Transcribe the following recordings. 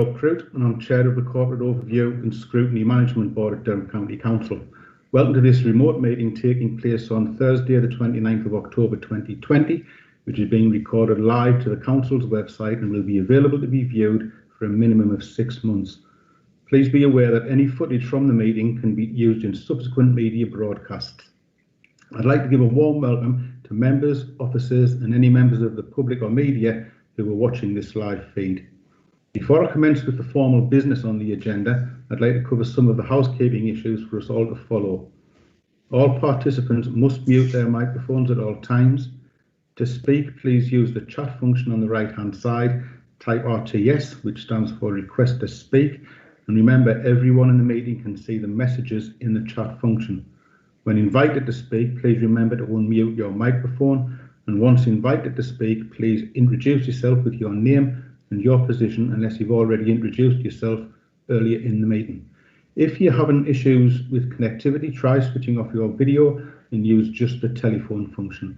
Crute, and I'm Chair of the Corporate Overview and Scrutiny Management Board at Durham County Council. Welcome to this remote meeting taking place on Thursday, the 29th of October 2020, which is being recorded live to the Council's website and will be available to be viewed for a minimum of 6 months. Please be aware that any footage from the meeting can be used in subsequent media broadcasts. I'd like to give a warm welcome to members, officers and any members of the public or media who are watching this live feed. Before I commence with the formal business on the agenda, I'd like to cover some of the housekeeping issues for us all to follow. All participants must mute their microphones at all times. To speak, please use the chat function on the right-hand side. Type RTS, which stands for Request to Speak, and remember everyone in the meeting can see the messages in the chat function. When invited to speak, please remember to unmute your microphone, and once invited to speak, please introduce yourself with your name and your position unless you've already introduced yourself earlier in the meeting. If you're having issues with connectivity, try switching off your video and use just the telephone function.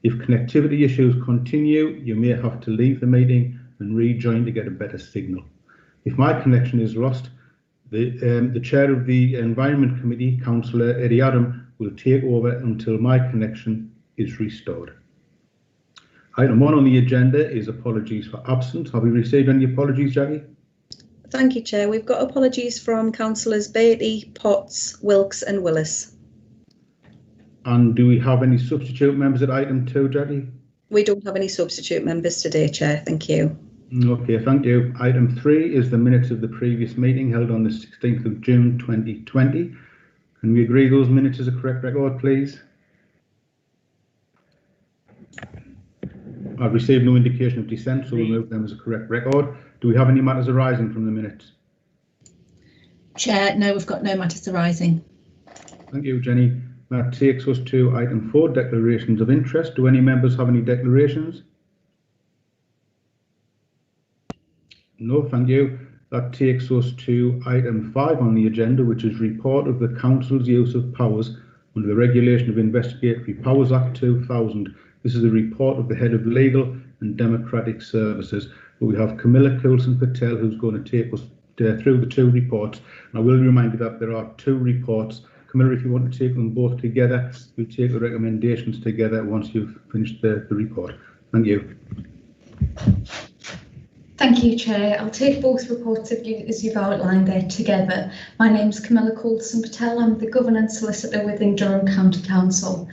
If connectivity issues continue, you may have to leave the meeting and rejoin to get a better signal. If my connection is lost, the Chair of the Environment Committee, Councillor Eddie Adam, will take over until my connection is restored. Item 1 on the agenda is apologies for absence. Have we received any apologies, Jackie? Thank you, Chair. We've got apologies from Councillors Beatty, Potts, Wilkes and Willis. And do we have any substitute members at item 2, Jackie? We don't have any substitute members today, Chair. Thank you. Okay, thank you. Item 3 is the minutes of the previous meeting held on the 16th of June 2020. Can we agree those minutes as a correct record, please? I've received no indication of dissent, so we'll move them as a correct record. Do we have any matters arising from the minutes? Chair, no, we've got no matters arising. Thank you, Jenny. That takes us to item 4, declarations of interest. Do any members have any declarations? No, thank you. That takes us to item 5 on the agenda, which is report of the Council's use of powers under the Regulation of Investigatory Powers Act 2000. This is a report of the Head of Legal and Democratic Services. But we have Camilla Coulson-Patel, who's going to take us through the 2 reports. And I will remind you that there are 2 reports. Camilla, if you want to take them both together, we'll take the recommendations together once you've finished the report. Thank you. Thank you, Chair. I'll take both reports as you've outlined there together. My name's Camilla Coulson-Patel. I'm the Governance Solicitor within Durham County Council.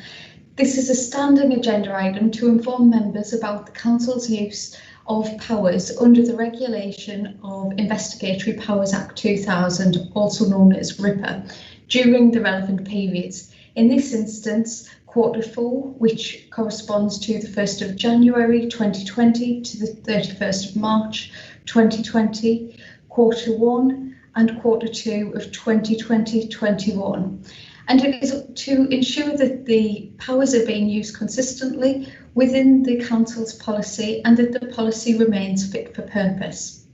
This is a standing agenda item to inform members about the Council's use of powers under the Regulation of Investigatory Powers Act 2000, also known as RIPA, during the relevant periods. In this instance, Quarter 4, which corresponds to the 1st of January 2020 to the 31st of March 2020, Quarter 1 and Quarter 2 of 2020-21. And it is to ensure that the powers are being used consistently within the Council's policy and that the policy remains fit for purpose.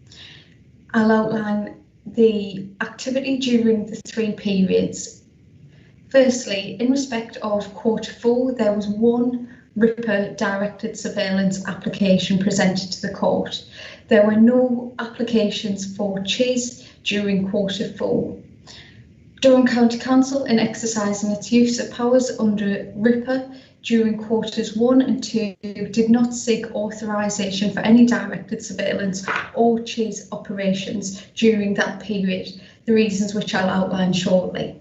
I'll outline the activity during the 3 periods. Firstly, in respect of Quarter 4, there was 1 RIPA directed surveillance application presented to the court. There were no applications for CHIS during Quarter 4. Durham County Council, in exercising its use of powers under RIPA during Quarters 1 and 2, did not seek authorisation for any directed surveillance or CHIS operations during that period, the reasons which I'll outline shortly.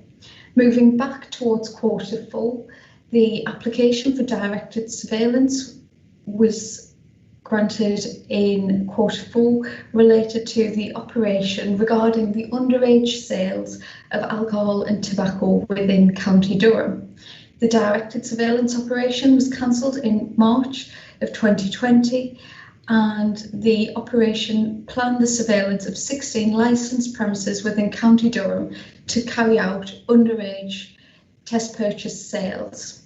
Moving back towards Quarter 4, the application for directed surveillance was granted in Quarter 4 related to the operation regarding the underage sales of alcohol and tobacco within County Durham. The directed surveillance operation was cancelled in March of 2020, and the operation planned the surveillance of 16 licensed premises within County Durham to carry out underage test purchase sales.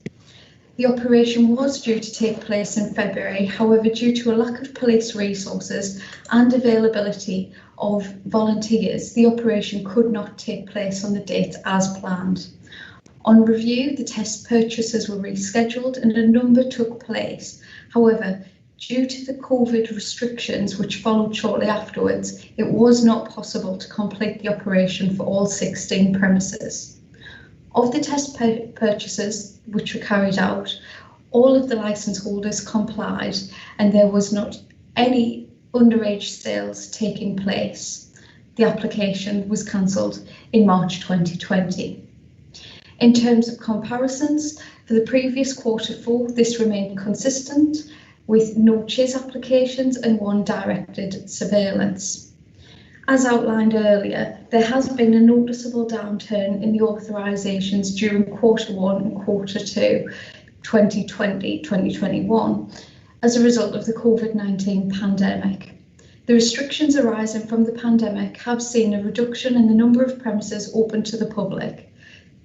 The operation was due to take place in February, however, due to a lack of police resources and availability of volunteers, the operation could not take place on the date as planned. On review, the test purchases were rescheduled and a number took place. However, Due to the COVID restrictions which followed shortly afterwards, it was not possible to complete the operation for all 16 premises. Of the test purchases which were carried out, all of the licence holders complied and there was not any underage sales taking place. The application was cancelled in March 2020. In terms of comparisons, for the previous Q4, this remained consistent with no chase applications and 1 directed surveillance. As outlined earlier, there has been a noticeable downturn in the authorisations during Q1 and Q2 2020-2021 as a result of the COVID-19 pandemic. The restrictions arising from the pandemic have seen a reduction in the number of premises open to the public.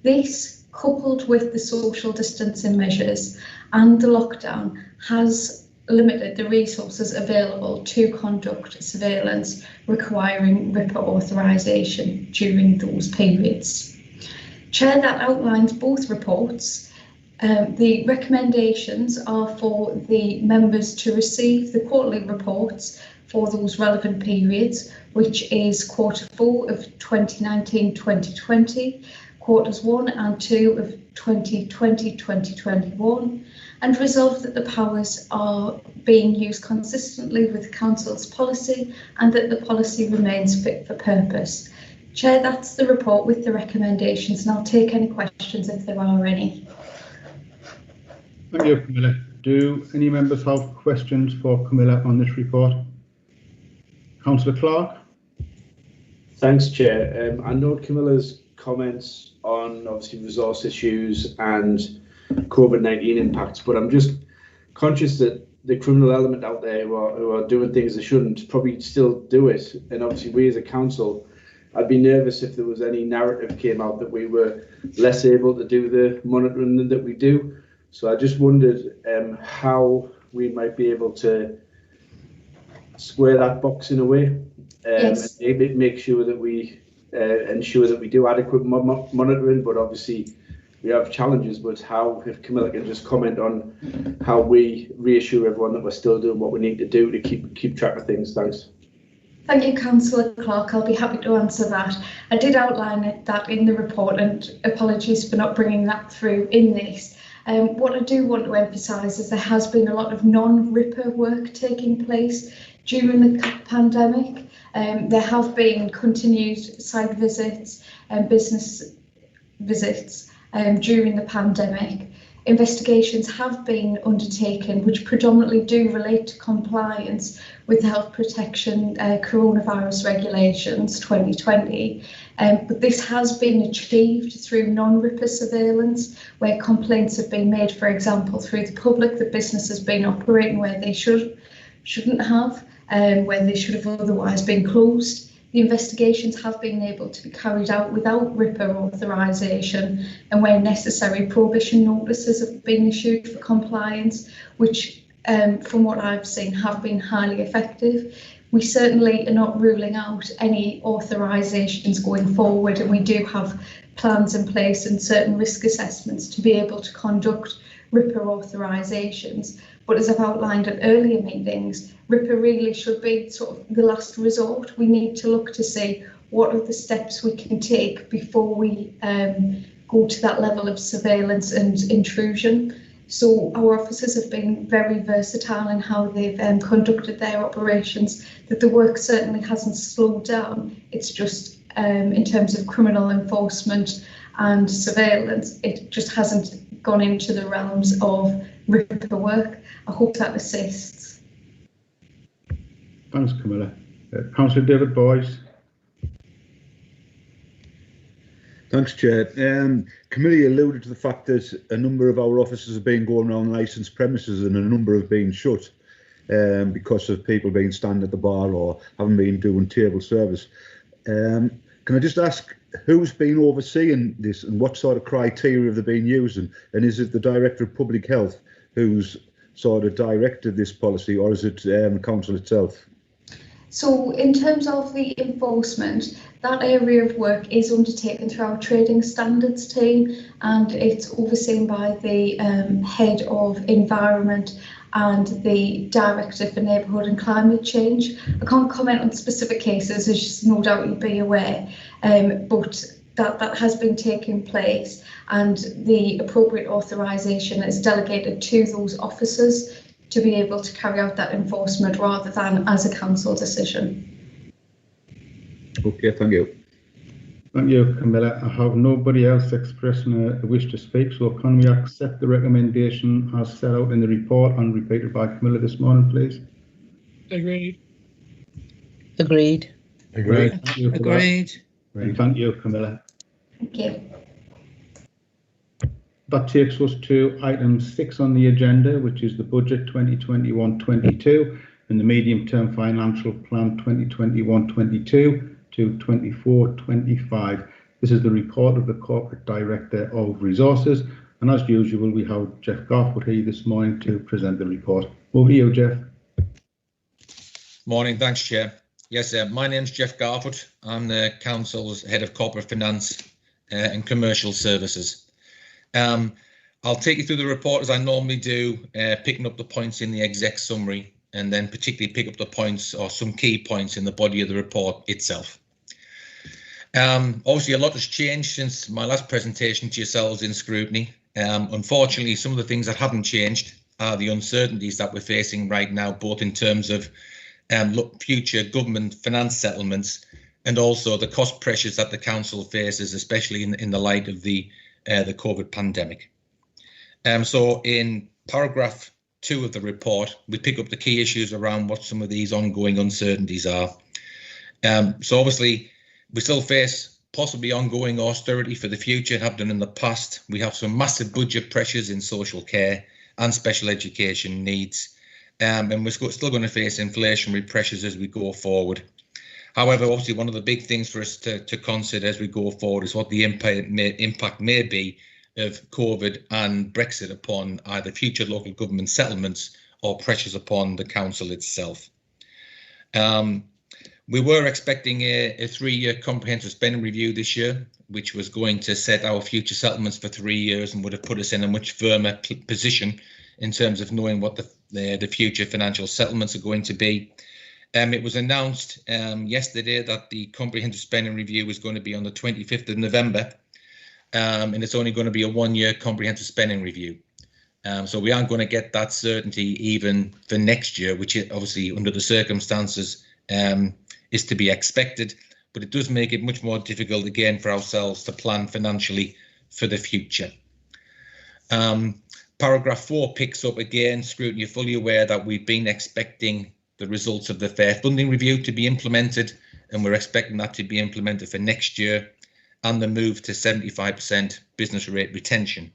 This, coupled with the social distancing measures and the lockdown, has limited the resources available to conduct surveillance requiring RIPA authorisation during those periods. Chair, that outlines both reports. The recommendations are for the members to receive the quarterly reports for those relevant periods, which is Q4 of 2019-2020, quarters 1 and 2 of 2020-2021, and resolve that the powers are being used consistently with Council's policy and that the policy remains fit for purpose. Chair, that's the report with the recommendations, and I'll take any questions if there are any. Thank you, Camilla. Do any members have questions for Camilla on this report? Councillor Clark. Thanks, Chair. I note Camilla's comments on obviously resource issues and COVID-19 impacts, but I'm just conscious that the criminal element out there who are doing things they shouldn't probably still do it. And obviously we as a council, I'd be nervous if there was any narrative came out that we were less able to do the monitoring than that we do. So I just wondered how we might be able to square that box in a way, Yes. and make sure that we ensure that we do adequate monitoring. But obviously we have challenges. But how, if Camilla can just comment on how we reassure everyone that we're still doing what we need to do to keep track of things. Thanks. Thank you, Councillor Clark. I'll be happy to answer that. I did outline that in the report, and apologies for not bringing that through in this. What I do want to emphasise is there has been a lot of non-RIPA work taking place during the pandemic. There have been continued site visits and business visits during the pandemic. Investigations have been undertaken which predominantly do relate to compliance with health protection coronavirus regulations 2020. But this has been achieved through non-RIPA surveillance, where complaints have been made, for example, through the public that business has been operating where they shouldn't have, where they should have otherwise been closed. The investigations have been able to be carried out without RIPA authorisation, and where necessary, prohibition notices have been issued for compliance, which, from what I've seen, have been highly effective. We certainly are not ruling out any authorisations going forward, and we do have plans in place and certain risk assessments to be able to conduct RIPA authorisations. But as I've outlined at earlier meetings, RIPA really should be sort of the last resort. We need to look to see what are the steps we can take before we go to that level of surveillance and intrusion. So our officers have been very versatile in how they've conducted their operations, that the work certainly hasn't slowed down. It's just in terms of criminal enforcement and surveillance, it just hasn't gone into the realms of RIPA work. I hope that assists. Thanks, Camilla. Councillor David Boyce. Thanks, Chair. Camilla alluded to the fact that a number of our officers have been going around licensed premises and a number have been shut because of people being standing at the bar or haven't been doing table service. Can I just ask who's been overseeing this and what sort of criteria have they been using? And is it the Director of Public Health who's sort of directed this policy, or is it Council itself? So in terms of the enforcement, that area of work is undertaken through our trading standards team, and it's overseen by the head of environment and the Director for Neighbourhood and Climate Change. I can't comment on specific cases, as no doubt you'll be aware, but that has been taking place, and the appropriate authorisation is delegated to those officers to be able to carry out that enforcement rather than as a council decision. Okay, thank you. Thank you, Camilla. I have nobody else expressing a wish to speak, so can we accept the recommendation as set out in the report and repeated by Camilla this morning, please? Agreed. Agreed. Right, thank you for that. Agreed. Right, thank you, Camilla. Thank you. That takes us to item 6 on the agenda, which is the budget 2021-22 and the medium-term financial plan 2021-22 to 24-25. This is the report of the Corporate Director of Resources, and as usual, we have Jeff Garfoot here this morning to present the report. Over to you, Jeff. Morning, thanks, Chair. Yes, my name's Jeff Garfoot. I'm the Council's Head of Corporate Finance and Commercial Services. I'll take you through the report as I normally do, picking up the points in the exec summary, and then particularly pick up the points or some key points in the body of the report itself. Obviously, a lot has changed since my last presentation to yourselves in Scrutiny. Unfortunately, some of the things that haven't changed are the uncertainties that we're facing right now, both in terms of future government finance settlements and also the cost pressures that the council faces, especially in the light of the COVID pandemic. So in paragraph 2 of the report, we pick up the key issues around what some of these ongoing uncertainties are. So obviously, we still face possibly ongoing austerity for the future, have done in the past. We have some massive budget pressures in social care and special education needs. And we're still going to face inflationary pressures as we go forward. However, obviously, one of the big things for us to consider as we go forward is what the impact may be of COVID and Brexit upon either future local government settlements or pressures upon the council itself. We were expecting a 3-year comprehensive spending review this year, which was going to set our future settlements for 3 years and would have put us in a much firmer position in terms of knowing what the future financial settlements are going to be. It was announced yesterday that the comprehensive spending review was going to be on the 25th of November, and it's only going to be a 1-year comprehensive spending review. So we aren't going to get that certainty even for next year, which obviously under the circumstances is to be expected, but it does make it much more difficult again for ourselves to plan financially for the future. Paragraph 4 picks up again, Scrutiny, you're fully aware that we've been expecting the results of the fair funding review to be implemented, and we're expecting that to be implemented for next year, and the move to 75% business rate retention.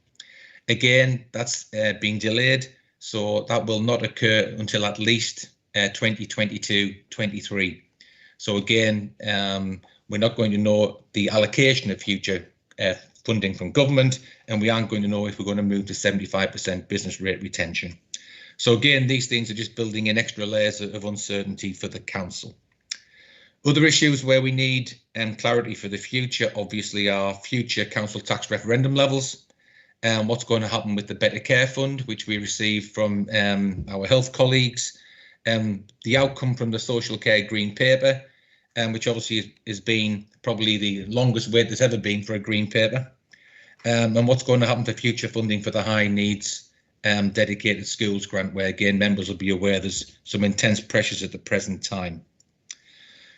Again, that's being delayed, so that will not occur until at least 2022-23. So again, we're not going to know the allocation of future funding from government, and we aren't going to know if we're going to move to 75% business rate retention. So again, these things are just building in extra layers of uncertainty for the council. Other issues where we need clarity for the future, obviously, are future council tax referendum levels, and what's going to happen with the Better Care Fund, which we received from our health colleagues, the outcome from the social care green paper, which obviously has been probably the longest wait there's ever been for a green paper, and what's going to happen for future funding for the high needs dedicated schools grant, where again members will be aware there's some intense pressures at the present time.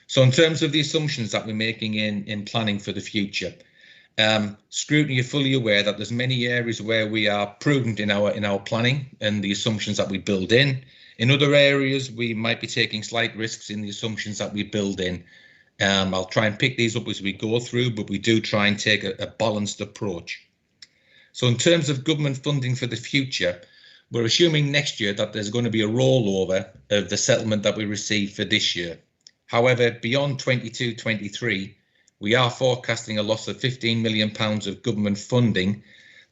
So in terms of the assumptions that we're making in planning for the future, Scrutiny are fully aware that there's many areas where we are prudent in our planning and the assumptions that we build in. In other areas, we might be taking slight risks in the assumptions that we build in. I'll try and pick these up as we go through, but we do try and take a balanced approach. So in terms of government funding for the future, we're assuming next year that there's going to be a rollover of the settlement that we received for this year. However, beyond 22-23, we are forecasting a loss of £15 million of government funding,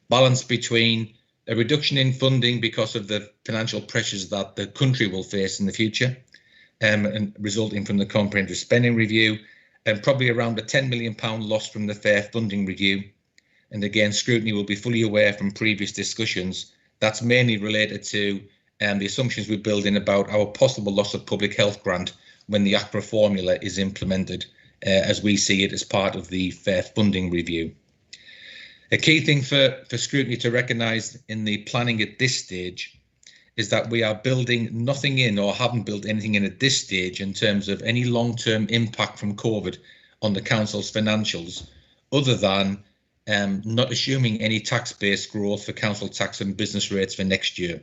balanced between a reduction in funding because of the financial pressures that the country will face in the future, and resulting from the comprehensive spending review, and probably around a £10 million loss from the fair funding review. And again, Scrutiny will be fully aware from previous discussions that's mainly related to the assumptions we build in about our possible loss of public health grant when the ACRA formula is implemented, as we see it as part of the fair funding review. A key thing for Scrutiny to recognise in the planning at this stage is that we are building nothing in, or haven't built anything in at this stage, in terms of any long-term impact from COVID on the council's financials, other than not assuming any tax-based growth for council tax and business rates for next year.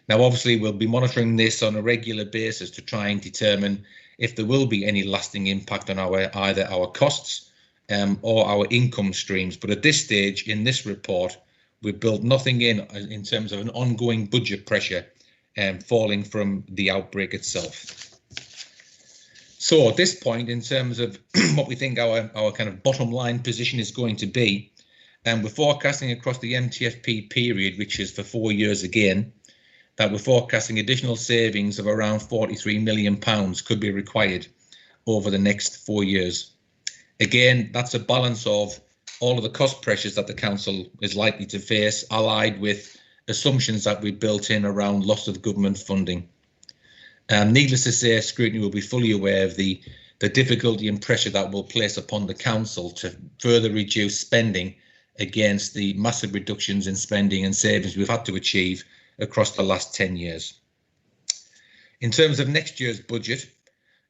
Now, obviously, we'll be monitoring this on a regular basis to try and determine if there will be any lasting impact on either our costs or our income streams. But at this stage in this report, we've built nothing in terms of an ongoing budget pressure falling from the outbreak itself. So at this point, in terms of what we think our kind of bottom line position is going to be, we're forecasting across the MTFP period, which is for 4 years again, that we're forecasting additional savings of around £43 million could be required over the next 4 years. Again, that's a balance of all of the cost pressures that the council is likely to face, allied with assumptions that we built in around loss of government funding. Needless to say, Scrutiny will be fully aware of the difficulty and pressure that will place upon the council to further reduce spending against the massive reductions in spending and savings we've had to achieve across the last 10 years. In terms of next year's budget,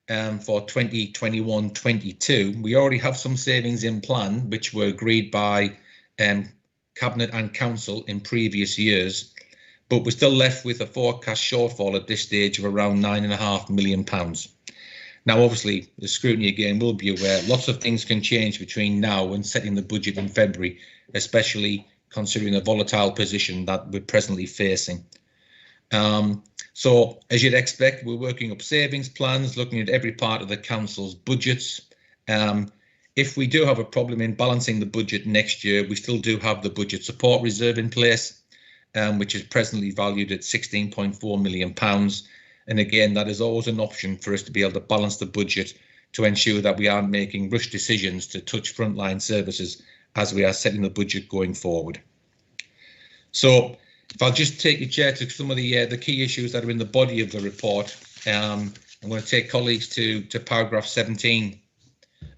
for 2021-22, we already have some savings in plan, which were agreed by Cabinet and Council in previous years, but we're still left with a forecast shortfall at this stage of around £9.5 million. Now, obviously, the Scrutiny again will be aware lots of things can change between now and setting the budget in February, especially considering the volatile position that we're presently facing. So, as you'd expect, we're working up savings plans, looking at every part of the council's budgets. If we do have a problem in balancing the budget next year, we still do have the budget support reserve in place, which is presently valued at £16.4 million. And again, that is always an option for us to be able to balance the budget to ensure that we aren't making rush decisions to touch frontline services as we are setting the budget going forward. So, if I'll just take you, Chair, to some of the key issues that are in the body of the report, I'm going to take colleagues to paragraph 17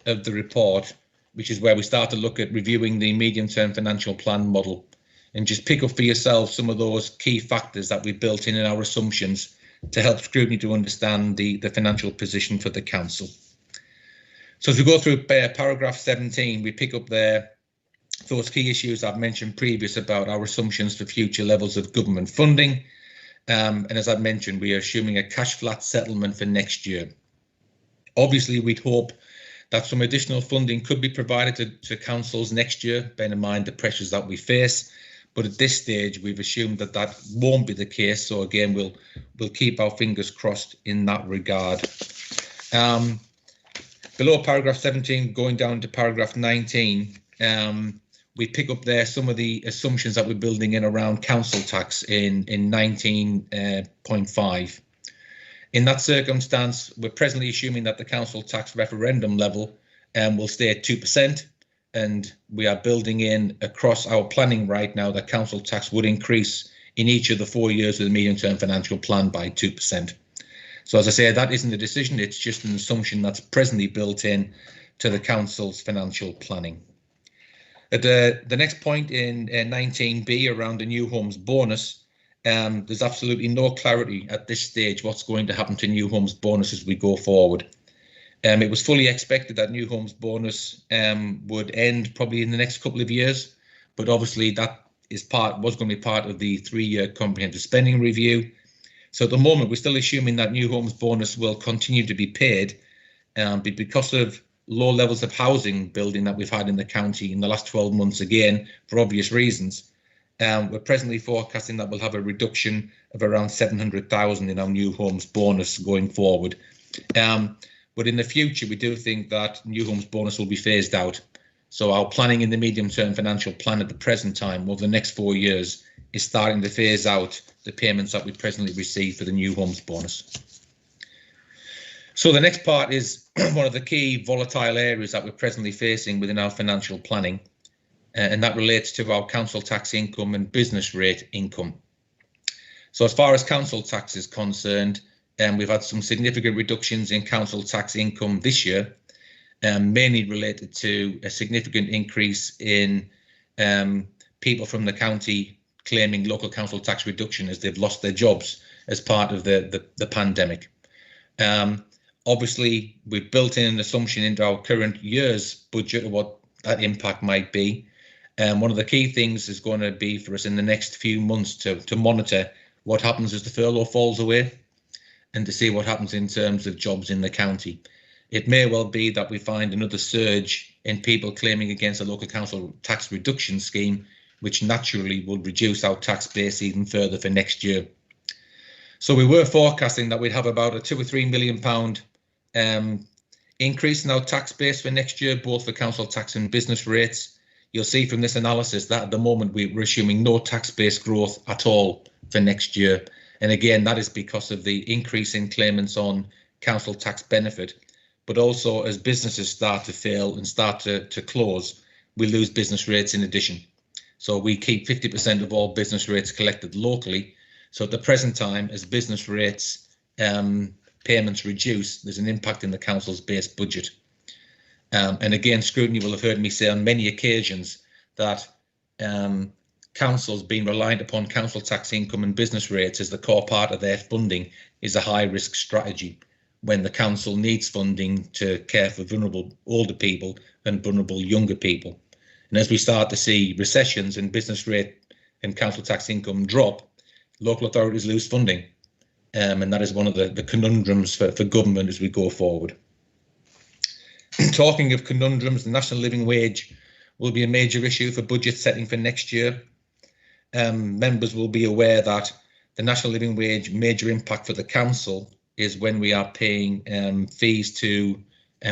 of the report, which is where we start to look at reviewing the medium-term financial plan model, and just pick up for yourself some of those key factors that we built in our assumptions to help Scrutiny to understand the financial position for the council. So as we go through paragraph 17, we pick up there those key issues I've mentioned previous about our assumptions for future levels of government funding. And as I've mentioned, we are assuming a cash flat settlement for next year. Obviously, we'd hope that some additional funding could be provided to councils next year, bearing in mind the pressures that we face. But at this stage, we've assumed that that won't be the case. So again, we'll keep our fingers crossed in that regard. Below paragraph 17, going down to paragraph 19, we pick up there some of the assumptions that we're building in around council tax in 19.5. In that circumstance, we're presently assuming that the council tax referendum level will stay at 2%, and we are building in across our planning right now that council tax would increase in each of the 4 years of the medium-term financial plan by 2%. So as I say, that isn't a decision, it's just an assumption that's presently built in to the council's financial planning. At the next point in 19B around the new homes bonus, there's absolutely no clarity at this stage what's going to happen to new homes bonus as we go forward. It was fully expected that new homes bonus would end probably in the next couple of years, but obviously that was going to be part of the 3-year comprehensive spending review. So at the moment, we're still assuming that new homes bonus will continue to be paid, but because of low levels of housing building that we've had in the county in the last 12 months, again, for obvious reasons, we're presently forecasting that we'll have a reduction of around 700,000 in our new homes bonus going forward. But in the future, we do think that new homes bonus will be phased out. So our planning in the medium-term financial plan at the present time over the next 4 years is starting to phase out the payments that we presently receive for the new homes bonus. So the next part is one of the key volatile areas that we're presently facing within our financial planning, and that relates to our council tax income and business rate income. So as far as council tax is concerned, we've had some significant reductions in council tax income this year, mainly related to a significant increase in people from the county claiming local council tax reduction as they've lost their jobs as part of the pandemic. Obviously, we've built in an assumption into our current year's budget of what that impact might be. One of the key things is going to be for us in the next few months to monitor what happens as the furlough falls away and to see what happens in terms of jobs in the county. It may well be that we find another surge in people claiming against a local council tax reduction scheme, which naturally will reduce our tax base even further for next year. So we were forecasting that we'd have about a £2 or £3 million increase in our tax base for next year, both for council tax and business rates. You'll see from this analysis that at the moment we're assuming no tax base growth at all for next year. And again, that is because of the increase in claimants on council tax benefit. But also as businesses start to fail and start to close, we lose business rates in addition. So we keep 50% of all business rates collected locally. So at the present time, as business rates payments reduce, there's an impact in the council's base budget. And again, Scrutiny will have heard me say on many occasions that councils being reliant upon council tax income and business rates as the core part of their funding is a high risk strategy when the council needs funding to care for vulnerable older people and vulnerable younger people. And as we start to see recessions and business rate and council tax income drop, local authorities lose funding. And that is one of the conundrums for government as we go forward. Talking of conundrums, the national living wage will be a major issue for budget setting for next year. Members will be aware that the national living wage major impact for the council is when we are paying fees to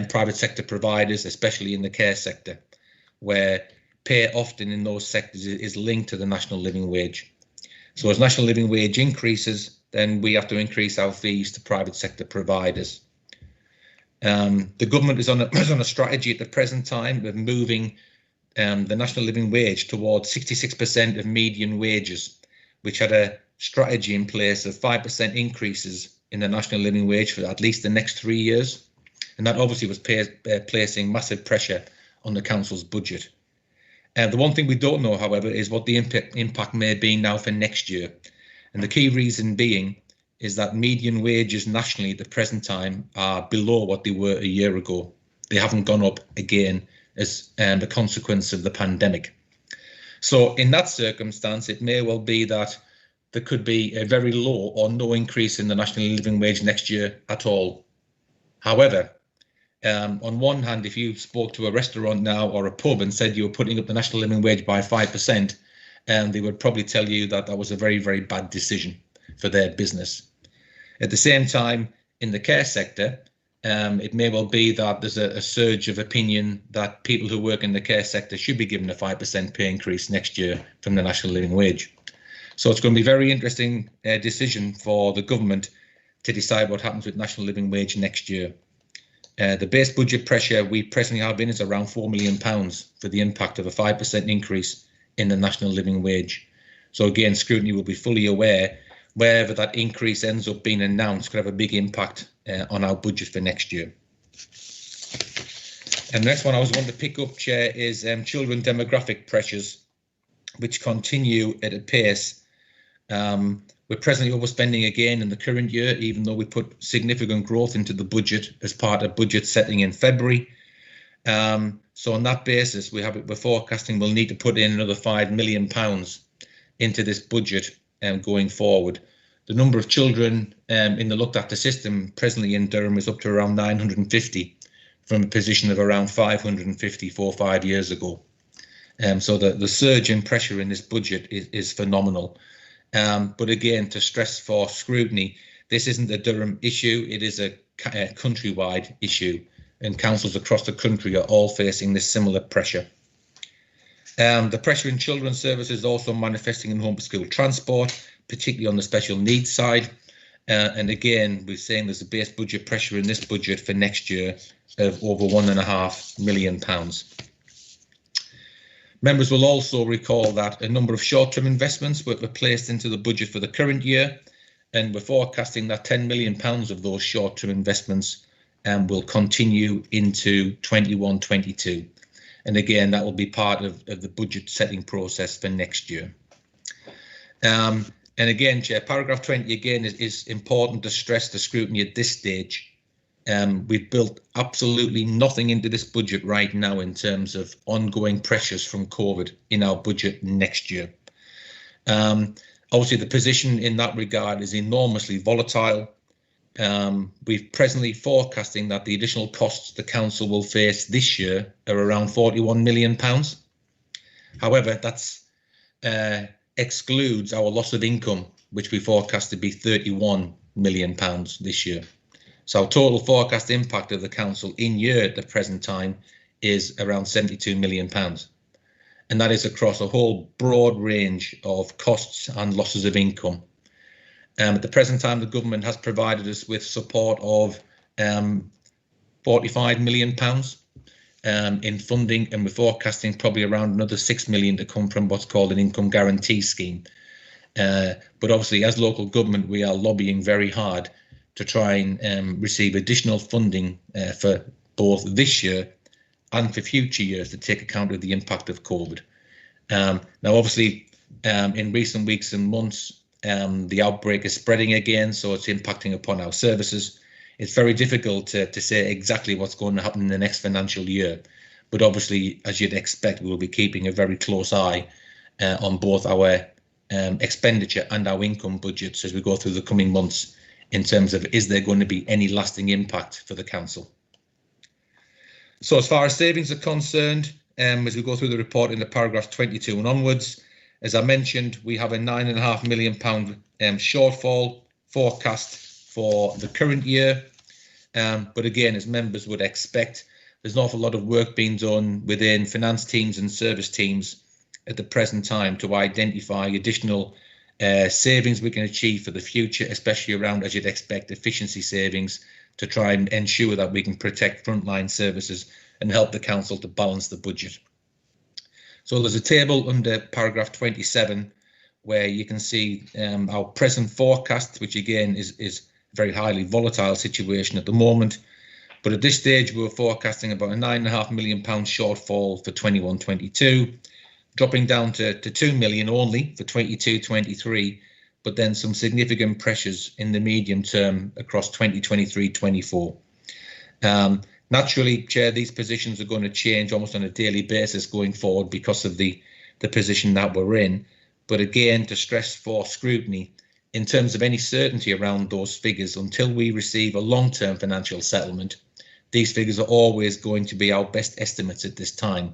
private sector providers, especially in the care sector, where pay often in those sectors is linked to the national living wage. So as national living wage increases, then we have to increase our fees to private sector providers. The government is on a strategy at the present time of moving the national living wage towards 66% of median wages, which had a strategy in place of 5% increases in the national living wage for at least the next 3 years. And that obviously was placing massive pressure on the council's budget. The one thing we don't know, however, is what the impact may be now for next year. And the key reason being is that median wages nationally at the present time are below what they were a year ago. They haven't gone up again as a consequence of the pandemic. So in that circumstance, it may well be that there could be a very low or no increase in the national living wage next year at all. However, on one hand, if you spoke to a restaurant now or a pub and said you were putting up the national living wage by 5%, they would probably tell you that that was a very, very bad decision for their business. At the same time, in the care sector, it may well be that there's a surge of opinion that people who work in the care sector should be given a 5% pay increase next year from the national living wage. So it's going to be a very interesting decision for the government to decide what happens with national living wage next year. The base budget pressure we presently have in is around £4 million for the impact of a 5% increase in the national living wage. So again, Scrutiny will be fully aware wherever that increase ends up being announced could have a big impact on our budget for next year. And the next one I was wanting to pick up, Chair, is children demographic pressures, which continue at a pace. We're presently overspending again in the current year, even though we put significant growth into the budget as part of budget setting in February. So on that basis, we're forecasting we'll need to put in another £5 million into this budget going forward. The number of children in the looked after system presently in Durham is up to around 950 from a position of around 550 4 or 5 years ago. So the surge in pressure in this budget is phenomenal. But again, to stress for Scrutiny, this isn't a Durham issue, it is a countrywide issue, and councils across the country are all facing this similar pressure. The pressure in children's services is also manifesting in home to school transport, particularly on the special needs side. And again, we're saying there's a base budget pressure in this budget for next year of over £1.5 million. Members will also recall that a number of short-term investments were placed into the budget for the current year, and we're forecasting that £10 million of those short-term investments will continue into 21-22. And again, that will be part of the budget setting process for next year. And again, Chair, paragraph 20 again is important to stress the scrutiny at this stage. We've built absolutely nothing into this budget right now in terms of ongoing pressures from COVID in our budget next year. Obviously, the position in that regard is enormously volatile. We're presently forecasting that the additional costs the council will face this year are around £41 million. However, that's excludes our loss of income, which we forecast to be £31 million this year. So total forecast impact of the council in year at the present time is around £72 million. And that is across a whole broad range of costs and losses of income. At the present time, the government has provided us with support of £45 million in funding, and we're forecasting probably around another £6 million to come from what's called an income guarantee scheme. But obviously, as local government, we are lobbying very hard to try and receive additional funding for both this year and for future years to take account of the impact of COVID. Now, obviously, in recent weeks and months, the outbreak is spreading again, so it's impacting upon our services. It's very difficult to say exactly what's going to happen in the next financial year. But obviously, as you'd expect, we'll be keeping a very close eye on both our expenditure and our income budgets as we go through the coming months, in terms of is there going to be any lasting impact for the council. So as far as savings are concerned, as we go through the report in the paragraphs 22 and onwards, as I mentioned, we have a £9.5 million shortfall forecast for the current year. But again, as members would expect, there's an awful lot of work being done within finance teams and service teams at the present time to identify additional savings we can achieve for the future, especially around, as you'd expect, efficiency savings to try and ensure that we can protect frontline services and help the council to balance the budget. So there's a table under paragraph 27 where you can see our present forecast, which again is a very highly volatile situation at the moment. But at this stage, we were forecasting about a £9.5 million shortfall for 21-22. Dropping down to 2 million only for 22-23, but then some significant pressures in the medium term across 2023-24. Naturally, Chair, these positions are going to change almost on a daily basis going forward because of the position that we're in. But again, to stress for scrutiny, in terms of any certainty around those figures, until we receive a long-term financial settlement, these figures are always going to be our best estimates at this time.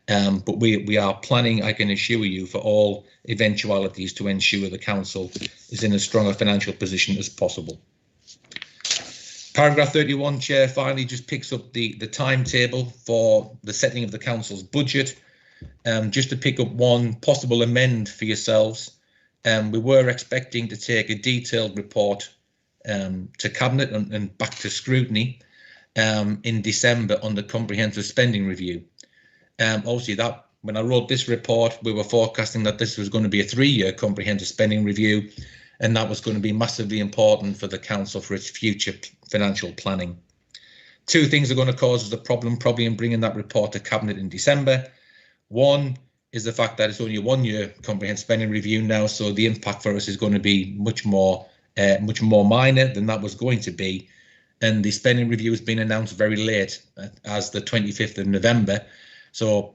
But we are planning, I can assure you, for all eventualities to ensure the council is in as strong a financial position as possible. Paragraph 31, Chair, finally just picks up the timetable for the setting of the council's budget. Just to pick up one possible amend for yourselves, we were expecting to take a detailed report to Cabinet and back to scrutiny in December on the comprehensive spending review. Obviously, that when I wrote this report, we were forecasting that this was going to be a 3-year comprehensive spending review, and that was going to be massively important for the council for its future financial planning. Two things are going to cause us a problem probably in bringing that report to Cabinet in December. One is the fact that it's only a 1-year comprehensive spending review now, so the impact for us is going to be much more minor than that was going to be. And the spending review has been announced very late, as the 25th of November. So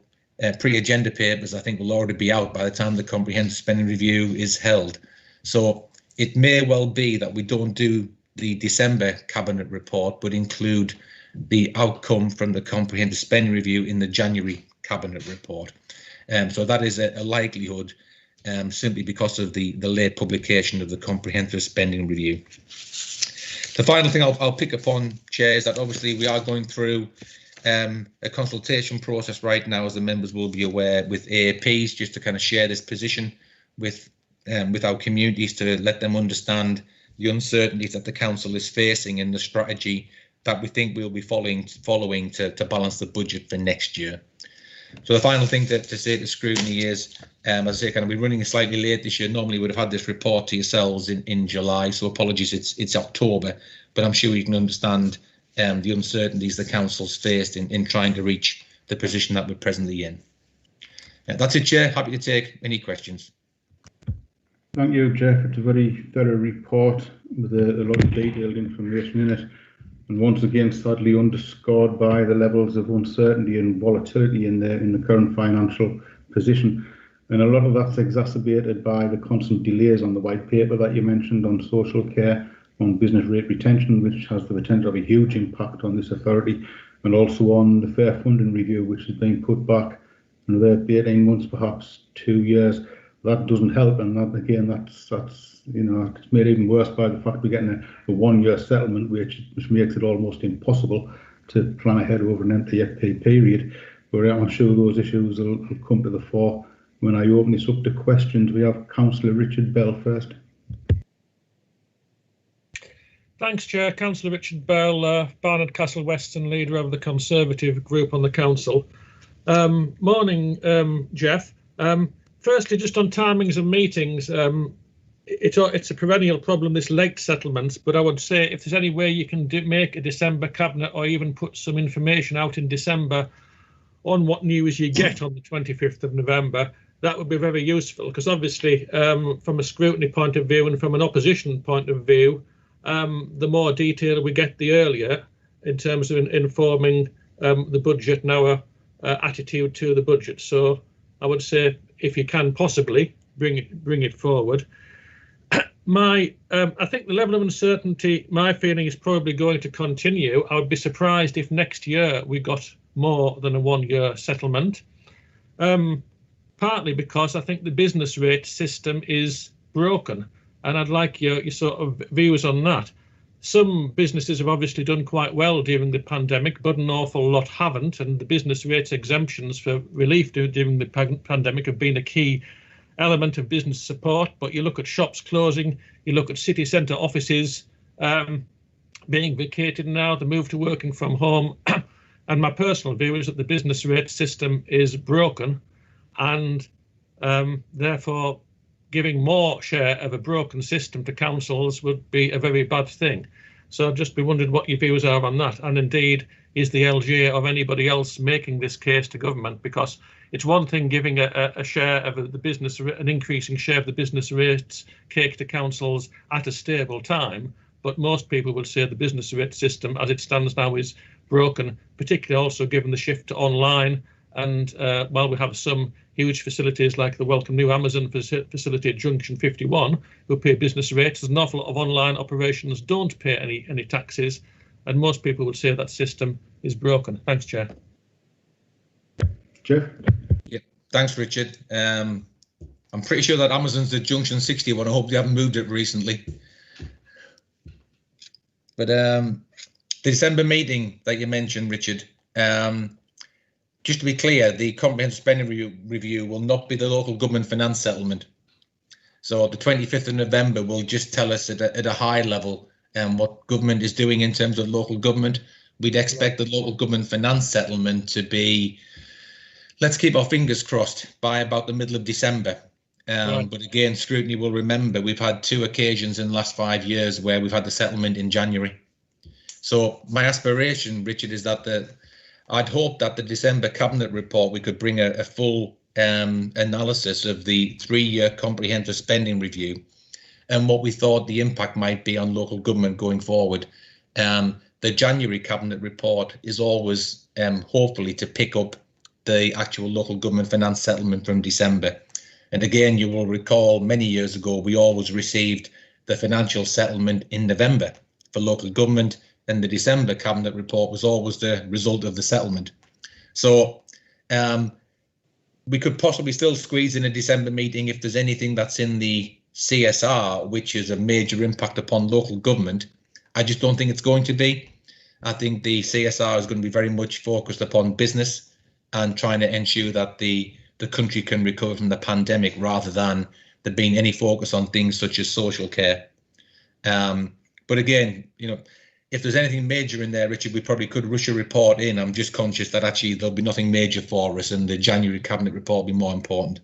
pre-agenda papers, I think, will already be out by the time the comprehensive spending review is held. So it may well be that we don't do the December Cabinet report, but include the outcome from the comprehensive spending review in the January Cabinet report. So that is a likelihood, simply because of the late publication of the comprehensive spending review. The final thing I'll pick up on, Chair, is that obviously we are going through a consultation process right now, as the members will be aware, with AAPs, just to kind of share this position with our communities, to let them understand the uncertainties that the council is facing and the strategy that we think we'll be following to balance the budget for next year. So the final thing to say to Scrutiny is, as I say, kind of we're running slightly late this year. Normally would have had this report to yourselves in July, so apologies, it's October, but I'm sure you can understand the uncertainties the council's faced in trying to reach the position that we're presently in. That's it, Chair. Happy to take any questions. Thank you, Jeff. It's a very thorough report with a lot of detailed information in it, and once again sadly underscored by the levels of uncertainty and volatility in the current financial position. And a lot of that's exacerbated by the constant delays on the white paper that you mentioned on social care, on business rate retention, which has the potential of a huge impact on this authority, and also on the fair funding review, which is being put back another 18 months, perhaps 2 years. That doesn't help, and that again, that's you know, it's made even worse by the fact we're getting a 1 year settlement, which makes it almost impossible to plan ahead over an MPFP period. But I'm sure those issues will come to the fore when I open this up to questions. We have Councillor Richard Bell first. Thanks, Chair. Councillor Richard Bell, Barnard Castle Weston, leader of the Conservative group on the council. Morning, Jeff. Firstly, just on timings of meetings, it's a perennial problem, this late settlements, but I would say if there's any way you can make a December cabinet or even put some information out in December on what news you get on the 25th of November, that would be very useful, because obviously from a scrutiny point of view and from an opposition point of view, the more detail we get, the earlier, in terms of informing the budget and our attitude to the budget. So I would say if you can possibly bring it forward. I think the level of uncertainty, my feeling, is probably going to continue. I would be surprised if next year we got more than a 1 year settlement, partly because I think the business rate system is broken, and I'd like your sort of views on that. Some businesses have obviously done quite well during the pandemic, but an awful lot haven't, and the business rates exemptions for relief during the pandemic have been a key element of business support. But you look at shops closing, you look at city centre offices being vacated now, the move to working from home, and my personal view is that the business rate system is broken, and therefore giving more share of a broken system to councils would be a very bad thing. So I'd just be wondering what your views are on that, and indeed, is the LGA or anybody else making this case to government? Because it's one thing giving a share of the business, an increasing share of the business rates cake to councils at a stable time, but most people would say the business rate system as it stands now is broken, particularly also given the shift to online. And while we have some huge facilities like the welcome new Amazon facility at Junction 51 who pay business rates, there's an awful lot of online operations don't pay any taxes, and most people would say that system is broken. Thanks, Chair. Jeff? Yeah, thanks, Richard. I'm pretty sure that Amazon's at Junction 61. I hope they haven't moved it recently. But the December meeting that you mentioned, Richard, just to be clear, the comprehensive spending review will not be the local government finance settlement. So the 25th of November will just tell us at a high level what government is doing in terms of local government. We'd expect the local government finance settlement to be, let's keep our fingers crossed, by about the middle of December. But again, Scrutiny will remember we've had 2 occasions in the last 5 years where we've had the settlement in January. So my aspiration, Richard, is that I'd hope that the December Cabinet report, we could bring a full analysis of the 3-year comprehensive spending review and what we thought the impact might be on local government going forward. The January Cabinet report is always hopefully to pick up the actual local government finance settlement from December. And again, you will recall many years ago, we always received the financial settlement in November for local government, and the December Cabinet report was always the result of the settlement. So we could possibly still squeeze in a December meeting if there's anything that's in the CSR, which is a major impact upon local government. I just don't think it's going to be. I think the CSR is going to be very much focused upon business and trying to ensure that the country can recover from the pandemic, rather than there being any focus on things such as social care. But again, you know, if there's anything major in there, Richard, we probably could rush a report in. I'm just conscious that actually there'll be nothing major for us, and the January Cabinet report will be more important.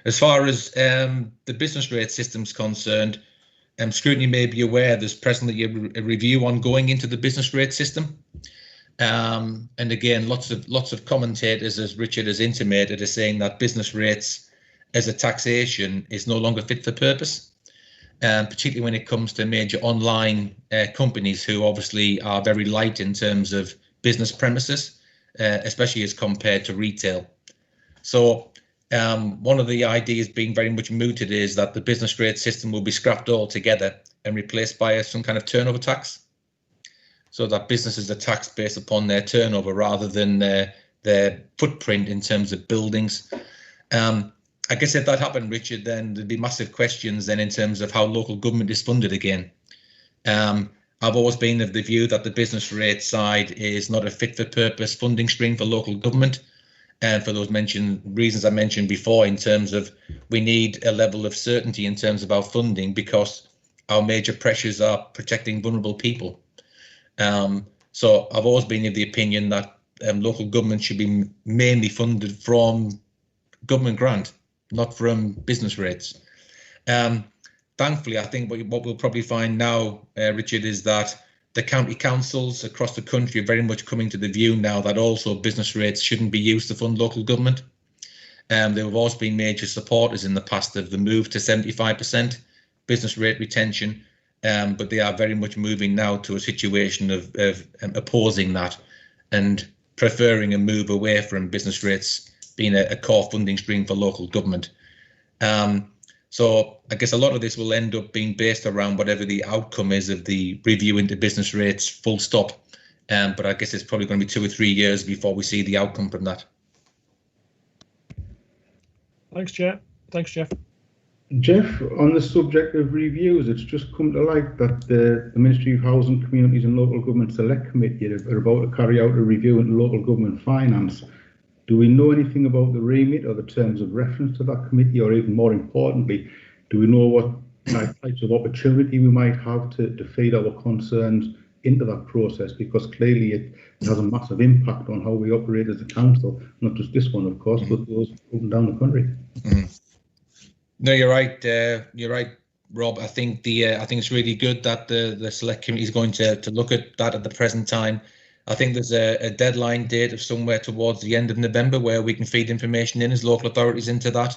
As far as the business rate system's concerned, Scrutiny may be aware there's presently a review ongoing into the business rate system. And again, lots of commentators, as Richard has intimated, are saying that business rates as a taxation is no longer fit for purpose, particularly when it comes to major online companies who obviously are very light in terms of business premises, especially as compared to retail. So one of the ideas being very much mooted is that the business rate system will be scrapped altogether and replaced by some kind of turnover tax, so that businesses are taxed based upon their turnover rather than their footprint in terms of buildings. I guess if that happened, Richard, then there'd be massive questions then in terms of how local government is funded again. I've always been of the view that the business rate side is not a fit for purpose funding stream for local government. And for those reasons I mentioned before, in terms of we need a level of certainty in terms of our funding, because our major pressures are protecting vulnerable people. So I've always been of the opinion that local government should be mainly funded from government grant, not from business rates. Thankfully, I think what we'll probably find now, Richard, is that the county councils across the country are very much coming to the view now that also business rates shouldn't be used to fund local government. There have always been major supporters in the past of the move to 75% business rate retention, but they are very much moving now to a situation of opposing that and preferring a move away from business rates being a core funding stream for local government. So I guess a lot of this will end up being based around whatever the outcome is of the review into business rates, full stop. But I guess it's probably going to be 2 or 3 years before we see the outcome from that. Thanks, Chair. Thanks, Jeff. Jeff, on the subject of reviews, it's just come to light that the Ministry of Housing, Communities and Local Government Select Committee are about to carry out a review into local government finance. Do we know anything about the remit or the terms of reference to that committee, or even more importantly, do we know what types of opportunity we might have to feed our concerns into that process? Because clearly it has a massive impact on how we operate as a council, not just this one, of course, but those up and down the country. No, you're right. You're right, Rob. I think it's really good that the select committee is going to look at that at the present time. I think there's a deadline date of somewhere towards the end of November where we can feed information in as local authorities into that.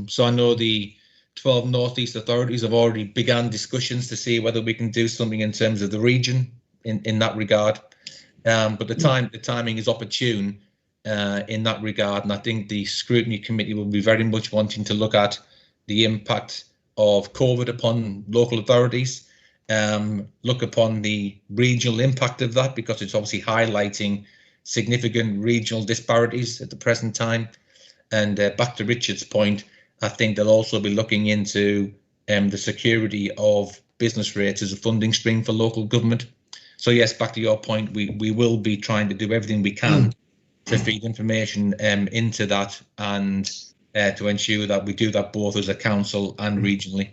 So I know the 12 North East authorities have already begun discussions to see whether we can do something in terms of the region in that regard. But the timing is opportune in that regard, and I think the Scrutiny Committee will be very much wanting to look at the impact of COVID upon local authorities. Look upon the regional impact of that, because it's obviously highlighting significant regional disparities at the present time. And back to Richard's point, I think they'll also be looking into the security of business rates as a funding stream for local government. So yes, back to your point, we will be trying to do everything we can to feed information into that, and to ensure that we do that both as a council and regionally.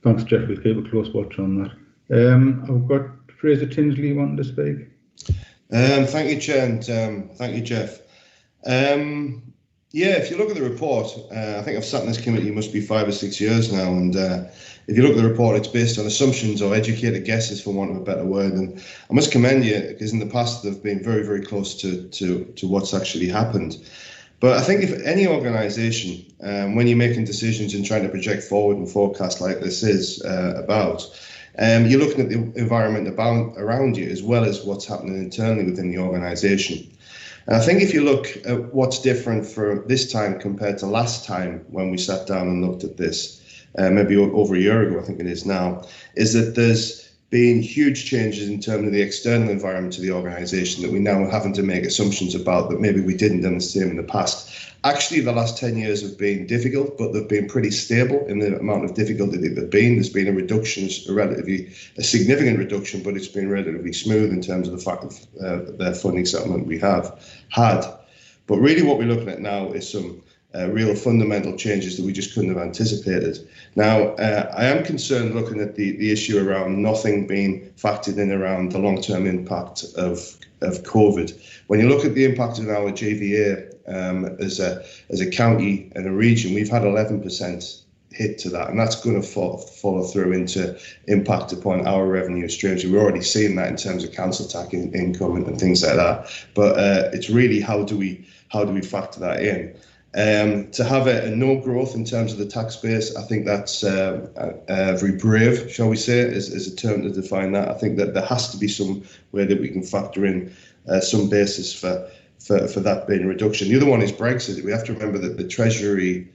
Thanks, Jeff. We'll keep a close watch on that. I've got Fraser Tinsley wanting to speak. Thank you, Chair, and thank you, Jeff. Yeah, if you look at the report, I think I've sat in this committee must be 5 or 6 years now, and if you look at the report, it's based on assumptions or educated guesses, for want of a better word. And I must commend you, because in the past they've been very, very close to what's actually happened. But I think if any organisation, when you're making decisions and trying to project forward and forecast like this is about, you're looking at the environment around you as well as what's happening internally within the organisation. And I think if you look at what's different for this time compared to last time when we sat down and looked at this, maybe over a year ago, I think it is now, is that there's been huge changes in terms of the external environment of the organisation that we now are having to make assumptions about that maybe we didn't done the same in the past. Actually, the last 10 years have been difficult, but they've been pretty stable in the amount of difficulty that they've been. There's been a reduction, a significant reduction, but it's been relatively smooth in terms of the fact of the funding settlement we have had. But really what we're looking at now is some real fundamental changes that we just couldn't have anticipated. Now, I am concerned looking at the issue around nothing being factored in around the long-term impact of COVID. When you look at the impact of our GVA as a county and a region, we've had 11% hit to that, and that's going to follow through into impact upon our revenue streams. We're already seeing that in terms of council tax income and things like that. But it's really how do we factor that in? To have a no growth in terms of the tax base, I think that's very brave, shall we say, is a term to define that. I think that there has to be some way that we can factor in some basis for that being a reduction. The other one is Brexit. We have to remember that the Treasury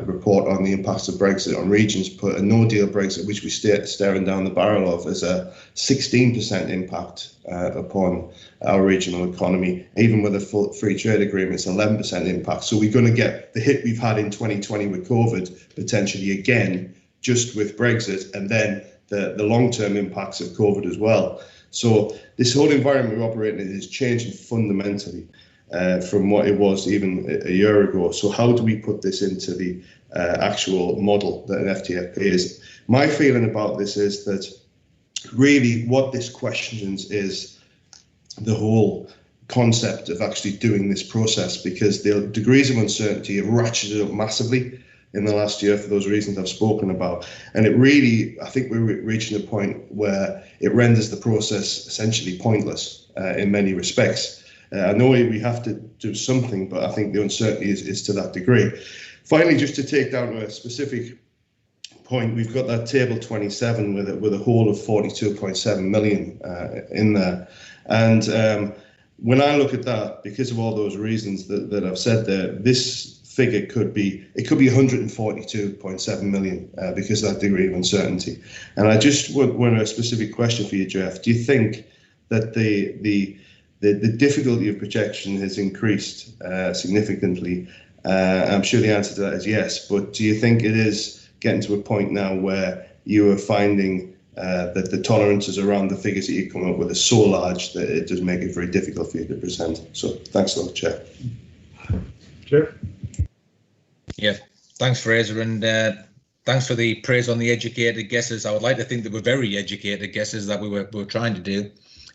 report on the impacts of Brexit on regions put a no-deal Brexit, which we're staring down the barrel of, as a 16% impact upon our regional economy. Even with a full free trade agreement, it's 11% impact. So we're going to get the hit we've had in 2020 with COVID potentially again, just with Brexit, and then the long-term impacts of COVID as well. So this whole environment we're operating in is changing fundamentally from what it was even a year ago. So how do we put this into the actual model that an FTFP is? My feeling about this is that really what this questions is the whole concept of actually doing this process, because the degrees of uncertainty have ratcheted up massively in the last year for those reasons I've spoken about. And it really, I think we're reaching a point where it renders the process essentially pointless in many respects. I know we have to do something, but I think the uncertainty is to that degree. Finally, just to take down to a specific point, we've got that table 27 with a whole of 42.7 million in there. And when I look at that, because of all those reasons that I've said there, this figure could be 142.7 million because of that degree of uncertainty. And I just want a specific question for you, Jeff. Do you think that the difficulty of projection has increased significantly? I'm sure the answer to that is yes, but do you think it is getting to a point now where you are finding that the tolerances around the figures that you come up with are so large that it does make it very difficult for you to present? So thanks a lot, Chair. Jeff? Yeah, thanks, Fraser, and thanks for the praise on the educated guesses. I would like to think that we're very educated guesses that we were trying to do.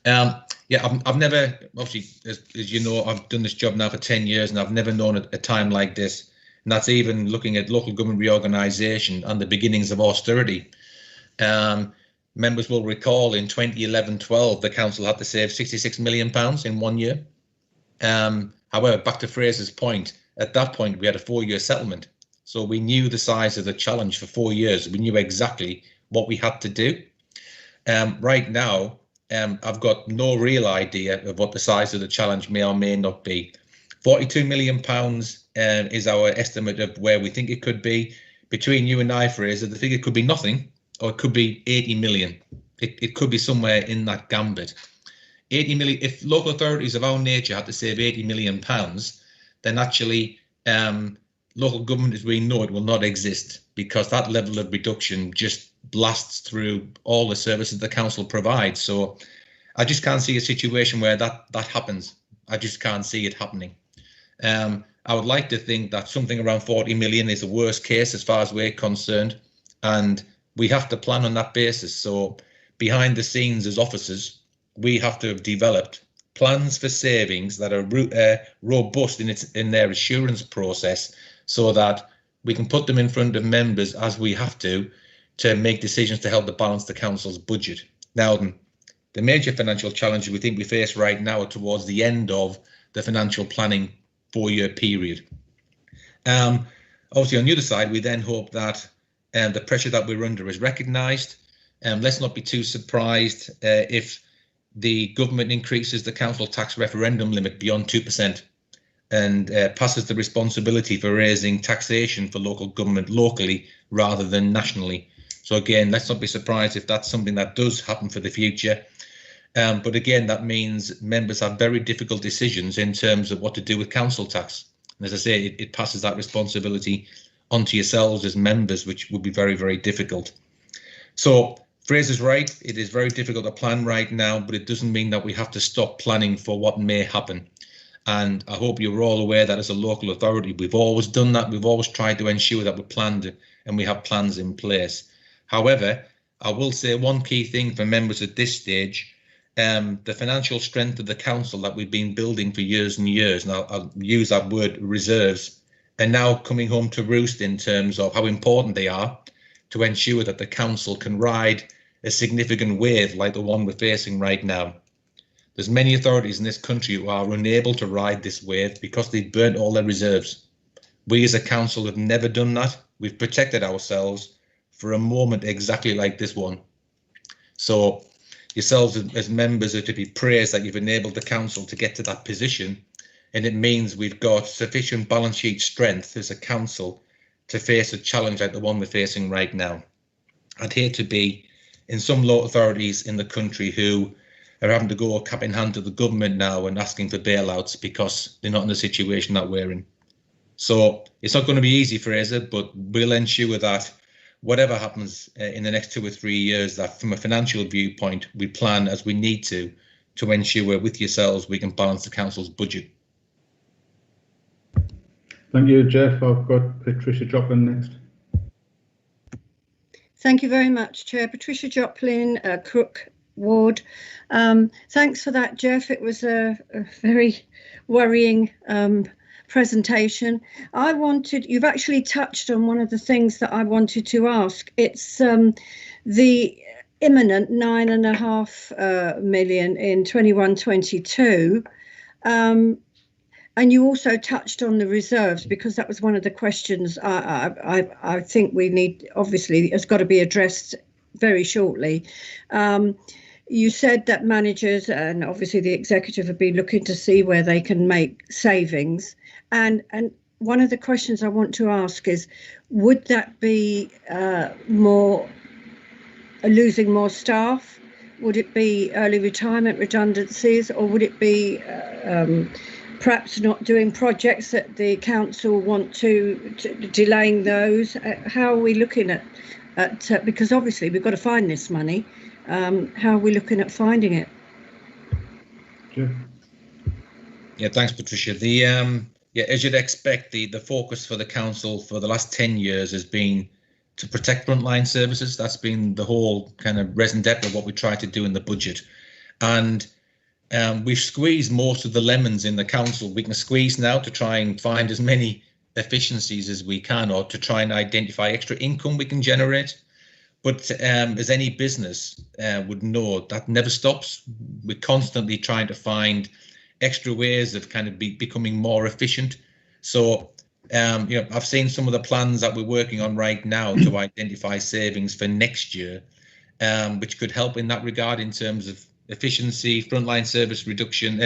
Yeah, I've never, obviously, as you know, I've done this job now for 10 years, and I've never known a time like this. And that's even looking at local government reorganisation and the beginnings of austerity. Members will recall in 2011-12, the council had to save £66 million in 1 year. However, back to Fraser's point, at that point, we had a 4-year settlement. So we knew the size of the challenge for 4 years. We knew exactly what we had to do. Right now, I've got no real idea of what the size of the challenge may or may not be. £42 million is our estimate of where we think it could be. Between you and I, Fraser, the figure could be nothing, or it could be 80 million. It could be somewhere in that gambit. 80 million. If local authorities of our nature had to save £80 million, then actually local government as we know it will not exist, because that level of reduction just blasts through all the services the council provides. So I just can't see a situation where that happens. I just can't see it happening. I would like to think that something around 40 million is the worst case as far as we're concerned, and we have to plan on that basis. So behind the scenes as officers, we have to have developed plans for savings that are robust in their assurance process, so that we can put them in front of members as we have to make decisions to help to balance the council's budget. Now, the major financial challenges we think we face right now are towards the end of the financial planning 4-year period. Obviously, on the other side, we then hope that the pressure that we're under is recognised. Let's not be too surprised if the government increases the council tax referendum limit beyond 2% and passes the responsibility for raising taxation for local government locally rather than nationally. So again, let's not be surprised if that's something that does happen for the future. But again, that means members have very difficult decisions in terms of what to do with council tax. And as I say, it passes that responsibility onto yourselves as members, which would be very, very difficult. So Fraser's right, it is very difficult to plan right now, but it doesn't mean that we have to stop planning for what may happen. And I hope you're all aware that as a local authority, we've always done that. We've always tried to ensure that we're planned and we have plans in place. However, I will say one key thing for members at this stage, the financial strength of the council that we've been building for years and years, and I'll use that word reserves, are now coming home to roost in terms of how important they are to ensure that the council can ride a significant wave like the one we're facing right now. There's many authorities in this country who are unable to ride this wave because they've burnt all their reserves. We as a council have never done that. We've protected ourselves for a moment exactly like this one. So yourselves as members are to be praised that you've enabled the council to get to that position, and it means we've got sufficient balance sheet strength as a council to face a challenge like the one we're facing right now. I'd hate to be in some local authorities in the country who are having to go cap in hand to the government now and asking for bailouts because they're not in the situation that we're in. So it's not going to be easy, Fraser, but we'll ensure that whatever happens in the next 2 or 3 years, that from a financial viewpoint, we plan as we need to ensure with yourselves we can balance the council's budget. Thank you, Jeff. I've got Patricia Joplin next. Thank you very much, Chair. Patricia Joplin, Crook Ward. Thanks for that, Jeff. It was a very worrying presentation. You've actually touched on one of the things that I wanted to ask. It's the imminent £9.5 million in 21-22. And you also touched on the reserves, because that was one of the questions I think we need, obviously, has got to be addressed very shortly. You said that managers and obviously the executive have been looking to see where they can make savings. And one of the questions I want to ask is, would that be losing more staff? Would it be early retirement redundancies, or would it be perhaps not doing projects that the council want to delaying those? How are we looking at because obviously we've got to find this money. How are we looking at finding it? Jeff? Yeah, thanks, Patricia. As you'd expect, the focus for the council for the last 10 years has been to protect frontline services. That's been the whole kind of raison d'etre of what we try to do in the budget. And we've squeezed most of the lemons in the council. We can squeeze now to try and find as many efficiencies as we can, or to try and identify extra income we can generate. But as any business would know, that never stops. We're constantly trying to find extra ways of kind of becoming more efficient. So, I've seen some of the plans that we're working on right now to identify savings for next year, which could help in that regard in terms of efficiency, frontline service reduction,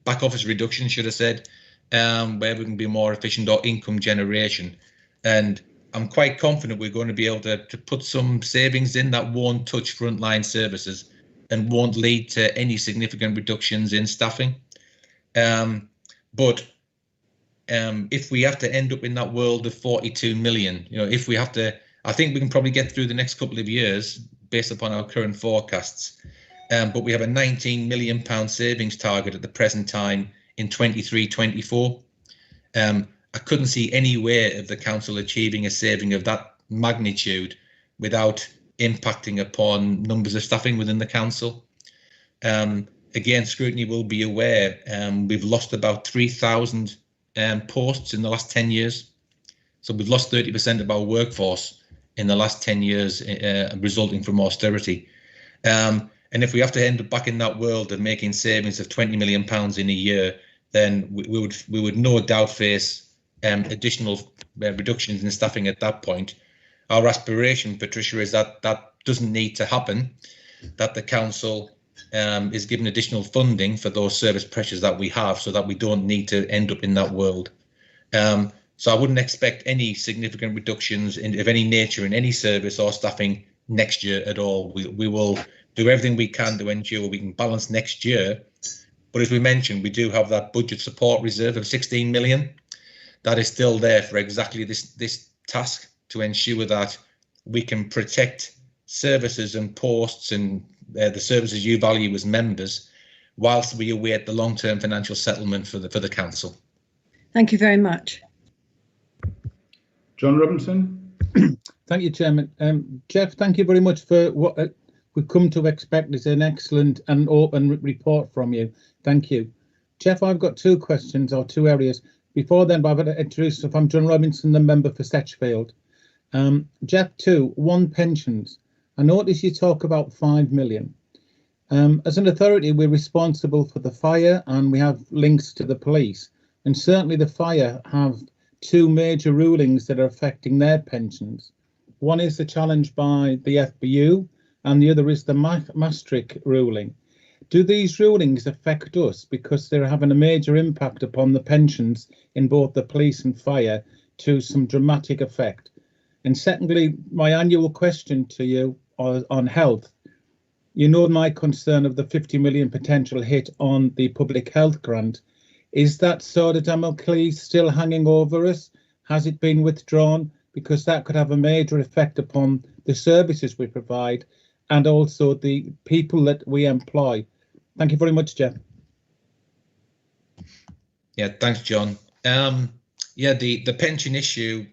back office reduction, should have said, where we can be more efficient, or income generation. And I'm quite confident we're going to be able to put some savings in that won't touch frontline services and won't lead to any significant reductions in staffing. But if we have to end up in that world of 42 million, if we have to, I think we can probably get through the next couple of years based upon our current forecasts. But we have a £19 million savings target at the present time in 23-24. I couldn't see any way of the council achieving a saving of that magnitude without impacting upon numbers of staffing within the council. Again, Scrutiny will be aware we've lost about 3,000 posts in the last 10 years. So we've lost 30% of our workforce in the last 10 years resulting from austerity. And if we have to end up back in that world of making savings of £20 million in a year, then we would no doubt face additional reductions in staffing at that point. Our aspiration, Patricia, is that doesn't need to happen, that the council is given additional funding for those service pressures that we have, so that we don't need to end up in that world. So I wouldn't expect any significant reductions of any nature in any service or staffing next year at all. We will do everything we can to ensure we can balance next year. But as we mentioned, we do have that budget support reserve of 16 million. That is still there for exactly this task, to ensure that we can protect services and posts and the services you value as members, whilst we await the long-term financial settlement for the council. Thank you very much. John Robinson. Thank you, Chairman. Jeff, thank you very much for what we've come to expect is an excellent and open report from you. Thank you. Jeff, I've got two questions or two areas. Before then, I've got to introduce if I'm John Robinson, the member for Setchfield. Jeff, one, pensions. I notice you talk about 5 million. As an authority, we're responsible for the fire and we have links to the police. And certainly the fire have two major rulings that are affecting their pensions. One is the challenge by the FBU and the other is the Maastricht ruling. Do these rulings affect us because they're having a major impact upon the pensions in both the police and fire to some dramatic effect? And secondly, my annual question to you on health. You know my concern of the 50 million potential hit on the public health grant. Is that sword of Damocles still hanging over us? Has it been withdrawn? Because that could have a major effect upon the services we provide and also the people that we employ. Thank you very much, Jeff. Yeah, thanks, John. The pension issue,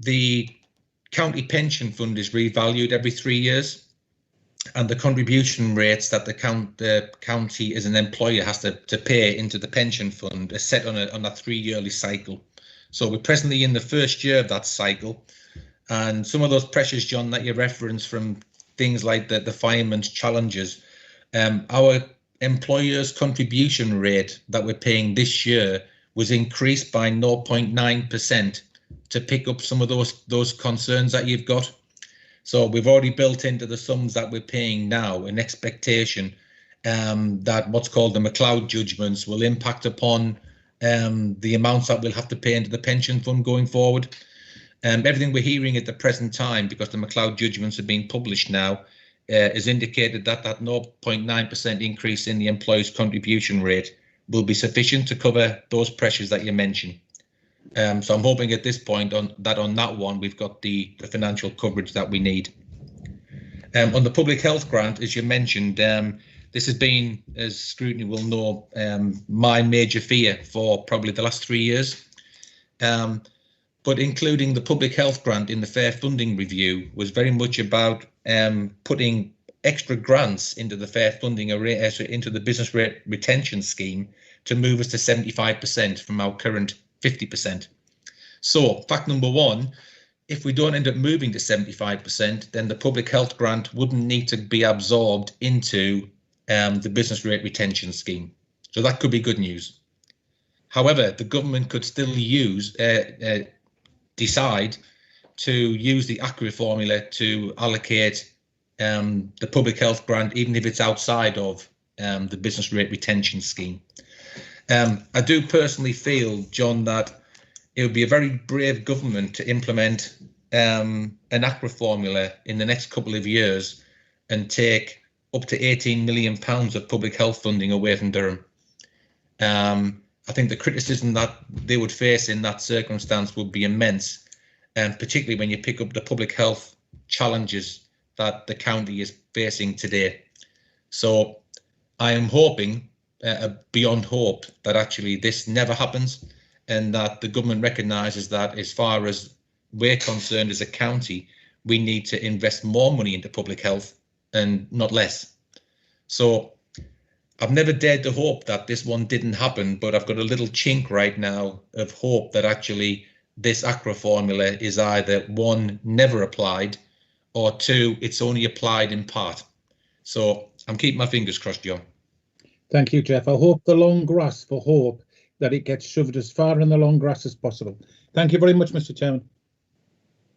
the county pension fund is revalued every 3 years. And the contribution rates that the county as an employer has to pay into the pension fund are set on a 3-yearly cycle. So we're presently in the first year of that cycle. And some of those pressures, John, that you referenced from things like the fireman's challenges, our employer's contribution rate that we're paying this year was increased by 0.9% to pick up some of those concerns that you've got. So we've already built into the sums that we're paying now an expectation that what's called the McLeod judgments will impact upon the amounts that we'll have to pay into the pension fund going forward. Everything we're hearing at the present time, because the McLeod judgments are being published now, is indicated that 0.9% increase in the employer's contribution rate will be sufficient to cover those pressures that you mentioned. So I'm hoping at this point on that one, we've got the financial coverage that we need. On the public health grant, as you mentioned, this has been, as Scrutiny will know, my major fear for probably the last 3 years. But including the public health grant in the fair funding review was very much about putting extra grants into the fair funding array, into the business rate retention scheme to move us to 75% from our current 50%. So fact number one, if we don't end up moving to 75%, then the public health grant wouldn't need to be absorbed into the business rate retention scheme. So that could be good news. However, the government could still decide to use the ACRA formula to allocate the public health grant, even if it's outside of the business rate retention scheme. I do personally feel, John, that it would be a very brave government to implement an ACRA formula in the next couple of years and take up to £18 million of public health funding away from Durham. I think the criticism that they would face in that circumstance would be immense, and particularly when you pick up the public health challenges that the county is facing today. So I am hoping, beyond hope, that actually this never happens and that the government recognises that as far as we're concerned as a county, we need to invest more money into public health and not less. So I've never dared to hope that this one didn't happen, but I've got a little chink right now of hope that actually this ACRA formula is either one, never applied, or two, it's only applied in part. So I'm keeping my fingers crossed, John. Thank you, Jeff. I hope the long grass for hope that it gets shoved as far in the long grass as possible. Thank you very much, Mr. Chairman.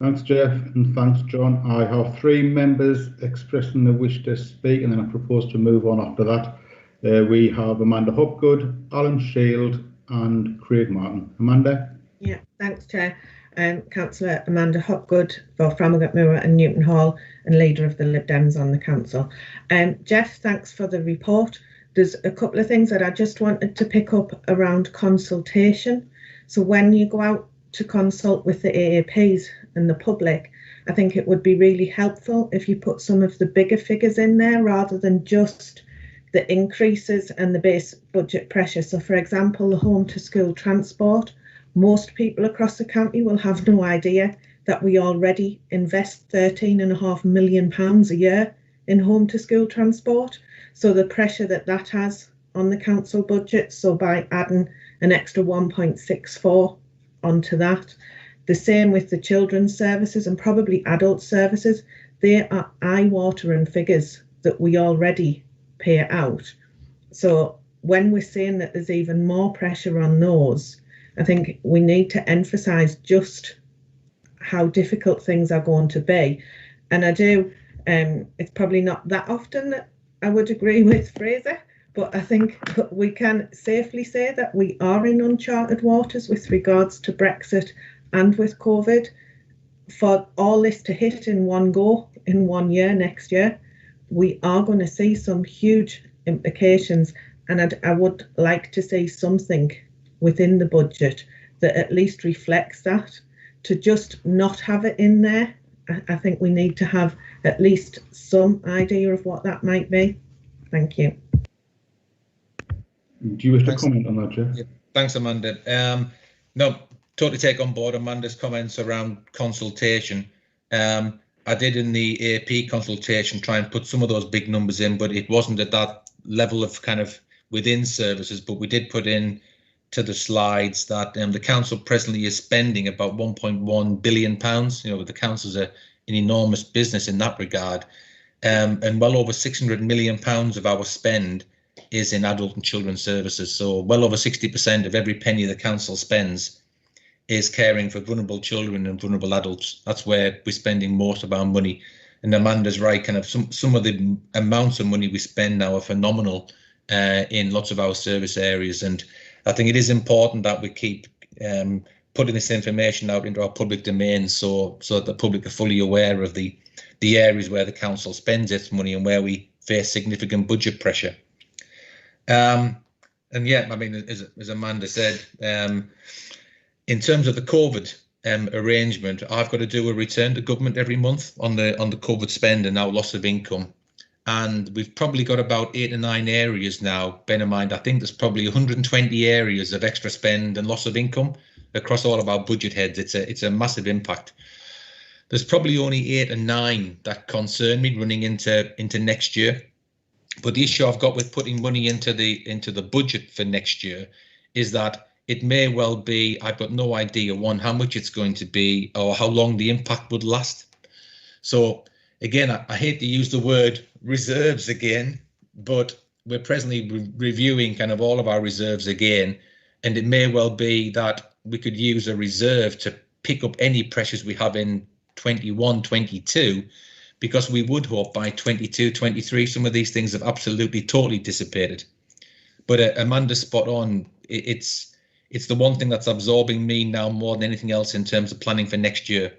Thanks, Jeff, and thanks, John. I have 3 members expressing the wish to speak, and then I propose to move on after that. We have Amanda Hopgood, Alan Shield, and Craig Martin. Amanda? Yeah, thanks, Chair. Councillor Amanda Hopgood for Framlingham Mirror and Newton Hall, and leader of the Lib Dems on the council. Jeff, thanks for the report. There's a couple of things that I just wanted to pick up around consultation. So when you go out to consult with the AAPs and the public, I think it would be really helpful if you put some of the bigger figures in there rather than just the increases and the base budget pressure. So for example, the home to school transport, most people across the county will have no idea that we already invest £13.5 million a year in home to school transport. So the pressure that has on the council budget, so by adding an extra 1.64 onto that. The same with the children's services and probably adult services. They are eye-watering figures that we already pay out. So when we're saying that there's even more pressure on those, I think we need to emphasise just how difficult things are going to be. And I do, it's probably not that often that I would agree with Fraser, but I think we can safely say that we are in uncharted waters with regards to Brexit and with COVID. For all this to hit in one go, in 1 year, next year, we are going to see some huge implications. And I would like to see something within the budget that at least reflects that. To just not have it in there, I think we need to have at least some idea of what that might be. Thank you. Do you wish to comment on that, Jeff? Yeah, thanks, Amanda. No, totally take on board Amanda's comments around consultation. I did in the AP consultation try and put some of those big numbers in, but it wasn't at that level of kind of within services. But we did put in to the slides that the council presently is spending about £1.1 billion. You know, the council's an enormous business in that regard, and well over £600 million of our spend is in adult and children's services. So well over 60% of every penny the council spends is caring for vulnerable children and vulnerable adults. That's where we're spending most of our money. And Amanda's right, kind of some of the amounts of money we spend now are phenomenal in lots of our service areas. And I think it is important that we keep putting this information out into our public domain so that the public are fully aware of the areas where the council spends its money and where we face significant budget pressure. And yeah, I mean, as Amanda said, in terms of the COVID arrangement, I've got to do a return to government every month on the COVID spend and now loss of income. And we've probably got about 8 or 9 areas now. Bear in mind, I think there's probably 120 areas of extra spend and loss of income across all of our budget heads. It's a massive impact. There's probably only 8 or 9 that concern me running into next year. But the issue I've got with putting money into the budget for next year is that it may well be, I've got no idea, one, how much it's going to be or how long the impact would last. So again, I hate to use the word reserves again, but we're presently reviewing kind of all of our reserves again. And it may well be that we could use a reserve to pick up any pressures we have in 21, 22, because we would hope by 22, 23, some of these things have absolutely, totally dissipated. But Amanda's spot on. It's the one thing that's absorbing me now more than anything else in terms of planning for next year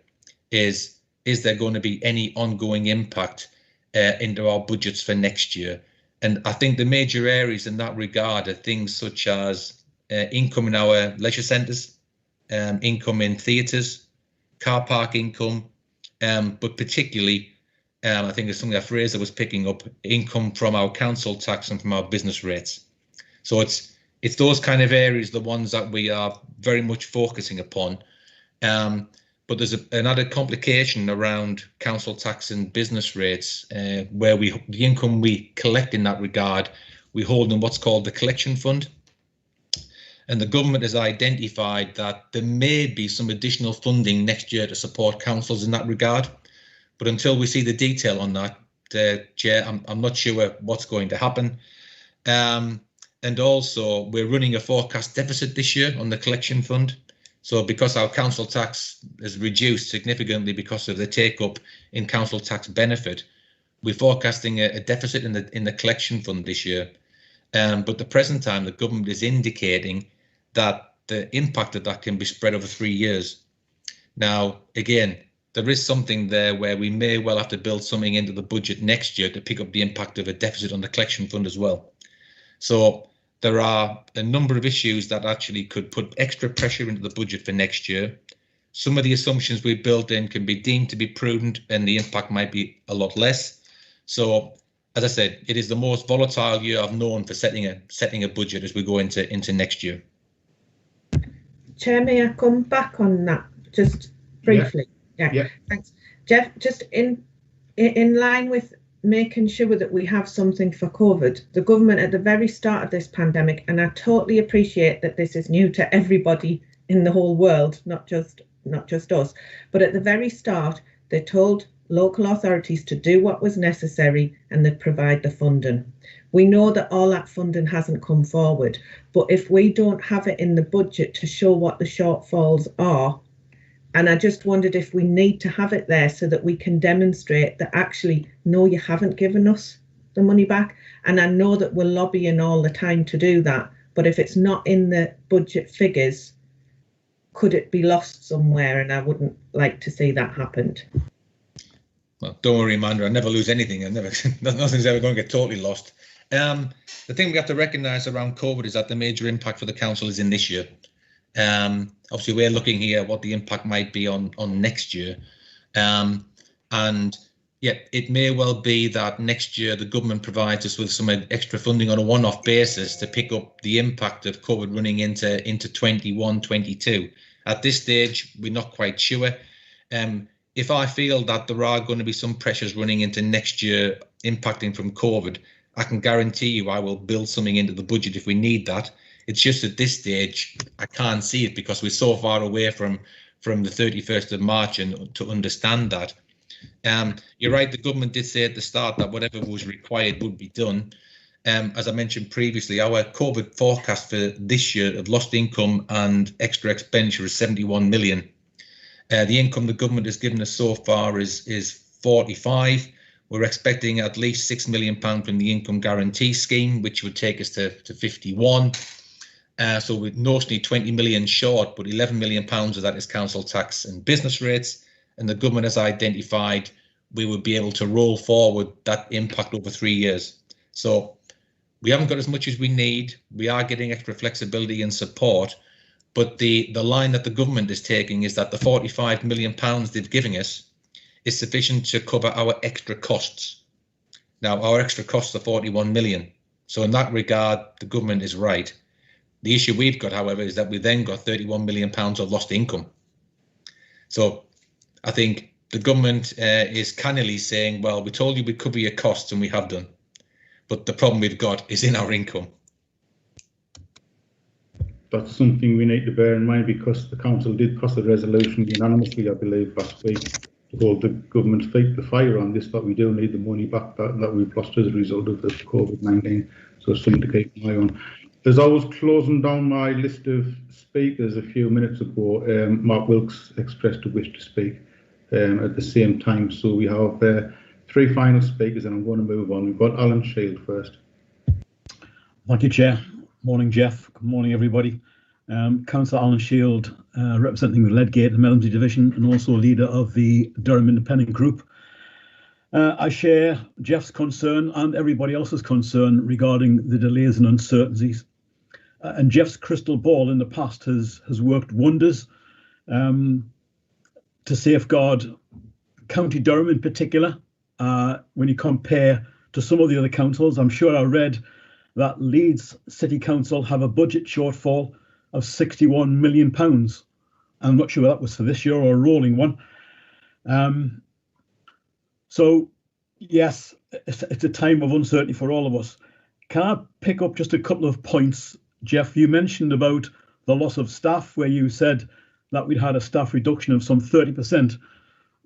is there going to be any ongoing impact into our budgets for next year? And I think the major areas in that regard are things such as income in our leisure centres, income in theatres, car park income, but particularly, I think it's something that Fraser was picking up, income from our council tax and from our business rates. So it's those kind of areas, the ones that we are very much focusing upon. But there's another complication around council tax and business rates, where the income we collect in that regard, we hold in what's called the collection fund. And the government has identified that there may be some additional funding next year to support councils in that regard. But until we see the detail on that, Chair, I'm not sure what's going to happen. And also, we're running a forecast deficit this year on the collection fund. So because our council tax is reduced significantly because of the take-up in council tax benefit, we're forecasting a deficit in the collection fund this year. But at the present time, the government is indicating that the impact of that can be spread over 3 years. Now, again, there is something there where we may well have to build something into the budget next year to pick up the impact of a deficit on the collection fund as well. So there are a number of issues that actually could put extra pressure into the budget for next year. Some of the assumptions we built in can be deemed to be prudent and the impact might be a lot less. So as I said, it is the most volatile year I've known for setting a budget as we go into next year. Chair, may I come back on that just briefly? Yeah. Thanks. Jeff, just in line with making sure that we have something for COVID, the government at the very start of this pandemic, and I totally appreciate that this is new to everybody in the whole world, not just us, but at the very start, they told local authorities to do what was necessary and they'd provide the funding. We know that all that funding hasn't come forward, but if we don't have it in the budget to show what the shortfalls are, and I just wondered if we need to have it there so that we can demonstrate that actually, no, you haven't given us the money back. And I know that we're lobbying all the time to do that, but if it's not in the budget figures, could it be lost somewhere? And I wouldn't like to see that happen. Well, don't worry, Amanda, I never lose anything. Nothing's ever going to get totally lost. The thing we have to recognise around COVID is that the major impact for the council is in this year. Obviously, we're looking here at what the impact might be on next year. And yeah, it may well be that next year the government provides us with some extra funding on a one-off basis to pick up the impact of COVID running into 21, 22. At this stage, we're not quite sure. If I feel that there are going to be some pressures running into next year impacting from COVID, I can guarantee you I will build something into the budget if we need that. It's just at this stage, I can't see it because we're so far away from the 31st of March and to understand that. You're right, the government did say at the start that whatever was required would be done. As I mentioned previously, our COVID forecast for this year of lost income and extra expenditure is 71 million. The income the government has given us so far is 45. We're expecting at least £6 million from the income guarantee scheme, which would take us to 51. So we're notionally 20 million short, but £11 million of that is council tax and business rates. And the government has identified we would be able to roll forward that impact over 3 years. So we haven't got as much as we need. We are getting extra flexibility and support. But the line that the government is taking is that the £45 million they've given us is sufficient to cover our extra costs. Now, our extra costs are 41 million. So in that regard, the government is right. The issue we've got, however, is that we then got £31 million of lost income. So I think the government is cannily saying, well, we told you we'd cover your costs and we have done. But the problem we've got is in our income. That's something we need to bear in mind because the council did pass a resolution unanimously, I believe, last week to hold the government's feet to the fire on this, that we do need the money back that we've lost as a result of the COVID-19. So it's something to keep an eye on. As I was closing down my list of speakers a few minutes ago, Mark Wilkes expressed a wish to speak at the same time. So we have 3 final speakers and I'm going to move on. We've got Alan Shield first. Thank you, Chair. Morning, Jeff. Good morning, everybody. Councillor Alan Shield, representing the Ledgate and Melmsey Division and also leader of the Durham Independent Group. I share Jeff's concern and everybody else's concern regarding the delays and uncertainties. And Jeff's crystal ball in the past has worked wonders to safeguard County Durham in particular. When you compare to some of the other councils, I'm sure I read that Leeds City Council have a budget shortfall of £61 million. I'm not sure that was for this year or a rolling one. So, yes, it's a time of uncertainty for all of us. Can I pick up just a couple of points? Jeff, you mentioned about the loss of staff, where you said that we'd had a staff reduction of some 30%.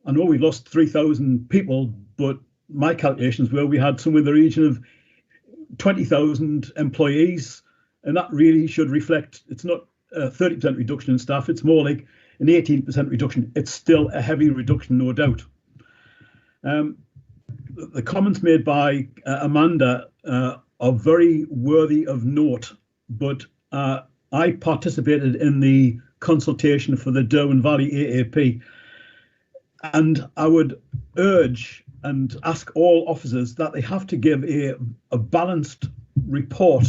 I know we lost 3,000 people, but my calculations were we had somewhere in the region of 20,000 employees, and that really should reflect, it's not a 30% reduction in staff, it's more like an 18% reduction. It's still a heavy reduction, no doubt. The comments made by Amanda are very worthy of note, but I participated in the consultation for the Derwent Valley AAP, and I would urge and ask all officers that they have to give a balanced report,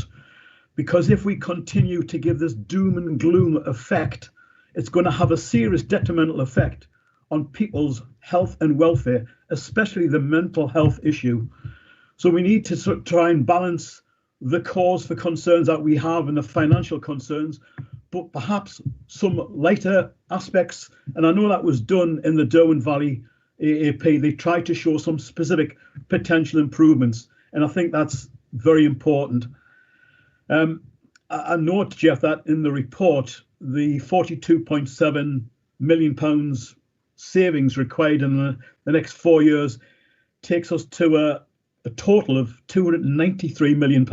because if we continue to give this doom and gloom effect, it's going to have a serious detrimental effect on people's health and welfare, especially the mental health issue. So we need to sort of try and balance the cause for concerns that we have and the financial concerns, but perhaps some lighter aspects. And I know that was done in the Derwent Valley AAP. They tried to show some specific potential improvements, and I think that's very important. I note, Jeff, that in the report, the £42.7 million savings required in the next 4 years takes us to a total of £293 million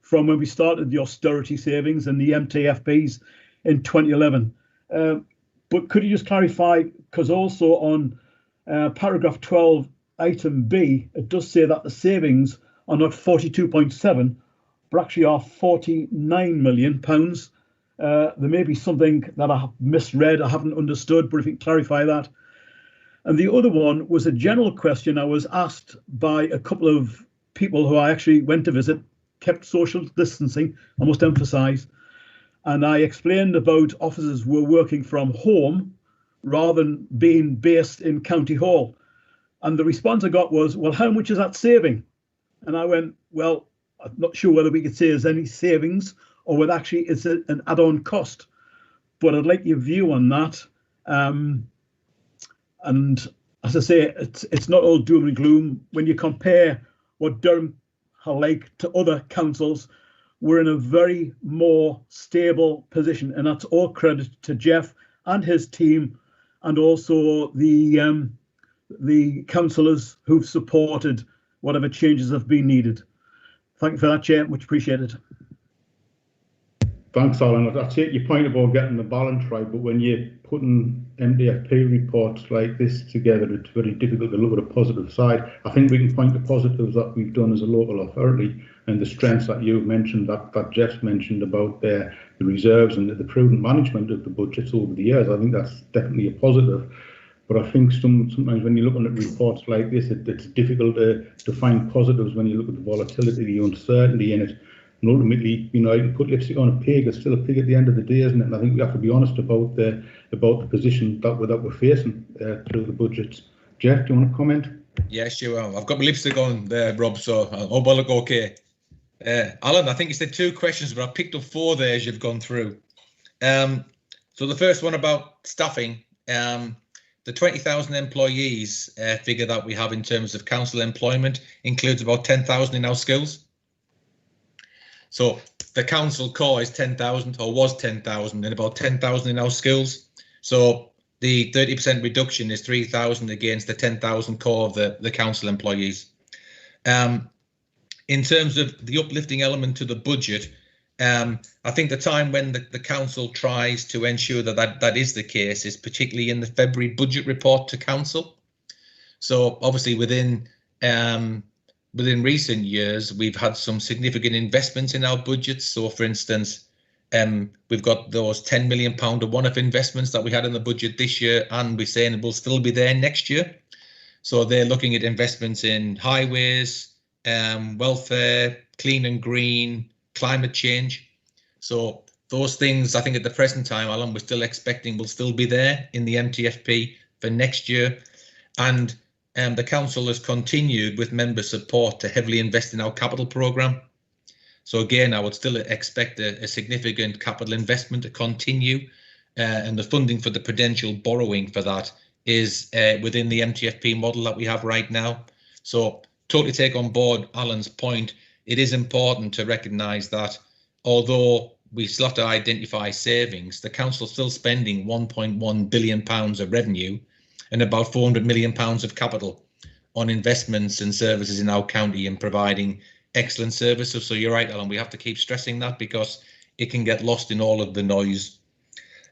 from when we started the austerity savings and the MTFPs in 2011. But could you just clarify, because also on paragraph 12, item B, it does say that the savings are not 42.7, but actually are £49 million. There may be something that I have misread, I haven't understood, but if you can clarify that. And the other one was a general question I was asked by a couple of people who I actually went to visit, kept social distancing, I must emphasise. And I explained about officers who were working from home rather than being based in County Hall. And the response I got was, well, how much is that saving? And I went, well, I'm not sure whether we could say there's any savings or whether actually it's an add-on cost. But I'd like your view on that. And as I say, it's not all doom and gloom. When you compare what Durham are like to other councils, we're in a very more stable position, and that's all credit to Jeff and his team, and also the councillors who've supported whatever changes have been needed. Thank you for that, Chair. Much appreciated. Thanks, Alan. I take your point about getting the balance right, but when you're putting MDFP reports like this together, it's very difficult to look at a positive side. I think we can point to positives that we've done as a local authority and the strengths that you've mentioned, that Jeff's mentioned about the reserves and the prudent management of the budgets over the years. I think that's definitely a positive. But I think sometimes when you're looking at reports like this, it's difficult to find positives when you look at the volatility, the uncertainty in it. And ultimately, you know, you can put lipstick on a pig, it's still a pig at the end of the day, isn't it? And I think we have to be honest about the position that we're facing through the budgets. Jeff, do you want to comment? Yeah, sure. I've got my lipstick on there, Rob, so I hope I look okay. Alan, I think you said 2 questions, but I picked up 4 there as you've gone through. So the first one about staffing. The 20,000 employees figure that we have in terms of council employment includes about 10,000 in our schools. So the council core is 10,000 or was 10,000 and about 10,000 in our schools. So the 30% reduction is 3,000 against the 10,000 core of the council employees. In terms of the uplifting element to the budget, I think the time when the council tries to ensure that is the case is particularly in the February budget report to council. So obviously within recent years, we've had some significant investments in our budgets. So for instance, we've got those £10 million of one-off investments that we had in the budget this year, and we're saying it will still be there next year. So they're looking at investments in highways, welfare, clean and green, climate change. So those things, I think at the present time, Alan, we're still expecting will still be there in the MTFP for next year. And the council has continued with member support to heavily invest in our capital programme. So again, I would still expect a significant capital investment to continue, and the funding for the prudential borrowing for that is within the MTFP model that we have right now. So totally take on board Alan's point. It is important to recognise that although we still have to identify savings, the council is still spending £1.1 billion of revenue and about £400 million of capital on investments and services in our county and providing excellent services. So you're right, Alan, we have to keep stressing that because it can get lost in all of the noise.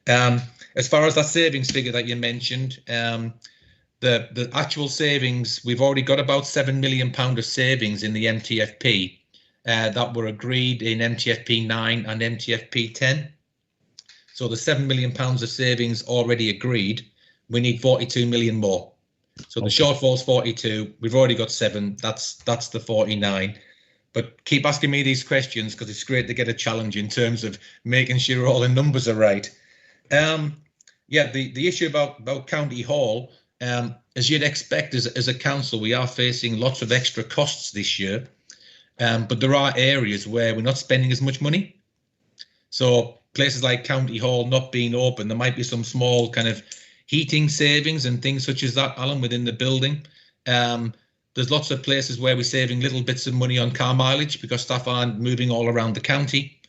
As far as that savings figure that you mentioned, the actual savings, we've already got about £7 million of savings in the MTFP that were agreed in MTFP 9 and MTFP 10. So the £7 million of savings already agreed. We need 42 million more. So the shortfall's 42. We've already got 7. That's the 49. But keep asking me these questions because it's great to get a challenge in terms of making sure all the numbers are right. Yeah, the issue about County Hall, as you'd expect, as a council, we are facing lots of extra costs this year, but there are areas where we're not spending as much money. So places like County Hall not being open, there might be some small kind of heating savings and things such as that, Alan, within the building. There's lots of places where we're saving little bits of money on car mileage because staff aren't moving all around the county.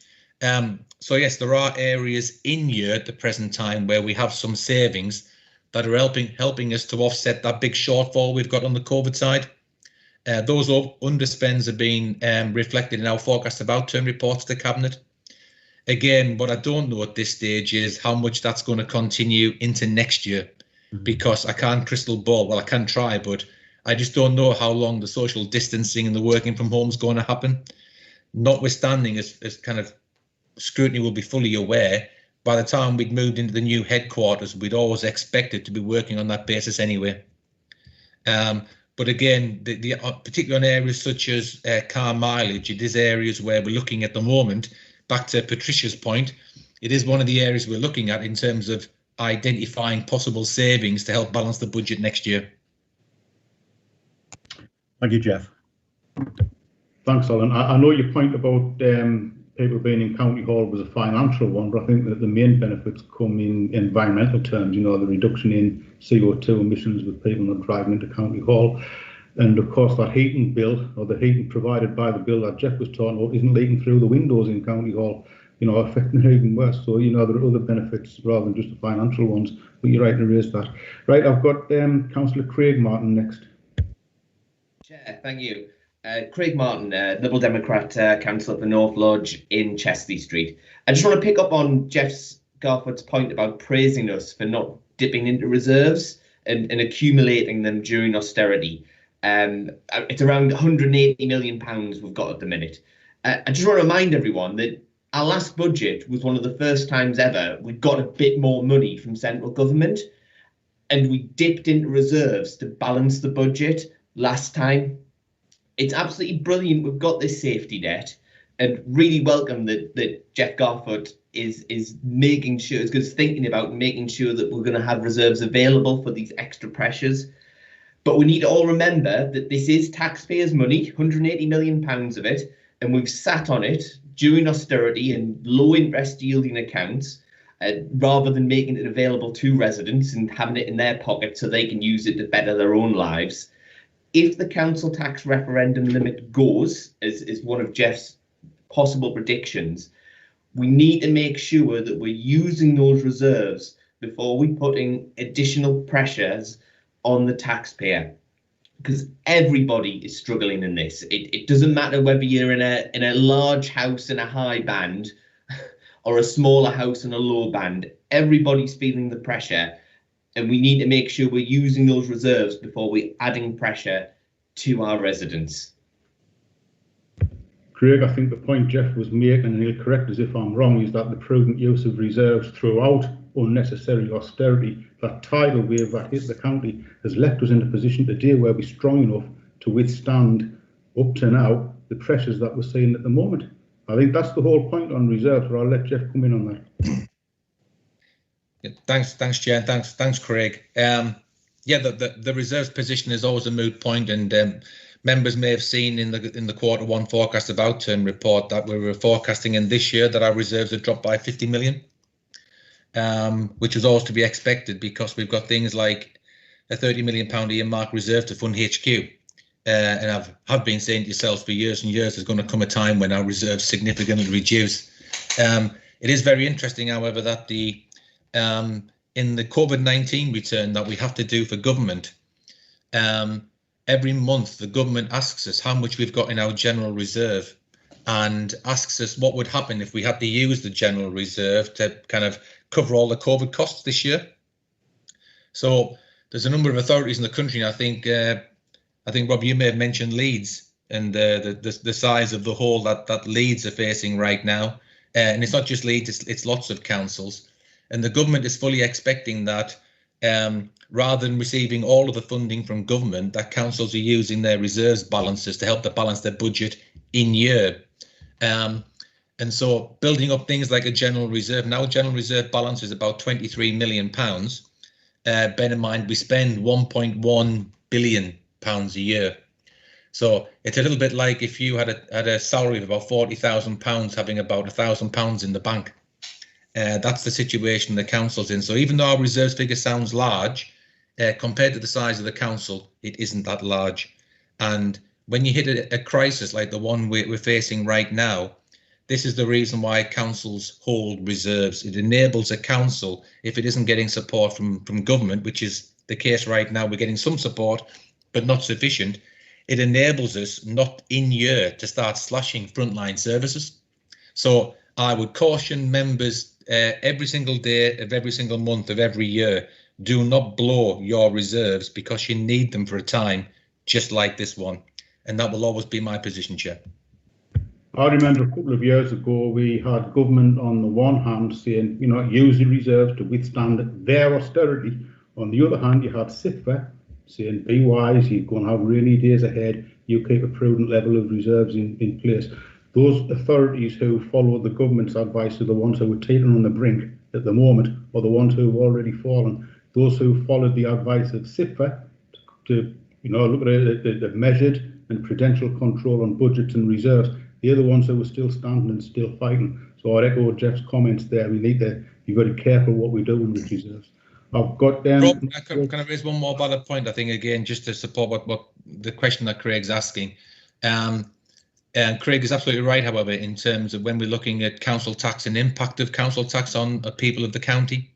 So yes, there are areas in here at the present time where we have some savings that are helping us to offset that big shortfall we've got on the COVID side. Those underspends are being reflected in our forecast of outturn reports to Cabinet. Again, what I don't know at this stage is how much that's going to continue into next year, because I can't crystal ball. Well, I can try, but I just don't know how long the social distancing and the working from home is going to happen. Notwithstanding, as kind of Scrutiny will be fully aware, by the time we'd moved into the new headquarters, we'd always expected to be working on that basis anyway. But again, particularly on areas such as car mileage, it is areas where we're looking at the moment. Back to Patricia's point, it is one of the areas we're looking at in terms of identifying possible savings to help balance the budget next year. Thank you, Jeff. Thanks, Alan. I know your point about people being in County Hall was a financial one, but I think that the main benefits come in environmental terms, you know, the reduction in CO2 emissions with people not driving into County Hall. And of course, that heating bill, or the heating provided by the bill that Jeff was talking about, isn't leaking through the windows in County Hall, you know, affecting it even worse. So, you know, there are other benefits rather than just the financial ones, but you're right to raise that. Right, I've got Councillor Craig Martin next. Chair, thank you. Craig Martin, Liberal Democrat councillor for North Lodge in Chesley Street. I just want to pick up on Jeff Garford's point about praising us for not dipping into reserves and accumulating them during austerity. It's around £180 million we've got at the minute. I just want to remind everyone that our last budget was one of the first times ever we got a bit more money from central government, and we dipped into reserves to balance the budget last time. It's absolutely brilliant we've got this safety net, and really welcome that Jeff Garford is making sure, is thinking about making sure that we're going to have reserves available for these extra pressures. But we need to all remember that this is taxpayers' money, £180 million of it, and we've sat on it during austerity and low interest yielding accounts, rather than making it available to residents and having it in their pocket so they can use it to better their own lives. If the council tax referendum limit goes, as one of Jeff's possible predictions, we need to make sure that we're using those reserves before we put in additional pressures on the taxpayer, because everybody is struggling in this. It doesn't matter whether you're in a large house in a high band or a smaller house in a low band. Everybody's feeling the pressure, and we need to make sure we're using those reserves before we're adding pressure to our residents. Craig, I think the point Jeff was making, and he'll correct us if I'm wrong, is that the prudent use of reserves throughout unnecessary austerity, that tidal wave that hit the county, has left us in a position today where we're strong enough to withstand, up to now, the pressures that we're seeing at the moment. I think that's the whole point on reserves, but I'll let Jeff come in on that. Yeah, thanks, Chair. Thanks, Craig. Yeah, the reserves position is always a moot point, and members may have seen in the Q1 forecast of outturn report that we were forecasting in this year that our reserves had dropped by 50 million, which was always to be expected because we've got things like a £30 million earmark reserve to fund HQ. And I've been saying to yourselves for years and years, there's going to come a time when our reserves significantly reduce. It is very interesting, however, that in the COVID-19 return that we have to do for government, every month the government asks us how much we've got in our general reserve and asks us what would happen if we had to use the general reserve to kind of cover all the COVID costs this year. So there's a number of authorities in the country, and I think Rob, you may have mentioned Leeds and the size of the hole that Leeds are facing right now. And it's not just Leeds, it's lots of councils. And the government is fully expecting that rather than receiving all of the funding from government, that councils are using their reserves balances to help to balance their budget in year. And so building up things like a general reserve, now general reserve balance is about £23 million. bear in mind we spend £1.1 billion a year. So it's a little bit like if you had a salary of about £40,000, having about £1,000 in the bank. That's the situation the council's in. So even though our reserves figure sounds large, compared to the size of the council, it isn't that large. And when you hit a crisis like the one we're facing right now, this is the reason why councils hold reserves. It enables a council, if it isn't getting support from government, which is the case right now, we're getting some support, but not sufficient. It enables us not in year to start slashing frontline services. So I would caution members every single day of every single month of every year, do not blow your reserves because you need them for a time just like this one. And that will always be my position, Chair. I remember a couple of years ago, we had government on the one hand saying, you know, use the reserves to withstand their austerity. On the other hand, you had SIFA saying, be wise, you're going to have rainy days ahead, you keep a prudent level of reserves in place. Those authorities who follow the government's advice are the ones who are teetering on the brink at the moment, or the ones who have already fallen. Those who followed the advice of SIFA to, you know, look at the measured and prudential control on budgets and reserves, they're the ones who are still standing and still fighting. So I echo Jeff's comments there. We need to be very careful what we do with reserves. I've got them. Rob, can I raise one more valid point? I think again, just to support what the question that Craig's asking. And Craig is absolutely right, however, in terms of when we're looking at council tax and impact of council tax on people of the county.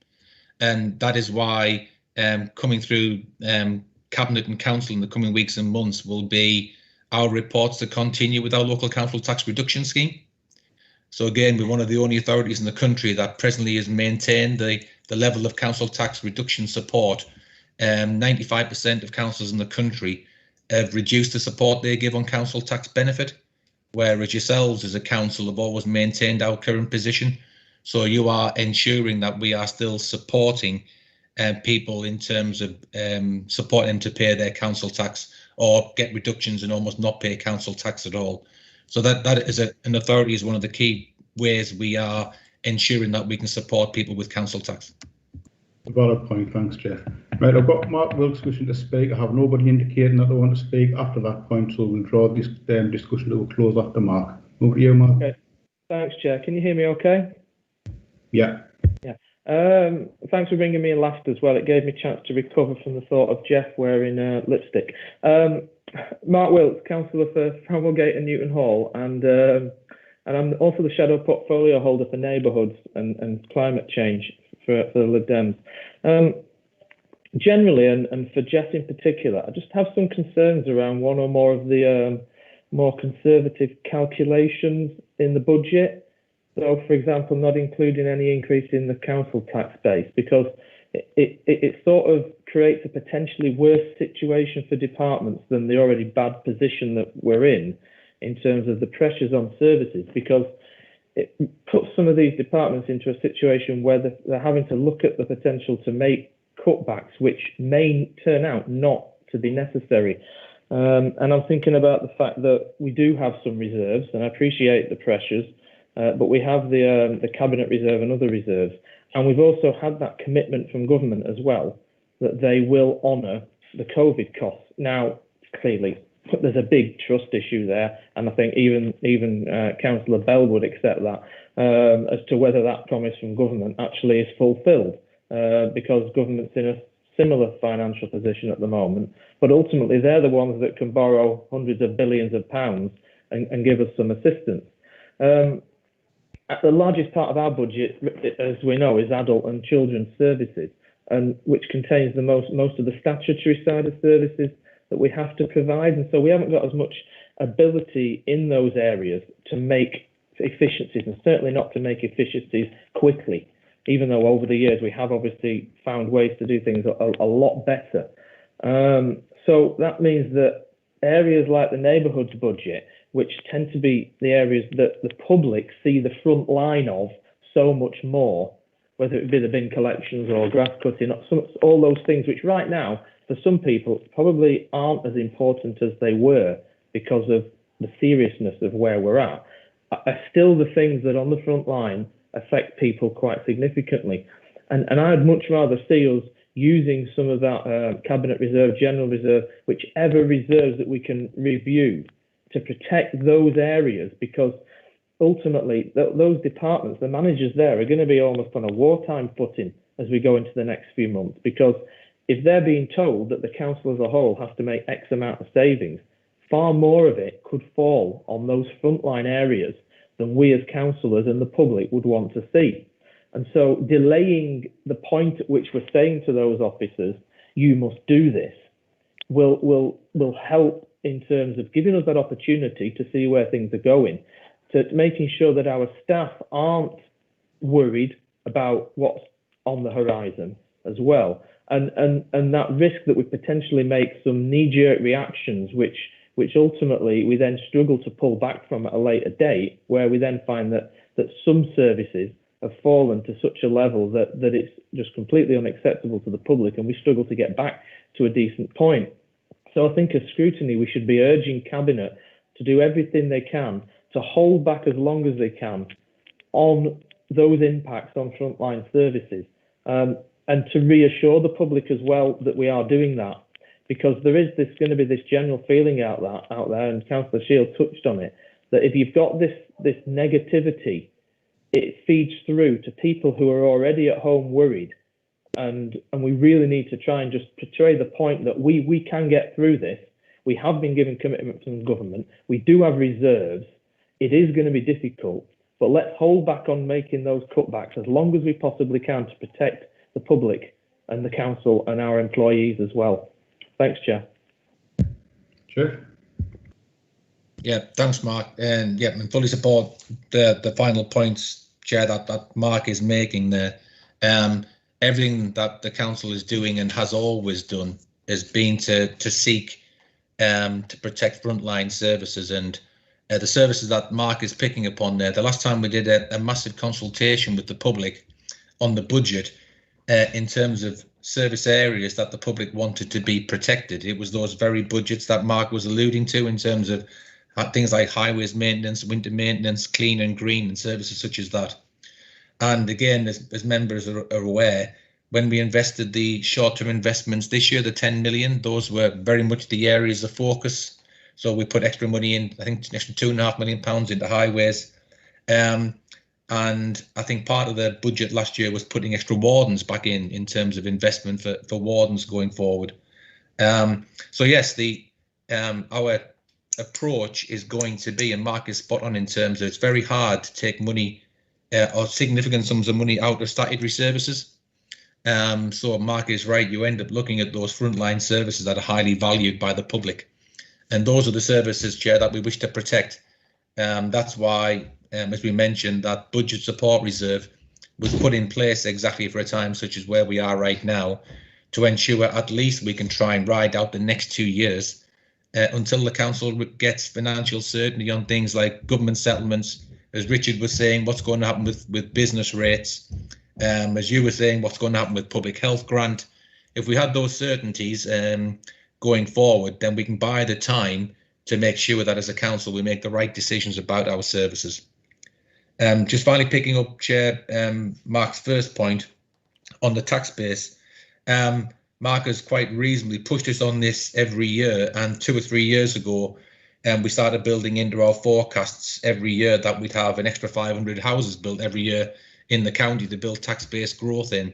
And that is why coming through Cabinet and Council in the coming weeks and months will be our reports to continue with our local council tax reduction scheme. So again, we're one of the only authorities in the country that presently has maintained the level of council tax reduction support. 95% of councils in the country have reduced the support they give on council tax benefit, whereas yourselves as a council have always maintained our current position. So you are ensuring that we are still supporting people in terms of supporting them to pay their council tax or get reductions and almost not pay council tax at all. So that is an authority is one of the key ways we are ensuring that we can support people with council tax. Valid point, thanks, Jeff. Right, I've got Mark Wilkes wishing to speak. I have nobody indicating that they want to speak after that point, so we'll draw this discussion to a close after Mark. Over to you, Mark. Okay. Thanks, Chair. Can you hear me okay? Yeah. Yeah. Thanks for bringing me in last as well. It gave me a chance to recover from the thought of Jeff wearing lipstick. Mark Wilkes, councillor for Framwellgate and Newton Hall, and I'm also the shadow portfolio holder for neighbourhoods and climate change for the Lib Dems. Generally, and for Jeff in particular, I just have some concerns around one or more of the more conservative calculations in the budget. So, for example, not including any increase in the council tax base, because it sort of creates a potentially worse situation for departments than the already bad position that we're in terms of the pressures on services, because it puts some of these departments into a situation where they're having to look at the potential to make cutbacks, which may turn out not to be necessary. And I'm thinking about the fact that we do have some reserves, and I appreciate the pressures, but we have the Cabinet Reserve and other reserves. And we've also had that commitment from government as well, that they will honour the COVID costs. Now, clearly, there's a big trust issue there, and I think even Councillor Bell would accept that, as to whether that promise from government actually is fulfilled, because government's in a similar financial position at the moment, but ultimately they're the ones that can borrow hundreds of billions of pounds and give us some assistance. The largest part of our budget, as we know, is adult and children's services, and which contains the most of the statutory side of services that we have to provide, and so we haven't got as much ability in those areas to make efficiencies, and certainly not to make efficiencies quickly, even though over the years we have obviously found ways to do things a lot better. So that means that areas like the neighbourhoods budget, which tend to be the areas that the public see the front line of so much more, whether it be the bin collections or grass cutting, all those things which right now, for some people, probably aren't as important as they were because of the seriousness of where we're at, are still the things that on the front line affect people quite significantly. And I'd much rather see us using some of that cabinet reserve, general reserve, whichever reserves that we can review to protect those areas, because ultimately those departments, the managers there, are going to be almost on a wartime footing as we go into the next few months, because if they're being told that the council as a whole has to make X amount of savings, far more of it could fall on those frontline areas than we as councillors and the public would want to see. And so delaying the point at which we're saying to those officers, you must do this, will help in terms of giving us that opportunity to see where things are going, to making sure that our staff aren't worried about what's on the horizon as well. And that risk that we potentially make some knee-jerk reactions, which ultimately we then struggle to pull back from at a later date, where we then find that some services have fallen to such a level that it's just completely unacceptable to the public, and we struggle to get back to a decent point. So I think as Scrutiny, we should be urging Cabinet to do everything they can to hold back as long as they can on those impacts on frontline services, and to reassure the public as well that we are doing that, because there is going to be this general feeling out there, and Councillor Shield touched on it, that if you've got this negativity, it feeds through to people who are already at home worried, and we really need to try and just portray the point that we can get through this. We have been given commitment from the government. We do have reserves. It is going to be difficult, but let's hold back on making those cutbacks as long as we possibly can to protect the public and the council and our employees as well. Thanks, Chair. Chair. Yeah, thanks, Mark. And yeah, I fully support the final points, Chair, that Mark is making there. Everything that the council is doing and has always done has been to seek to protect frontline services, and the services that Mark is picking upon there. The last time we did a massive consultation with the public on the budget in terms of service areas that the public wanted to be protected, it was those very budgets that Mark was alluding to in terms of things like highways maintenance, winter maintenance, clean and green, and services such as that. And again, as members are aware, when we invested the short-term investments this year, the 10 million, those were very much the areas of focus. So we put extra money in, I think an extra £2.5 million into highways. And I think part of the budget last year was putting extra wardens back in terms of investment for wardens going forward. So yes, our approach is going to be, and Mark is spot on in terms of it's very hard to take money or significant sums of money out of statutory services. So Mark is right, you end up looking at those frontline services that are highly valued by the public. And those are the services, Chair, that we wish to protect. That's why, as we mentioned, that budget support reserve was put in place exactly for a time such as where we are right now, to ensure at least we can try and ride out the next 2 years until the council gets financial certainty on things like government settlements, as Richard was saying, what's going to happen with business rates, as you were saying, what's going to happen with public health grant. If we had those certainties going forward, then we can buy the time to make sure that as a council we make the right decisions about our services. Just finally picking up, Chair, Mark's first point on the tax base. Mark has quite reasonably pushed us on this every year, and 2 or 3 years ago we started building into our forecasts every year that we'd have an extra 500 houses built every year in the county to build tax base growth in.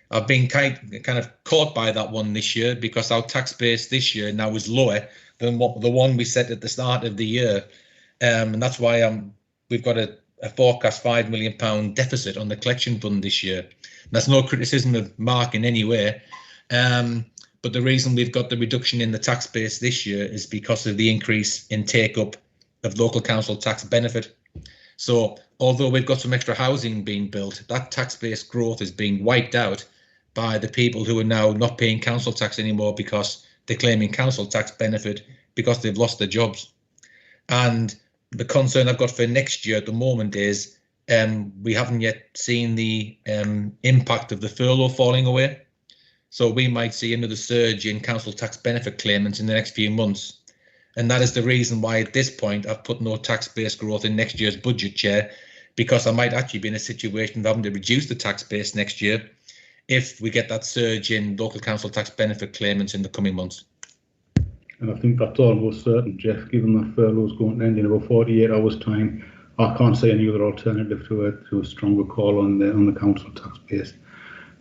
I've been kind of caught by that one this year, because our tax base this year now is lower than what the one we set at the start of the year, and that's why we've got a forecast £5 million deficit on the collection fund this year. And that's no criticism of Mark in any way, but the reason we've got the reduction in the tax base this year is because of the increase in take-up of local council tax benefit. So although we've got some extra housing being built, that tax base growth is being wiped out by the people who are now not paying council tax anymore because they're claiming council tax benefit because they've lost their jobs. And the concern I've got for next year at the moment is we haven't yet seen the impact of the furlough falling away. So we might see another surge in council tax benefit claimants in the next few months. And that is the reason why at this point I've put no tax base growth in next year's budget, Chair, because I might actually be in a situation of having to reduce the tax base next year if we get that surge in local council tax benefit claimants in the coming months. And I think that's almost certain, Jeff, given that furlough's going to end in about 48 hours' time. I can't see any other alternative to a stronger call on the council tax base.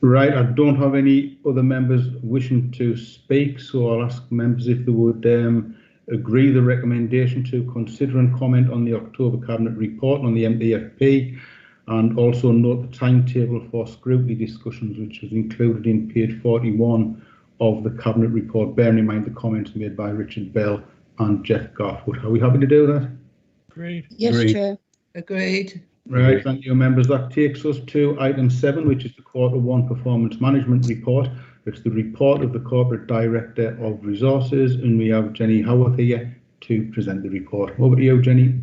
Right, I don't have any other members wishing to speak, so I'll ask members if they would agree the recommendation to consider and comment on the October Cabinet report on the MPFP, and also note the timetable for scrutiny discussions, which is included in page 41 of the Cabinet report, bearing in mind the comments made by Richard Bell and Jeff Garforth. Are we happy to do that? Agreed. Yes, Agreed. Chair. Agreed. Right, thank you, members. That takes us to item 7, which is the Q1 Performance Management Report. It's the report of the Corporate Director of Resources, and we have Jenny Howarth here to present the report. Over to you, Jenny.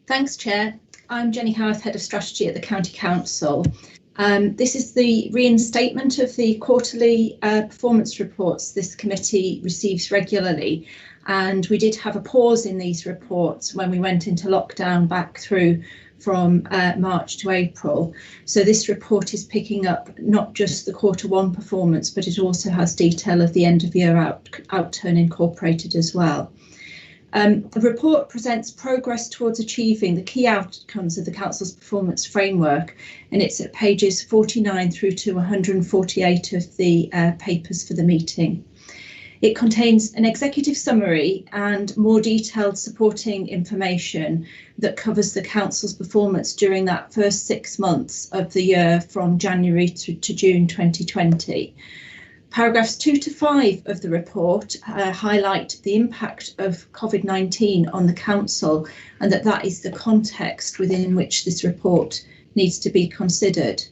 Thanks, Chair. I'm Jenny Howarth, Head of Strategy at the County Council. This is the reinstatement of the quarterly performance reports this committee receives regularly. And we did have a pause in these reports when we went into lockdown back through from March to April. So this report is picking up not just the Q1 performance, but it also has detail of the end of year outturn incorporated as well. The report presents progress towards achieving the key outcomes of the Council's performance framework, and it's at pages 49 through to 148 of the papers for the meeting. It contains an executive summary and more detailed supporting information that covers the Council's performance during that first 6 months of the year from January to June 2020. Paragraphs 2 to 5 of the report highlight the impact of COVID-19 on the Council, and that is the context within which this report needs to be considered.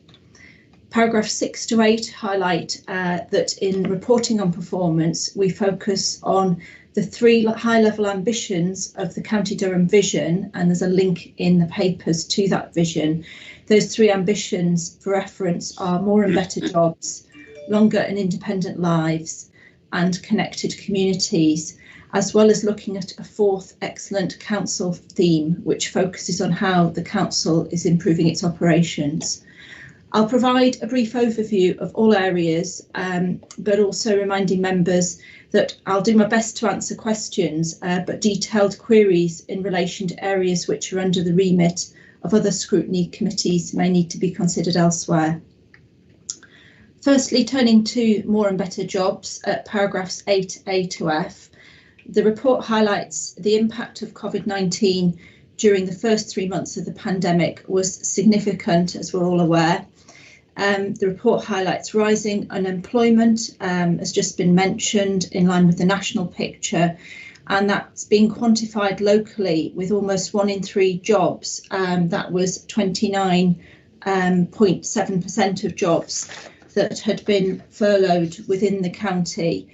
Paragraphs 6 to 8 highlight that in reporting on performance, we focus on the 3 high-level ambitions of the County Durham vision, and there's a link in the papers to that vision. Those 3 ambitions for reference are more and better jobs, longer and independent lives, and connected communities, as well as looking at a 4th excellent council theme, which focuses on how the council is improving its operations. I'll provide a brief overview of all areas, but also reminding members that I'll do my best to answer questions, but detailed queries in relation to areas which are under the remit of other scrutiny committees may need to be considered elsewhere. Firstly, turning to more and better jobs at paragraphs 8A to F, the report highlights the impact of COVID-19 during the first 3 months of the pandemic was significant, as we're all aware. The report highlights rising unemployment, has just been mentioned, in line with the national picture, and that's been quantified locally with almost 1 in 3 jobs. That was 29.7% of jobs that had been furloughed within the county.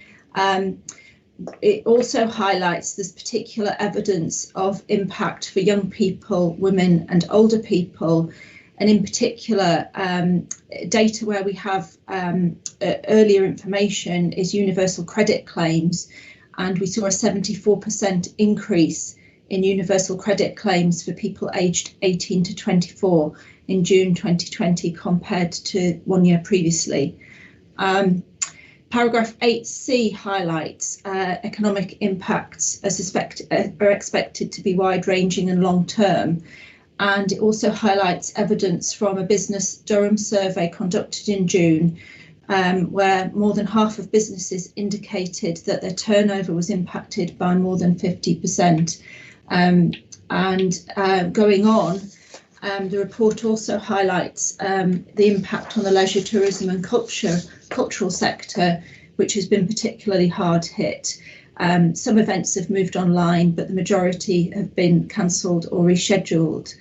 It also highlights this particular evidence of impact for young people, women and older people, and in particular data where we have earlier information is universal credit claims, and we saw a 74% increase in universal credit claims for people aged 18 to 24 in June 2020 compared to 1 year previously. Paragraph 8C highlights economic impacts are expected to be wide-ranging and long-term, and it also highlights evidence from a Business Durham survey conducted in June, where more than half of businesses indicated that their turnover was impacted by more than 50%. Going on, the report also highlights the impact on the leisure, tourism and cultural sector, which has been particularly hard hit. Some events have moved online, but the majority have been cancelled or rescheduled.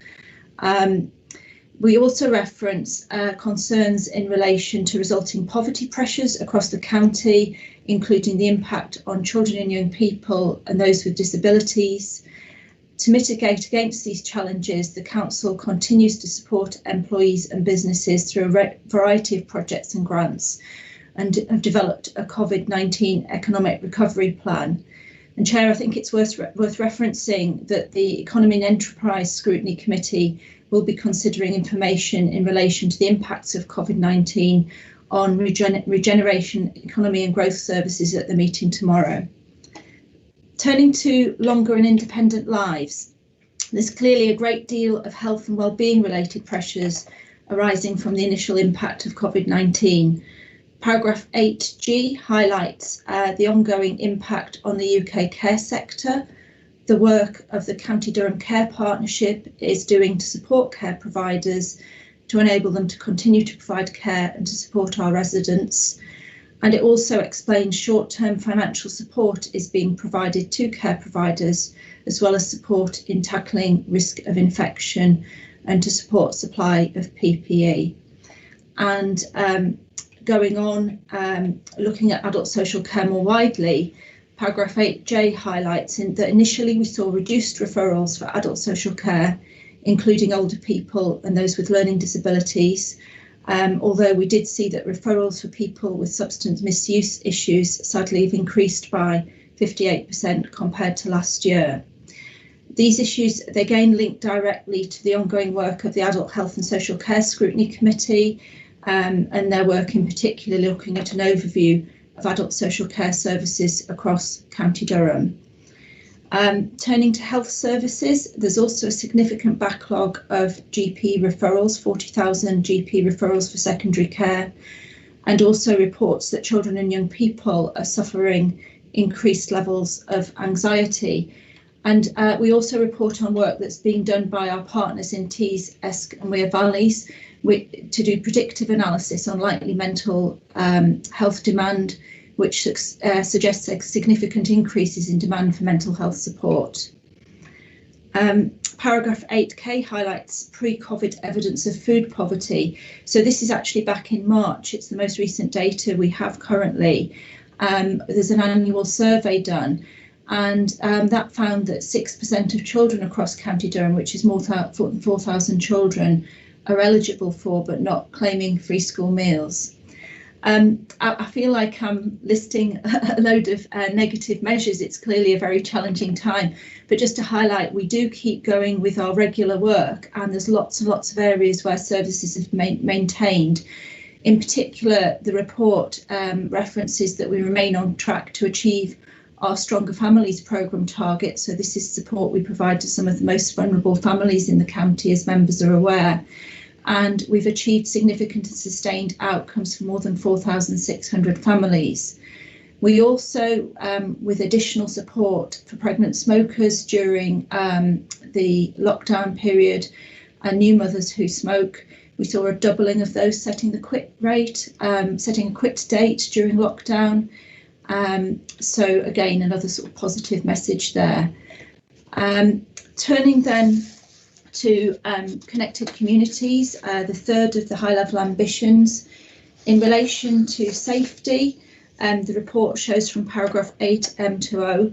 We also reference concerns in relation to resulting poverty pressures across the county, including the impact on children and young people and those with disabilities. To mitigate against these challenges, the Council continues to support employees and businesses through a variety of projects and grants, and have developed a COVID-19 economic recovery plan. And Chair, I think it's worth referencing that the Economy and Enterprise Scrutiny Committee will be considering information in relation to the impacts of COVID-19 on regeneration, economy and growth services at the meeting tomorrow. Turning to longer and independent lives, there's clearly a great deal of health and wellbeing related pressures arising from the initial impact of COVID-19. Paragraph 8G highlights the ongoing impact on the UK care sector. The work of the County Durham Care Partnership is doing to support care providers to enable them to continue to provide care and to support our residents. And it also explains short-term financial support is being provided to care providers, as well as support in tackling risk of infection and to support supply of PPE. And going on, looking at adult social care more widely, paragraph 8J highlights that initially we saw reduced referrals for adult social care, including older people and those with learning disabilities, although we did see that referrals for people with substance misuse issues sadly have increased by 58% compared to last year. These issues, they again link directly to the ongoing work of the Adult Health and Social Care Scrutiny Committee, and their work in particular looking at an overview of adult social care services across County Durham. Turning to health services, there's also a significant backlog of GP referrals, 40,000 GP referrals for secondary care, and also reports that children and young people are suffering increased levels of anxiety. And we also report on work that's being done by our partners in Tees, Esk and Wear Valleys to do predictive analysis on likely mental health demand, which suggests significant increases in demand for mental health support. Paragraph 8K highlights pre-COVID evidence of food poverty. So this is actually back in March. It's the most recent data we have currently. There's an annual survey done, and that found that 6% of children across County Durham, which is more than 4,000 children, are eligible for but not claiming free school meals. I feel like I'm listing a load of negative measures. It's clearly a very challenging time, but just to highlight, we do keep going with our regular work, and there's lots and lots of areas where services have maintained. In particular, the report references that we remain on track to achieve our Stronger Families programme target. So this is support we provide to some of the most vulnerable families in the county, as members are aware. And we've achieved significant and sustained outcomes for more than 4,600 families. We also, with additional support for pregnant smokers during the lockdown period and new mothers who smoke, we saw a doubling of those setting the quit rate, setting a quit date during lockdown. So again, another sort of positive message there. Turning then to connected communities, the third of the high-level ambitions. In relation to safety, the report shows from paragraph 8M to O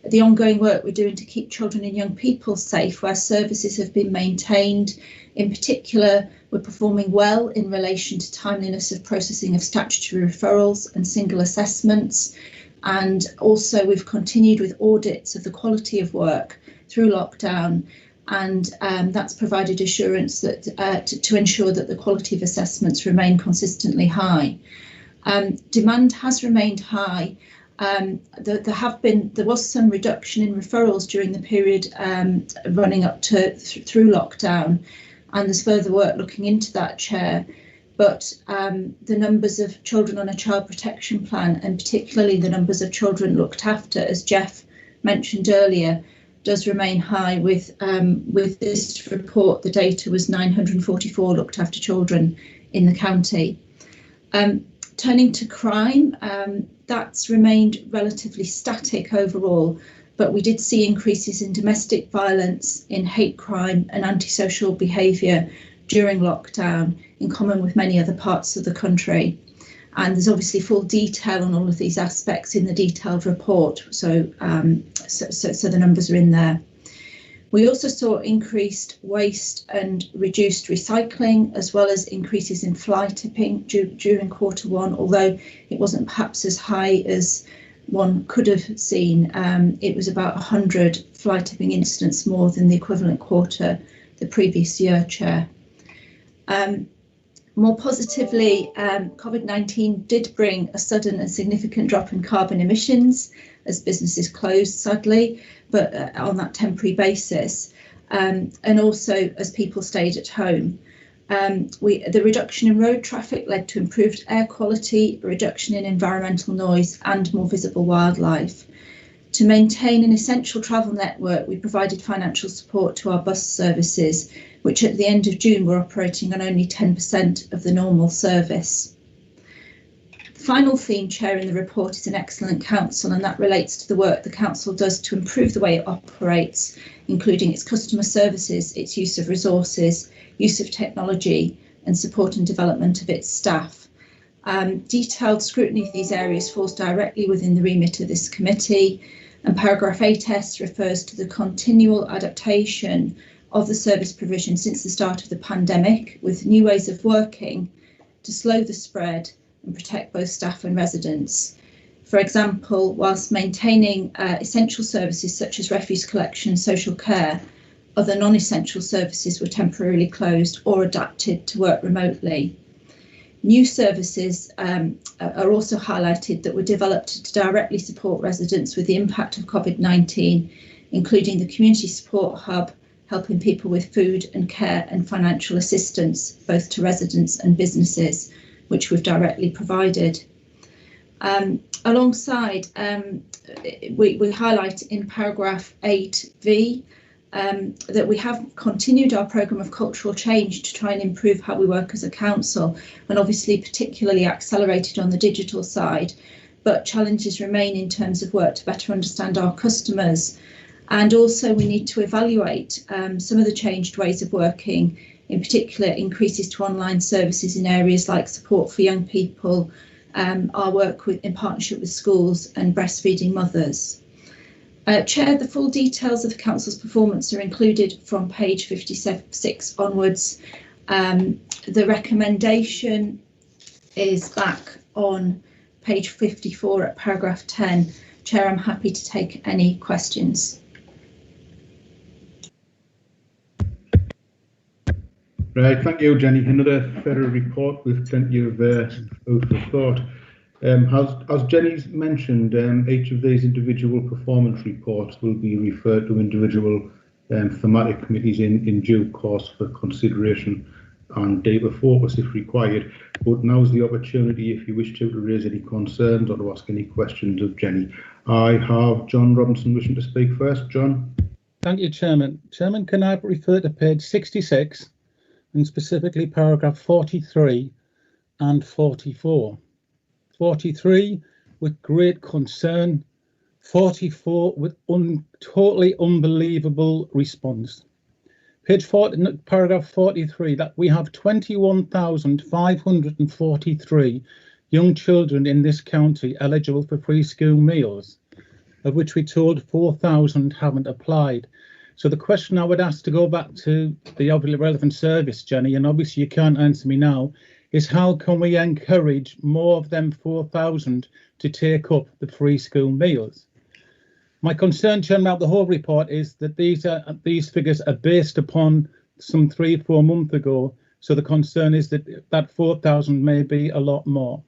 the ongoing work we're doing to keep children and young people safe where services have been maintained. In particular, we're performing well in relation to timeliness of processing of statutory referrals and single assessments. And also we've continued with audits of the quality of work through lockdown, and that's provided assurance that to ensure that the quality of assessments remain consistently high. Demand has remained high. There was some reduction in referrals during the period running up to through lockdown, and there's further work looking into that, Chair. But the numbers of children on a child protection plan, and particularly the numbers of children looked after, as Jeff mentioned earlier, does remain high. With this report, the data was 944 looked after children in the county. Turning to crime, that's remained relatively static overall, but we did see increases in domestic violence, in hate crime and antisocial behaviour during lockdown, in common with many other parts of the country. And there's obviously full detail on all of these aspects in the detailed report, so the numbers are in there. We also saw increased waste and reduced recycling, as well as increases in fly tipping during Q1, although it wasn't perhaps as high as one could have seen. It was about 100 fly tipping incidents more than the equivalent quarter the previous year, Chair. More positively, COVID-19 did bring a sudden and significant drop in carbon emissions as businesses closed, sadly, but on that temporary basis, and also as people stayed at home. The reduction in road traffic led to improved air quality, a reduction in environmental noise and more visible wildlife. To maintain an essential travel network, we provided financial support to our bus services, which at the end of June were operating on only 10% of the normal service. The final theme, Chair, in the report is an excellent council, and that relates to the work the council does to improve the way it operates, including its customer services, its use of resources, use of technology and support and development of its staff. Detailed scrutiny of these areas falls directly within the remit of this committee, and paragraph 8S refers to the continual adaptation of the service provision since the start of the pandemic with new ways of working to slow the spread and protect both staff and residents. For example, whilst maintaining essential services such as refuse collection and social care, other non-essential services were temporarily closed or adapted to work remotely. New services are also highlighted that were developed to directly support residents with the impact of COVID-19, including the Community Support Hub, helping people with food and care and financial assistance, both to residents and businesses, which we've directly provided. Alongside, we highlight in paragraph 8V that we have continued our programme of cultural change to try and improve how we work as a council, and obviously particularly accelerated on the digital side, but challenges remain in terms of work to better understand our customers. And also we need to evaluate some of the changed ways of working, in particular increases to online services in areas like support for young people, our work in partnership with schools and breastfeeding mothers. Chair, the full details of the Council's performance are included from page 56 onwards. The recommendation is back on page 54 at paragraph 10. Chair, I'm happy to take any questions. Right, thank you, Jenny. Another federal report with plenty of food for thought. As Jenny's mentioned, each of these individual performance reports will be referred to individual thematic committees in due course for consideration and deeper focus if required. But now's the opportunity, if you wish to raise any concerns or to ask any questions of Jenny. I have John Robinson wishing to speak first. John. Thank you, Chairman. Chairman, can I refer to page 66 and specifically paragraph 43 and 44? 43 with great concern, 44 with totally unbelievable response. Page 40, paragraph 43, that we have 21,543 young children in this county eligible for free school meals, of which we told 4,000 haven't applied. So the question I would ask, to go back to the relevant service, Jenny, and obviously you can't answer me now, is how can we encourage more of them 4,000 to take up the free school meals? My concern, Chairman, about the whole report is that these figures are based upon some 3-4 months ago. So the concern is that 4,000 may be a lot more.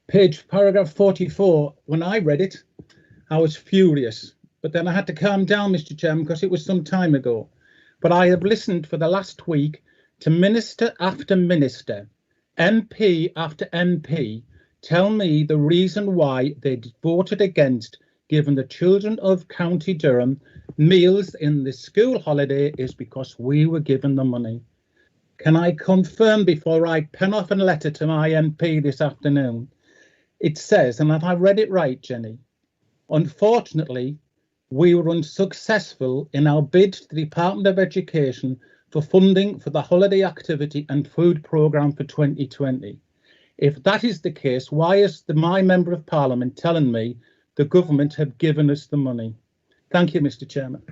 Paragraph 44, when I read it, I was furious. But then I had to calm down, Mr. Chairman, because it was some time ago. But I have listened for the last week to minister after minister, MP after MP, tell me the reason why they voted against giving the children of County Durham meals in the school holiday is because we were given the money. Can I confirm before I pen off a letter to my MP this afternoon? It says, and have I read it right, Jenny? Unfortunately, we were unsuccessful in our bid to the Department of Education for funding for the holiday activity and food programme for 2020. If that is the case, why is my Member of Parliament telling me the government have given us the money? Thank you, Mr. Chairman.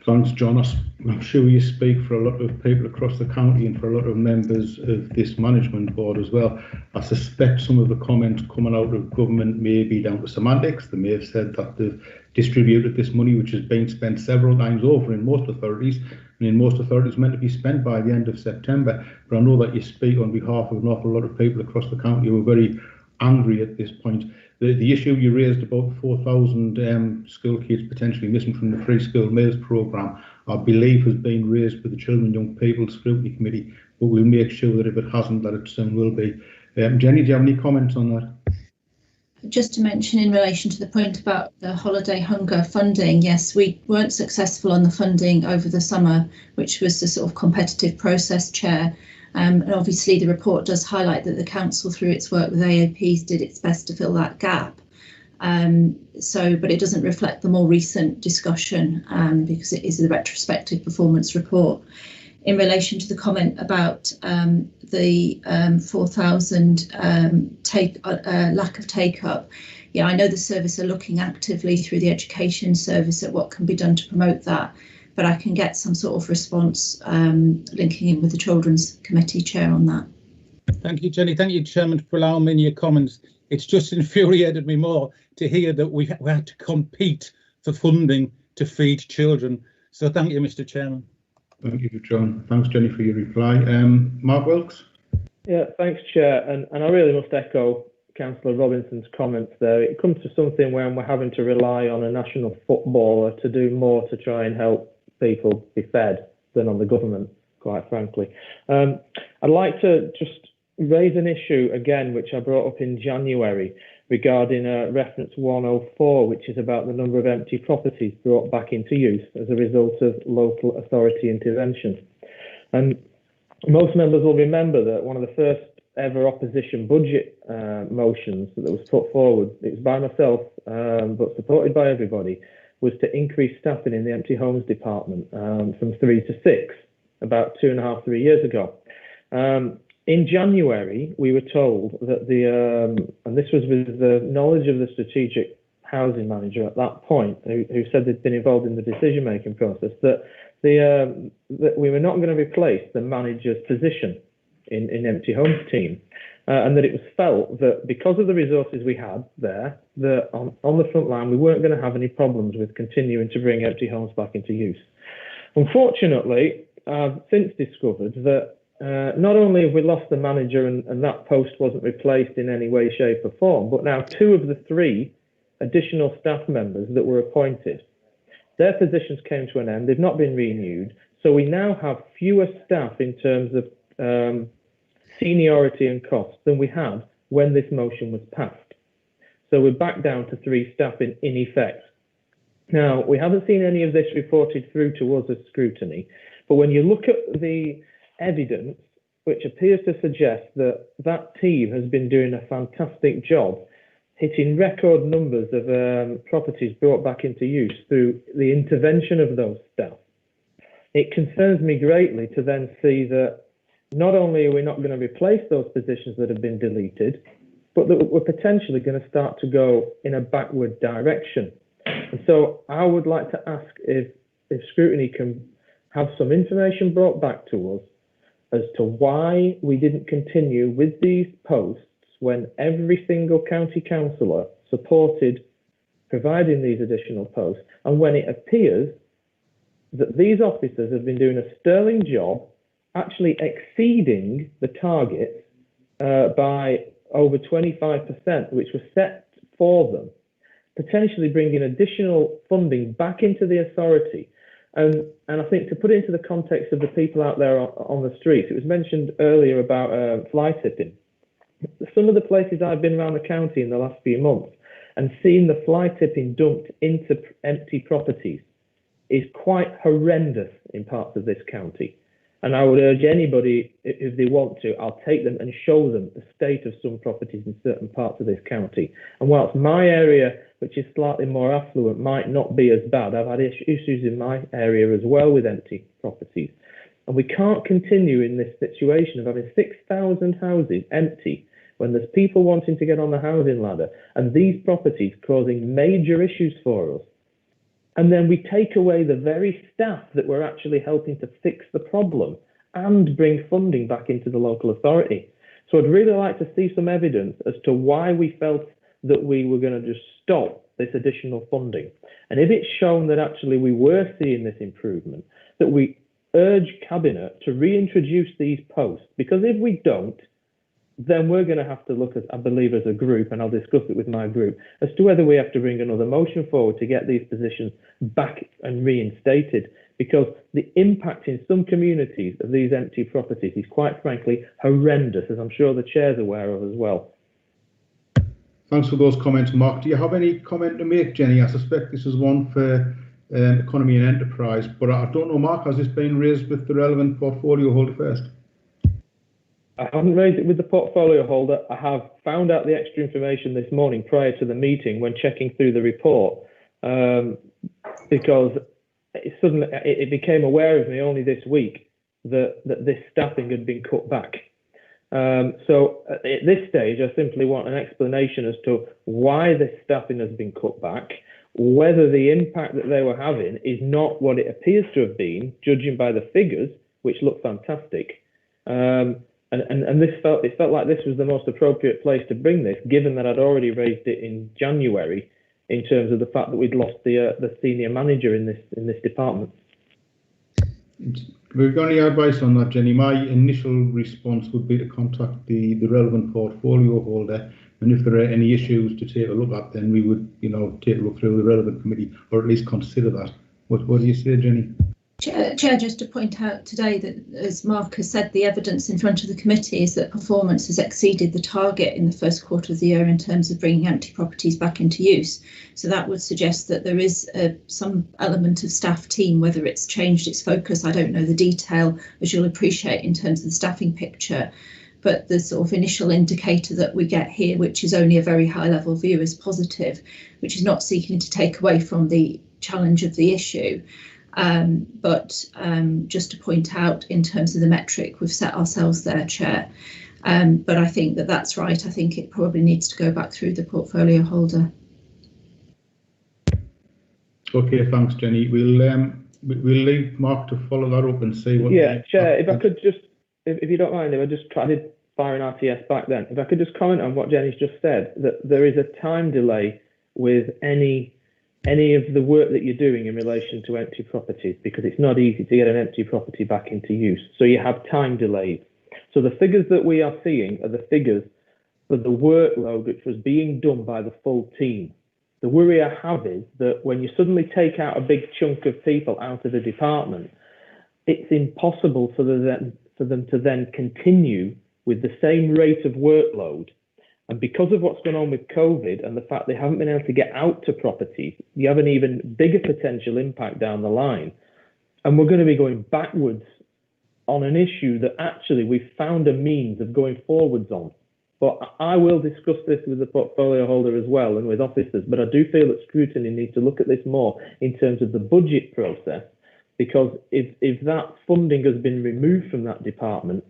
Thanks, John. I'm sure you speak for a lot of people across the county and for a lot of members of this management board as well. I suspect some of the comments coming out of government may be down to semantics. They may have said that they've distributed this money, which has been spent several times over in most authorities, and in most authorities meant to be spent by the end of September. But I know that you speak on behalf of an awful lot of people across the county who are very angry at this point. The issue you raised about 4,000 school kids potentially missing from the free school meals programme, I believe has been raised with the Children and Young People Scrutiny Committee, but we'll make sure that if it hasn't, that it soon will be. Jenny, do you have any comments on that? Just to mention in relation to the point about the holiday hunger funding, yes, we weren't successful on the funding over the summer, which was the sort of competitive process, Chair. And obviously the report does highlight that the council, through its work with AOPs, did its best to fill that gap. But it doesn't reflect the more recent discussion because it is a retrospective performance report. In relation to the comment about the 4,000 lack of take-up, yeah, I know the service are looking actively through the education service at what can be done to promote that, but I can get some sort of response linking in with the Children's Committee Chair on that. Thank you, Jenny. Thank you, Chairman, for allowing me your comments. It's just infuriated me more to hear that we had to compete for funding to feed children. So thank you, Mr. Chairman. Thank you, John. Thanks, Jenny, for your reply. Mark Wilkes? Yeah, thanks, Chair. And I really must echo Councillor Robinson's comments there. It comes to something when we're having to rely on a national footballer to do more to try and help people be fed than on the government, quite frankly. I'd like to just raise an issue again, which I brought up in January regarding reference 104, which is about the number of empty properties brought back into use as a result of local authority intervention. And most members will remember that one of the first ever opposition budget motions that was put forward, it was by myself, but supported by everybody, was to increase staffing in the empty homes department from 3 to 6, about 2.5–3 years ago. In January, we were told that and this was with the knowledge of the strategic housing manager at that point, who said they'd been involved in the decision-making process, that we were not going to replace the manager's position in empty homes team, and that it was felt that because of the resources we had there, that on the front line, we weren't going to have any problems with continuing to bring empty homes back into use. Unfortunately, I've since discovered that not only have we lost the manager and that post wasn't replaced in any way, shape or form, but now 2 of the 3 additional staff members that were appointed, their positions came to an end. They've not been renewed. So we now have fewer staff in terms of seniority and cost than we had when this motion was passed. So we're back down to 3 staff in effect. Now, we haven't seen any of this reported through to us as scrutiny, but when you look at the evidence, which appears to suggest that that team has been doing a fantastic job hitting record numbers of properties brought back into use through the intervention of those staff, it concerns me greatly to then see that not only are we not going to replace those positions that have been deleted, but that we're potentially going to start to go in a backward direction. And so I would like to ask if Scrutiny can have some information brought back to us as to why we didn't continue with these posts when every single county councillor supported providing these additional posts, and when it appears that these officers have been doing a sterling job, actually exceeding the targets by over 25%, which was set for them, potentially bringing additional funding back into the authority. And I think to put it into the context of the people out there on the streets, it was mentioned earlier about fly tipping. Some of the places I've been around the county in the last few months and seen the fly tipping dumped into empty properties is quite horrendous in parts of this county. And I would urge anybody, if they want to, I'll take them and show them the state of some properties in certain parts of this county. And whilst my area, which is slightly more affluent, might not be as bad, I've had issues in my area as well with empty properties. And we can't continue in this situation of having 6,000 houses empty when there's people wanting to get on the housing ladder and these properties causing major issues for us. and then we take away the very staff that were actually helping to fix the problem and bring funding back into the local authority. So I'd really like to see some evidence as to why we felt that we were going to just stop this additional funding. And if it's shown that actually we were seeing this improvement, that we urge Cabinet to reintroduce these posts, because if we don't, then we're going to have to look at, I believe, as a group, and I'll discuss it with my group, as to whether we have to bring another motion forward to get these positions back and reinstated, because the impact in some communities of these empty properties is quite frankly horrendous, as I'm sure the Chair's aware of as well. Thanks for those comments, Mark. Do you have any comment to make, Jenny? I suspect this is one for economy and enterprise, but I don't know, Mark, has this been raised with the relevant portfolio holder first? I haven't raised it with the portfolio holder. I have found out the extra information this morning prior to the meeting when checking through the report, because it became aware of me only this week that this staffing had been cut back. So at this stage, I simply want an explanation as to why this staffing has been cut back, whether the impact that they were having is not what it appears to have been, judging by the figures, which look fantastic. And it felt like this was the most appropriate place to bring this, given that I'd already raised it in January in terms of the fact that we'd lost the senior manager in this department. We've got any advice on that, Jenny? My initial response would be to contact the relevant portfolio holder, and if there are any issues to take a look at, then we would, take a look through the relevant committee, or at least consider that. What do you say, Jenny? Chair, just to point out today that, as Mark has said, the evidence in front of the committee is that performance has exceeded the target in the first quarter of the year in terms of bringing empty properties back into use. So that would suggest that there is some element of staff team, whether it's changed its focus, I don't know the detail, as you'll appreciate in terms of the staffing picture. But the sort of initial indicator that we get here, which is only a very high level view, is positive, which is not seeking to take away from the challenge of the issue. But just to point out in terms of the metric we've set ourselves there, Chair. But I think that that's right. I think it probably needs to go back through the portfolio holder. Okay, thanks, Jenny. We'll leave Mark to follow that up and see what. Yeah, Chair, if I could just, if you don't mind, if I just tried firing RTS back then, if I could just comment on what Jenny's just said, that there is a time delay with any of the work that you're doing in relation to empty properties, because it's not easy to get an empty property back into use. So you have time delays. So the figures that we are seeing are the figures for the workload which was being done by the full team. The worry I have is that when you suddenly take out a big chunk of people out of the department, it's impossible for them to then continue with the same rate of workload. And because of what's going on with COVID and the fact they haven't been able to get out to properties, you have an even bigger potential impact down the line. And we're going to be going backwards on an issue that actually we've found a means of going forwards on. But I will discuss this with the portfolio holder as well and with officers. But I do feel that Scrutiny needs to look at this more in terms of the budget process, because if that funding has been removed from that department,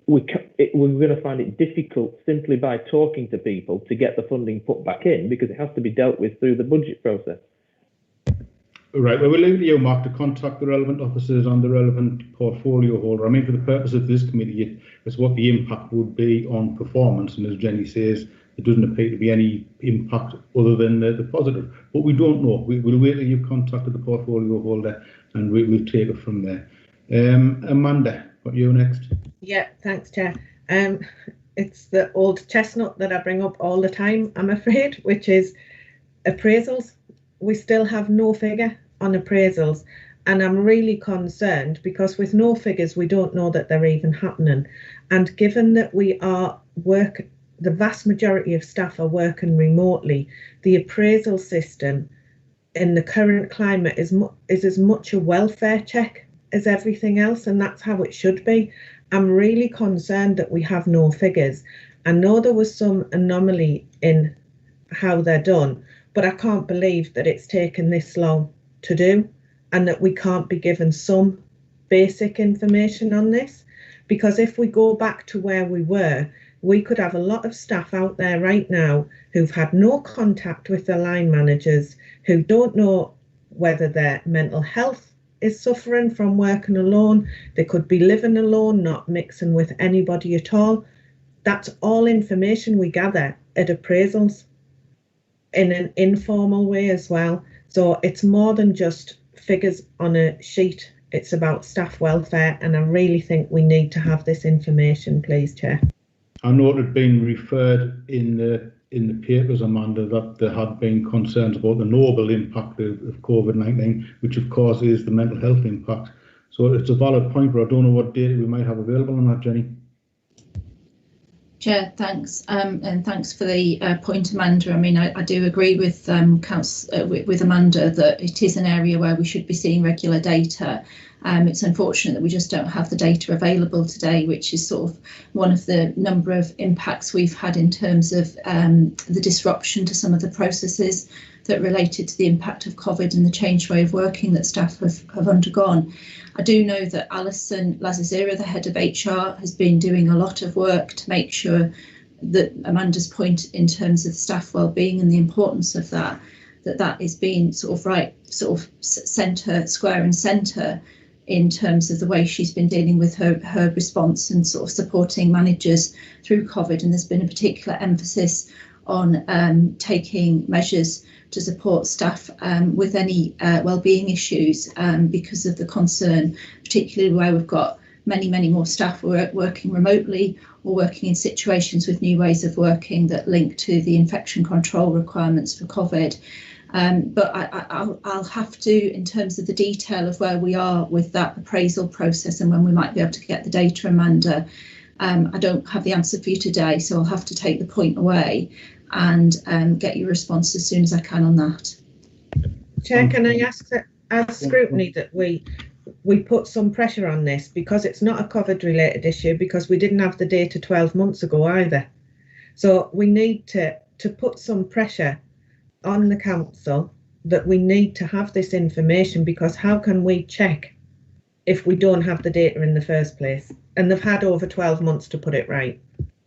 we're going to find it difficult simply by talking to people to get the funding put back in, because it has to be dealt with through the budget process. Right, well, we'll leave it to you, Mark, to contact the relevant officers and the relevant portfolio holder. I mean, for the purpose of this committee, it's what the impact would be on performance. And as Jenny says, it doesn't appear to be any impact other than the positive. But we don't know. We'll wait till you've contacted the portfolio holder and we'll take it from there. Amanda, what you next? Yeah, thanks, Chair. It's the old chestnut that I bring up all the time, I'm afraid, which is appraisals. We still have no figure on appraisals, and I'm really concerned because with no figures, we don't know that they're even happening. And given that the vast majority of staff are working remotely, the appraisal system in the current climate is as much a welfare check as everything else, and that's how it should be. I'm really concerned that we have no figures. I know there was some anomaly in how they're done, but I can't believe that it's taken this long to do and that we can't be given some basic information on this. Because if we go back to where we were, we could have a lot of staff out there right now who've had no contact with their line managers, who don't know whether their mental health is suffering from working alone. They could be living alone, not mixing with anybody at all. That's all information we gather at appraisals in an informal way as well. So it's more than just figures on a sheet. It's about staff welfare, and I really think we need to have this information, please, Chair. I know it had been referred in the papers, Amanda, that there had been concerns about the noble impact of COVID-19, which of course is the mental health impact. So it's a valid point, but I don't know what data we might have available on that, Jenny. Chair, thanks, and thanks for the point, Amanda. I mean, I do agree with with Amanda that it is an area where we should be seeing regular data. It's unfortunate that we just don't have the data available today, which is sort of one of the number of impacts we've had in terms of the disruption to some of the processes that related to the impact of COVID and the changed way of working that staff have undergone. I do know that Alison Lazazera, the head of HR, has been doing a lot of work to make sure that Amanda's point in terms of staff wellbeing and the importance of that is being sort of centre, square and centre in terms of the way she's been dealing with her response and sort of supporting managers through COVID. And there's been a particular emphasis on taking measures to support staff with any wellbeing issues because of the concern, particularly where we've got many more staff working remotely or working in situations with new ways of working that link to the infection control requirements for COVID. But I'll have to, in terms of the detail of where we are with that appraisal process and when we might be able to get the data, Amanda, I don't have the answer for you today, so I'll have to take the point away and get your response as soon as I can on that. Chair, can I ask Scrutiny that we put some pressure on this, because it's not a COVID related issue, because we didn't have the data 12 months ago either. So we need to put some pressure on the council that we need to have this information, because how can we check if we don't have the data in the first place? And they've had over 12 months to put it right.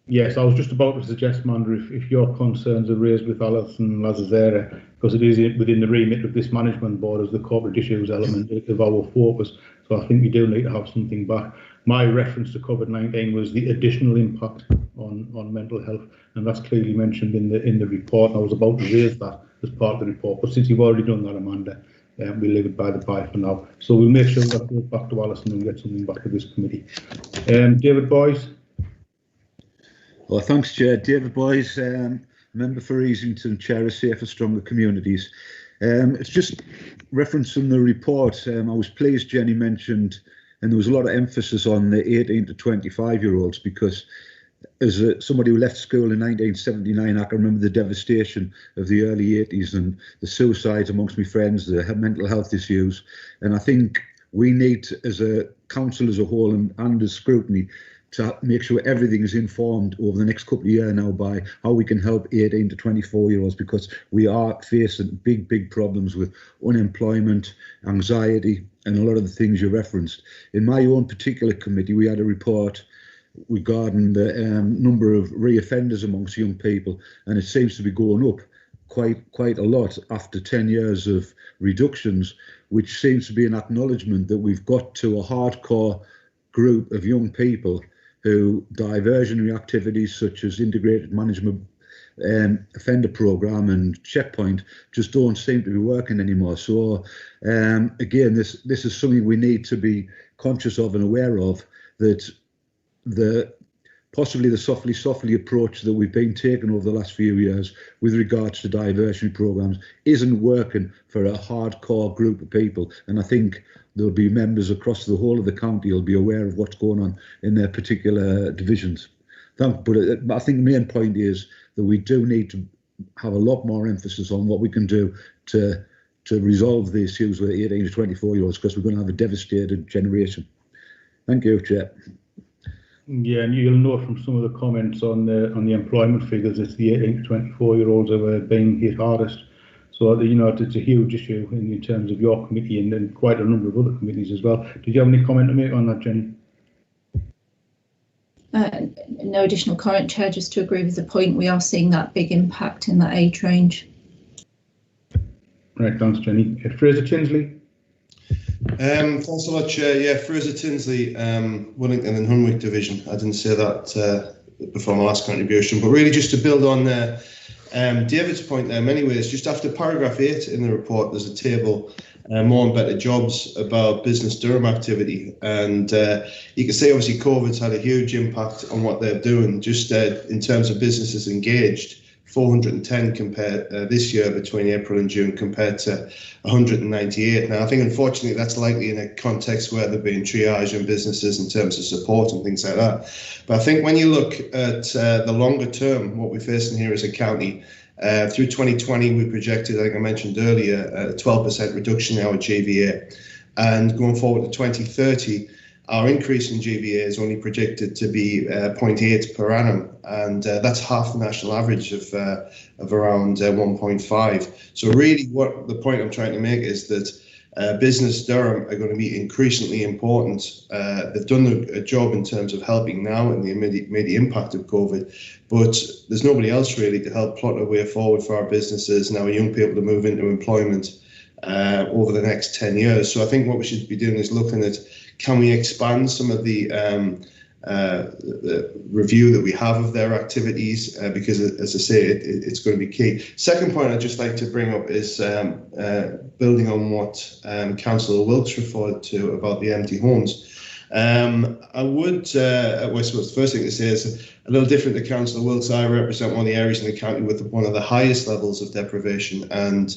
Yes, I was just about to suggest, Amanda, if your concerns are raised with Alison Lazazera, because it is within the remit of this management board as the corporate issues element of our focus. So I think we do need to have something back. My reference to COVID-19 was the additional impact on mental health, and that's clearly mentioned in the report. I was about to raise that as part of the report, but since you've already done that, Amanda, we'll leave it by the by for now. So we'll make sure that goes back to Alison and get something back to this committee. David Boyce. Well, thanks, Chair. David Boyce, member for Easington, Chair of Safer Stronger Communities. It's just referencing the report. I was pleased Jenny mentioned, and there was a lot of emphasis on the 18 to 25-year-olds, because as somebody who left school in 1979, I can remember the devastation of the early 80s and the suicides amongst my friends, the mental health issues. And I think we need, as a council as a whole and as Scrutiny, to make sure everything is informed over the next couple of years now by how we can help 18 to 24-year-olds, because we are facing big problems with unemployment, anxiety, and a lot of the things you referenced. In my own particular committee, we had a report regarding the number of reoffenders amongst young people, and it seems to be going up quite a lot after 10 years of reductions, which seems to be an acknowledgement that we've got to a hardcore group of young people who diversionary activities such as integrated management offender program and checkpoint just don't seem to be working anymore. So again, this is something we need to be conscious of and aware of, that possibly the softly approach that we've been taking over the last few years with regards to diversionary programs isn't working for a hardcore group of people. And I think there'll be members across the whole of the county who'll be aware of what's going on in their particular divisions. But I think the main point is that we do need to have a lot more emphasis on what we can do to resolve the issues with 18 to 24-year-olds, because we're going to have a devastated generation. Thank you, Chair. Yeah, and you'll know from some of the comments on the employment figures, it's the 18 to 24-year-olds who are being hit hardest. So, it's a huge issue in terms of your committee and then quite a number of other committees as well. Did you have any comment to make on that, Jenny? No additional comment, Chair, just to agree with the point. We are seeing that big impact in that age range. Right, thanks, Jenny. Fraser Tinsley. Thanks a lot, Chair. Yeah, Fraser Tinsley, Wellington and Hunwick Division. I didn't say that before my last contribution, but really just to build on David's point there in many ways, just after paragraph 8 in the report, there's a table, more and better jobs, about business Durham activity. And you can see obviously COVID's had a huge impact on what they're doing, just in terms of businesses engaged. 410 compared this year between April and June compared to 198. Now, I think unfortunately that's likely in a context where there've been triage in businesses in terms of support and things like that. But I think when you look at the longer term, what we're facing here as a county, through 2020 we projected, like I mentioned earlier, a 12% reduction in our GVA, and going forward to 2030. Our increase in GVA is only predicted to be 0.8 per annum, and that's half the national average of around 1.5. So really what the point I'm trying to make is that business Durham are going to be increasingly important. They've done a job in terms of helping now in the immediate impact of COVID, but there's nobody else really to help plot a way forward for our businesses and our young people to move into employment over the next 10 years. So I think what we should be doing is looking at, can we expand some of the review that we have of their activities, because as I say, it's going to be key. Second point I'd just like to bring up is building on what Councillor Wilkes referred to about the empty homes. I would, well, I suppose the first thing to say is a little different to Councillor Wilkes. I represent one of the areas in the county with one of the highest levels of deprivation, and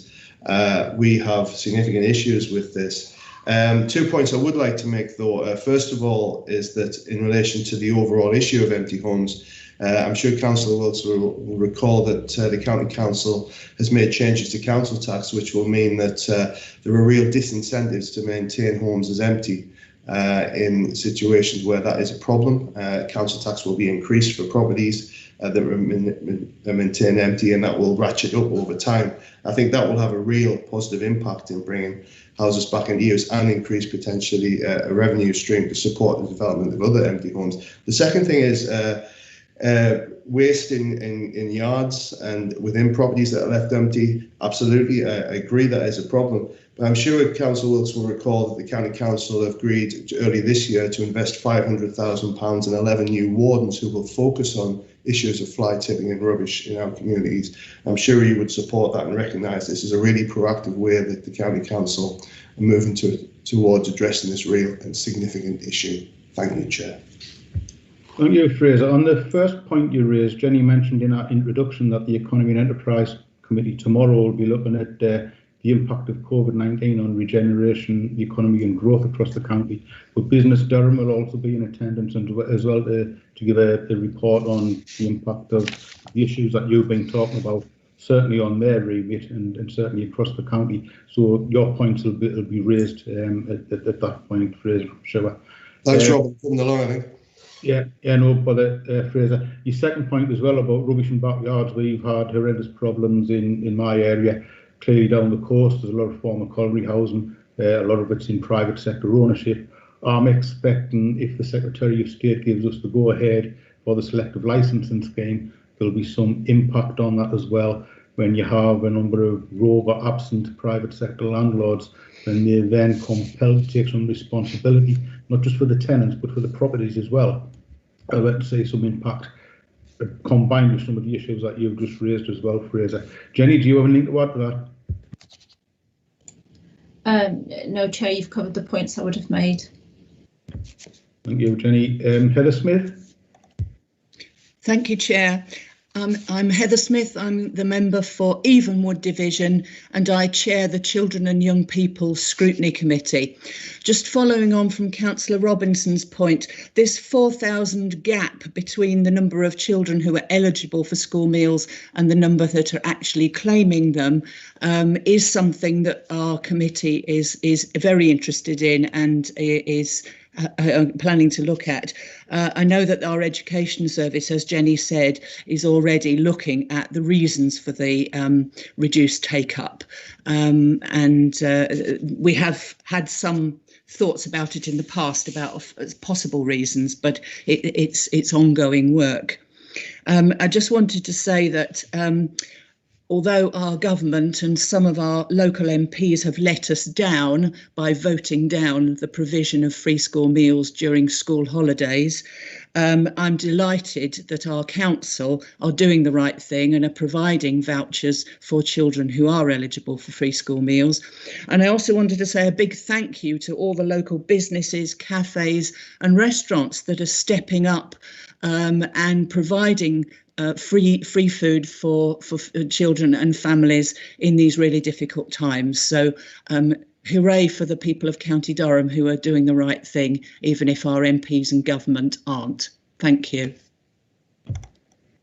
we have significant issues with this. 2 points I would like to make, though. First of all, is that in relation to the overall issue of empty homes, I'm sure Councillor Wilkes will recall that the County Council has made changes to council tax, which will mean that there are real disincentives to maintain homes as empty in situations where that is a problem. Council tax will be increased for properties that are maintained empty, and that will ratchet up over time. I think that will have a real positive impact in bringing houses back into use and increase potentially a revenue stream to support the development of other empty homes. The second thing is waste in yards and within properties that are left empty. Absolutely, I agree that is a problem. But I'm sure Councillor Wilkes will recall that the County Council agreed early this year to invest £500,000 in 11 new wardens who will focus on issues of fly tipping and rubbish in our communities. I'm sure you would support that and recognise this as a really proactive way that the County Council are moving towards addressing this real and significant issue. Thank you, Chair. Thank you, Fraser. On the first point you raised, Jenny mentioned in our introduction that the Economy and Enterprise Committee tomorrow will be looking at the impact of COVID-19 on regeneration, the economy and growth across the county. But Business Durham will also be in attendance and as well to give a report on the impact of the issues that you've been talking about, certainly on their remit and certainly across the county. So your points will be raised at that point, Fraser, for sure. Thanks, Rob, for coming along, I think. Yeah, no bother, Fraser. Your second point as well about rubbish in backyards, we've had horrendous problems in my area. Clearly down the coast, there's a lot of former colliery housing, a lot of it's in private sector ownership. I'm expecting if the Secretary of State gives us the go-ahead for the selective licensing scheme, there'll be some impact on that as well. When you have a number of rogue or absent private sector landlords, and they then compelled to take some responsibility, not just for the tenants, but for the properties as well. I'd like to see some impact combined with some of the issues that you've just raised as well, Fraser. Jenny, do you have anything to add to that? No, Chair, you've covered the points I would have made. Thank you, Jenny. Heather Smith. Thank you, Chair. I'm Heather Smith. I'm the member for Evenwood Division, and I chair the Children and Young People Scrutiny Committee. Just following on from Councillor Robinson's point, this 4,000 gap between the number of children who are eligible for school meals and the number that are actually claiming them is something that our committee is very interested in and is planning to look at. I know that our education service, as Jenny said, is already looking at the reasons for the reduced take-up, and we have had some thoughts about it in the past about possible reasons, but it's ongoing work. I just wanted to say that although our government and some of our local MPs have let us down by voting down the provision of free school meals during school holidays, I'm delighted that our council are doing the right thing and are providing vouchers for children who are eligible for free school meals. And I also wanted to say a big thank you to all the local businesses, cafes and restaurants that are stepping up and providing free food for children and families in these really difficult times. So hooray for the people of County Durham who are doing the right thing, even if our MPs and government aren't. Thank you.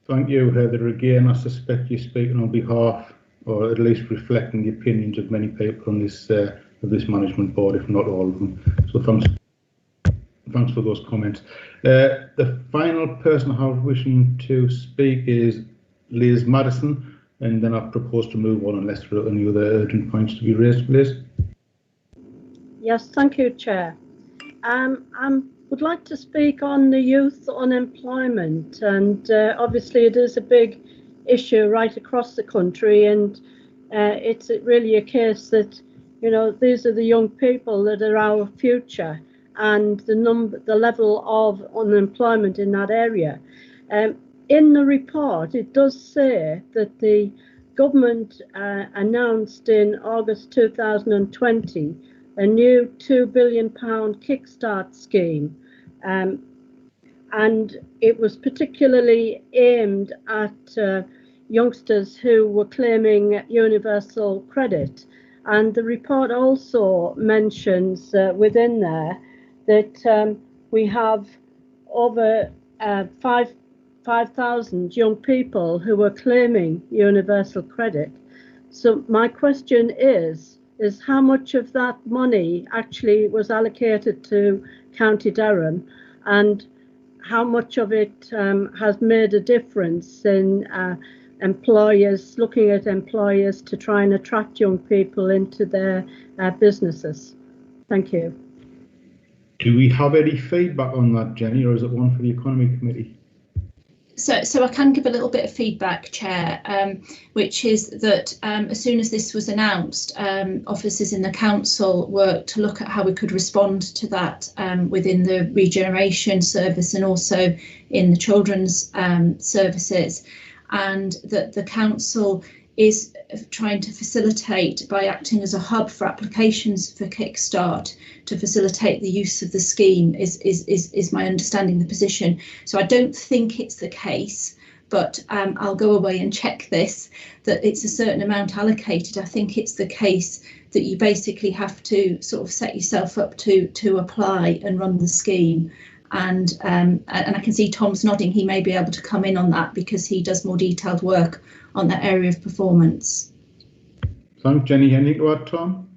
Thank you, Heather. Again, I suspect you're speaking on behalf, or at least reflecting the opinions of many people on this of this management board, if not all of them. So thanks for those comments. The final person I have wishing to speak is Liz Madison, and then I propose to move on unless there are any other urgent points to be raised. Liz? Yes, thank you, Chair. I would like to speak on the youth unemployment, and obviously it is a big issue right across the country, and it's really a case that, you know, these are the young people that are our future, and the level of unemployment in that area. In the report, it does say that the government announced in August 2020 a new £2 billion kickstart scheme, and it was particularly aimed at youngsters who were claiming universal credit. And the report also mentions within there that we have over 5,000 young people who are claiming universal credit. So my question is how much of that money actually was allocated to County Durham, and how much of it has made a difference in employers, looking at employers to try and attract young people into their businesses? Thank you. Do we have any feedback on that, Jenny, or is it one for the Economy Committee? So I can give a little bit of feedback, Chair, which is that as soon as this was announced, officers in the council worked to look at how we could respond to that within the regeneration service and also in the children's services, and that the council is trying to facilitate by acting as a hub for applications for Kickstart to facilitate the use of the scheme is my understanding the position. So I don't think it's the case, but I'll go away and check this, that it's a certain amount allocated. I think it's the case that you basically have to sort of set yourself up to apply and run the scheme. And I can see Tom's nodding. He may be able to come in on that because he does more detailed work on that area of performance. Thanks, Jenny. Anything to add, Tom?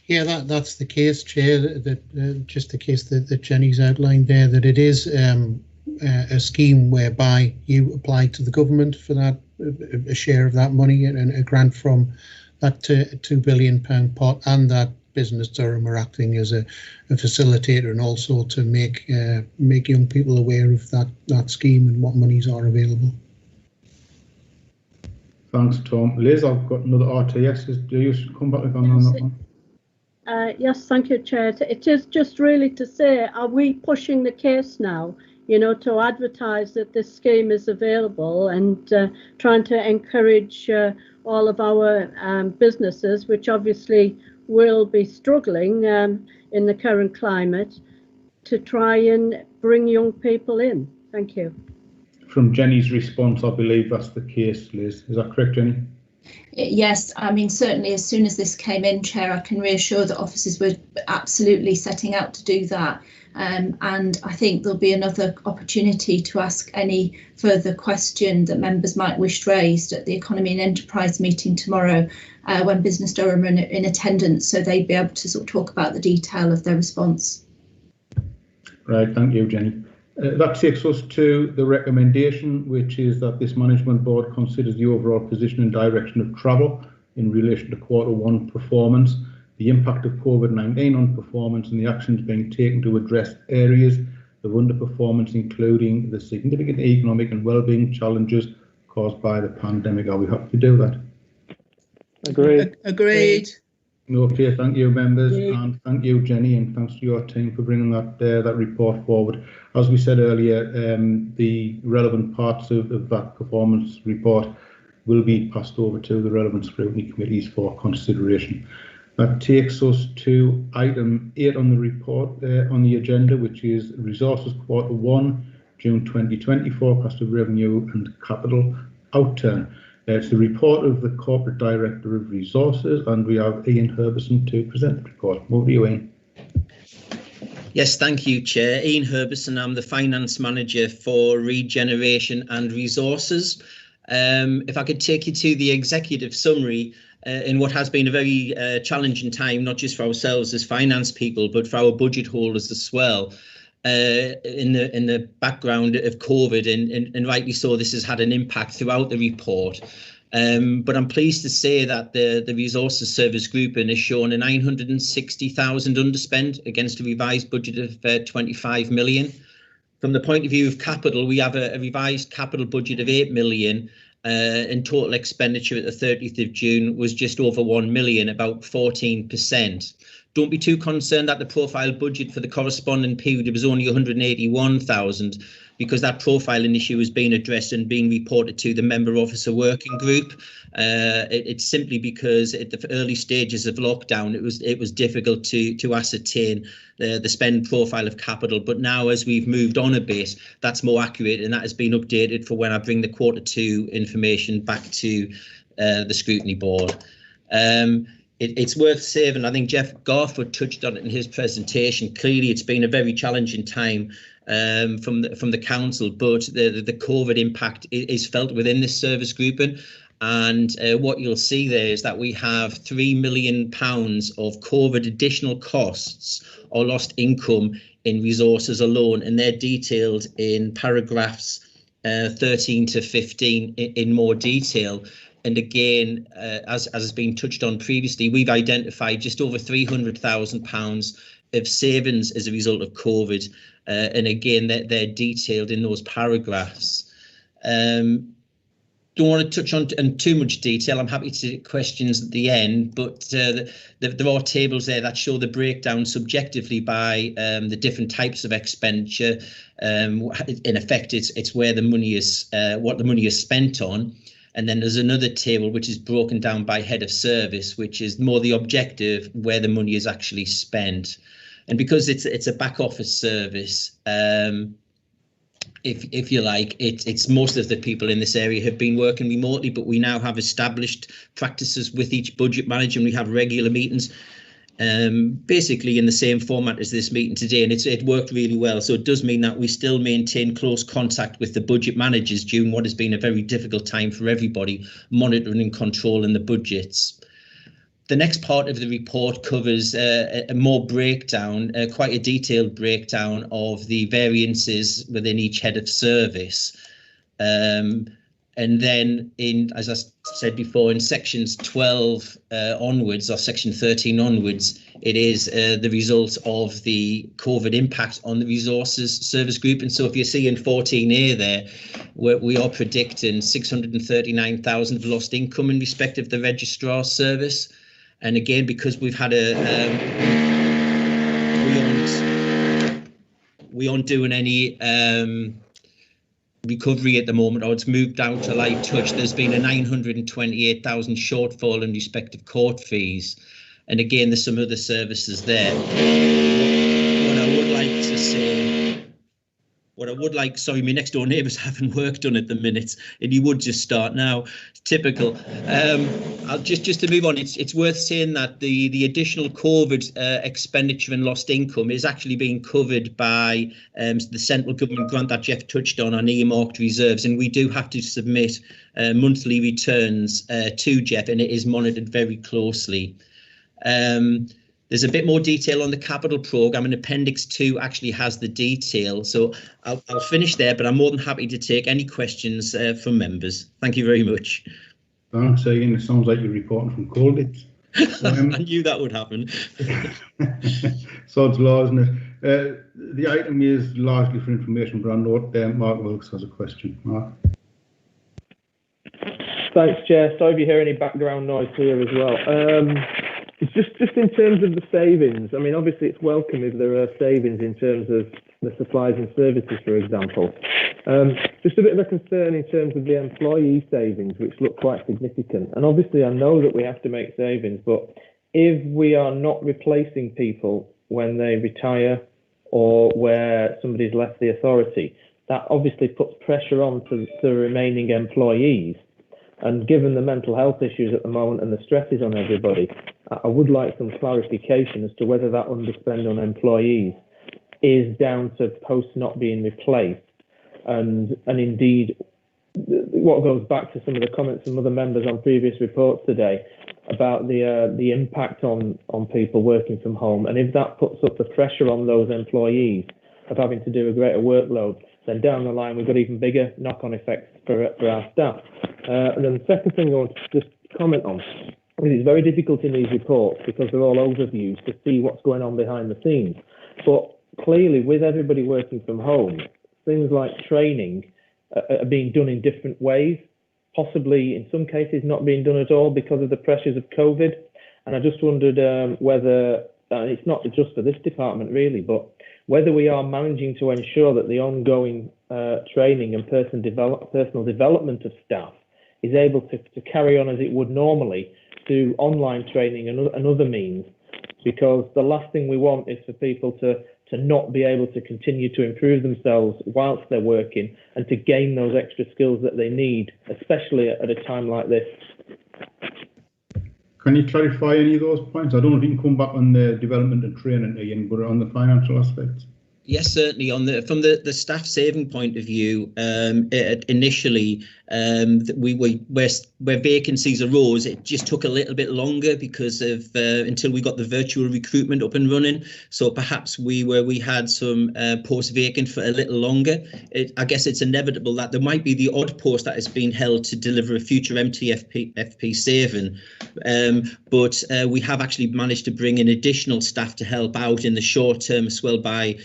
Yeah, that's the case, Chair. That just the case that Jenny's outlined there. That it is a scheme whereby you apply to the government for that a share of that money and a grant from that £2 billion pot, and that Business Durham are acting as a facilitator and also to make young people aware of that scheme and what monies are available. Thanks, Tom. Liz, I've got another RTS. Do you come back on that one? Yes, thank you, Chair. It is just really to say, are we pushing the case now, you know, to advertise that this scheme is available and trying to encourage all of our businesses, which obviously will be struggling in the current climate, to try and bring young people in? Thank you. From Jenny's response, I believe that's the case, Liz. Is that correct, Jenny? Yes, I mean, certainly as soon as this came in, Chair, I can reassure that officers were absolutely setting out to do that. And I think there'll be another opportunity to ask any further question that members might wish raised at the Economy and Enterprise meeting tomorrow when Business Durham are in attendance, so they'd be able to sort of talk about the detail of their response. Right, thank you, Jenny. That takes us to the recommendation, which is that this management board considers the overall position and direction of travel in relation to Q1 performance, the impact of COVID-19 on performance and the actions being taken to address areas of underperformance, including the significant economic and wellbeing challenges caused by the pandemic. Are we happy to do that? Agreed. Okay, thank you, members, Agreed. and thank you, Jenny, and thanks to your team for bringing that report forward. As we said earlier, the relevant parts of that performance report will be passed over to the relevant scrutiny committees for consideration. That takes us to item 8 on the report on the agenda, which is Resources Quarter 1, June 2020 forecast of revenue and capital outturn. It's the report of the Corporate Director of Resources, and we have Ian Herbison to present the report. Over to you, Ian. Yes, thank you, Chair. Ian Herbison, I'm the Finance Manager for Regeneration and Resources. If I could take you to the executive summary in what has been a very challenging time, not just for ourselves as finance people, but for our budget holders as well. In the background of COVID, and rightly so, this has had an impact throughout the report. But I'm pleased to say that the Resources Service Grouping has shown a 960,000 underspend against a revised budget of 25 million. From the point of view of capital, we have a revised capital budget of 8 million, and total expenditure at the 30th of June was just over 1 million, about 14%. Don't be too concerned that the profile budget for the corresponding period was only 181,000, because that profiling issue has been addressed and being reported to the Member Officer Working Group. It's simply because at the early stages of lockdown, it was difficult to ascertain the spend profile of capital. But now, as we've moved on a bit, that's more accurate, and that has been updated for when I bring the quarter 2 information back to the scrutiny board. It's worth saving. I think Jeff Garford touched on it in his presentation. Clearly, it's been a very challenging time from the council, but the COVID impact is felt within this service grouping. And what you'll see there is that we have £3 million of COVID additional costs or lost income in resources alone, and they're detailed in paragraphs 13 to 15 in more detail. And again, as has been touched on previously, we've identified just over £300,000 of savings as a result of COVID. And again, they're detailed in those paragraphs. Don't want to touch on in too much detail. I'm happy to take questions at the end, but there are tables there that show the breakdown subjectively by the different types of expenditure. In effect, it's where the money is, what the money is spent on. And then there's another table which is broken down by head of service, which is more the objective where the money is actually spent. And because it's a back office service, if you like, it's most of the people in this area have been working remotely, but we now have established practices with each budget manager, and we have regular meetings, basically in the same format as this meeting today, and it worked really well. So it does mean that we still maintain close contact with the budget managers during what has been a very difficult time for everybody, monitoring and controlling the budgets. The next part of the report covers a more breakdown, quite a detailed breakdown of the variances within each head of service. And then, as I said before, in sections 12 onwards, or section 13 onwards, it is the result of the COVID impact on the resources service group. And so if you see in 14A there, we are predicting 639,000 of lost income in respect of the registrar service. And again, because we've had we aren't doing any recovery at the moment, or it's moved out to light touch, there's been a 928,000 shortfall in respect of court fees. And again, there's some other services there. What I would like to say, sorry, my next door neighbour's having work done at the minute, and you would just start now. Typical. I'll just to move on, it's worth saying that the additional COVID expenditure and lost income is actually being covered by the central government grant that Jeff touched on earmarked reserves, and we do have to submit monthly returns to Jeff, and it is monitored very closely. There's a bit more detail on the capital programme, and Appendix 2 actually has the detail. So I'll finish there, but I'm more than happy to take any questions from members. Thank you very much. Thanks, Ian. It sounds like you're reporting from Colditz. I knew that would happen. Sod's law, isn't it? The item is largely for information, but I note Mark Wilkes has a question. Mark. Thanks, Chair. Sorry if you hear any background noise here as well. It's just in terms of the savings. I mean, obviously it's welcome if there are savings in terms of the supplies and services, for example. Just a bit of a concern in terms of the employee savings, which look quite significant. And obviously I know that we have to make savings, but if we are not replacing people when they retire or where somebody's left the authority, that obviously puts pressure on to the remaining employees. And given the mental health issues at the moment and the stresses on everybody, I would like some clarification as to whether that underspend on employees is down to posts not being replaced. And indeed, what goes back to some of the comments from other members on previous reports today about the impact on people working from home. And if that puts up the pressure on those employees of having to do a greater workload, then down the line, we've got even bigger knock-on effects for our staff. And then the second thing I want to just comment on is it's very difficult in these reports because they're all overviews to see what's going on behind the scenes. But clearly, with everybody working from home, things like training are being done in different ways, possibly in some cases not being done at all because of the pressures of COVID. And I just wondered whether, it's not just for this department really, but whether we are managing to ensure that the ongoing training and personal development of staff is able to carry on as it would normally through online training and other means, because the last thing we want is for people to not be able to continue to improve themselves whilst they're working and to gain those extra skills that they need, especially at a time like this. Can you clarify any of those points? I don't know if you can come back on the development and training, Ian, but on the financial aspects. Yes, certainly. From the staff saving point of view, initially, where vacancies arose, it just took a little bit longer because of until we got the virtual recruitment up and running. So perhaps we had some posts vacant for a little longer. I guess it's inevitable that there might be the odd post that has been held to deliver a future MTFP saving, but we have actually managed to bring in additional staff to help out in the short term as well by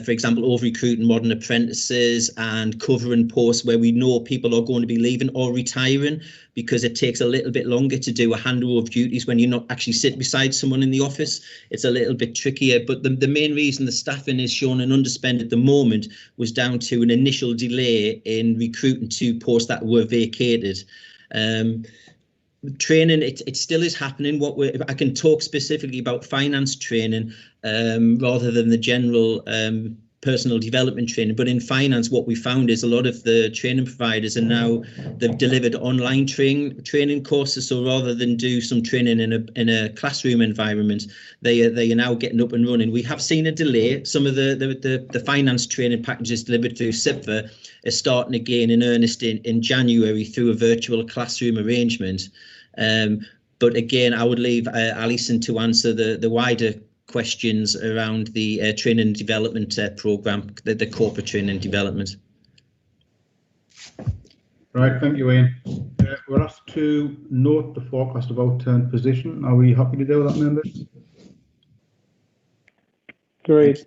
for example, over-recruiting modern apprentices and covering posts where we know people are going to be leaving or retiring, because it takes a little bit longer to do a handover of duties when you're not actually sitting beside someone in the office. It's a little bit trickier, but the main reason the staffing is shown an underspend at the moment was down to an initial delay in recruiting 2 posts that were vacated. Training, it still is happening. I can talk specifically about finance training rather than the general personal development training. But in finance, what we found is a lot of the training providers are now, they've delivered online training courses. So rather than do some training in a classroom environment, they are now getting up and running. We have seen a delay. Some of the finance training packages delivered through SIPFA are starting again in earnest in January through a virtual classroom arrangement. But again, I would leave Alison to answer the wider questions around the training and development programme, the corporate training and development. Right, thank you, Ian. We're asked to note the forecast of outturn position. Are we happy to do that, members? Great.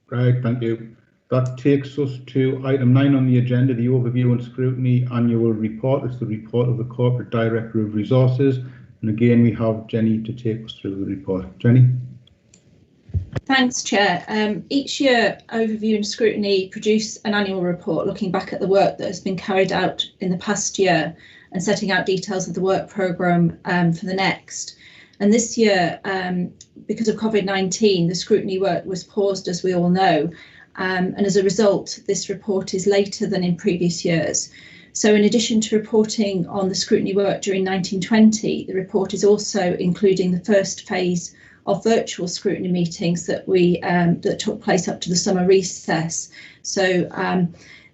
Right, thank you. That takes us to item 9 on the agenda, the overview and scrutiny annual report. It's the report of the Corporate Director of Resources. And again, we have Jenny to take us through the report. Jenny? Thanks, Chair. Each year, Overview and Scrutiny produce an annual report looking back at the work that has been carried out in the past year and setting out details of the work programme for the next. And this year, because of COVID-19, the scrutiny work was paused, as we all know. And as a result, this report is later than in previous years. So in addition to reporting on the scrutiny work during 1920, the report is also including the first phase of virtual scrutiny meetings that that took place up to the summer recess. So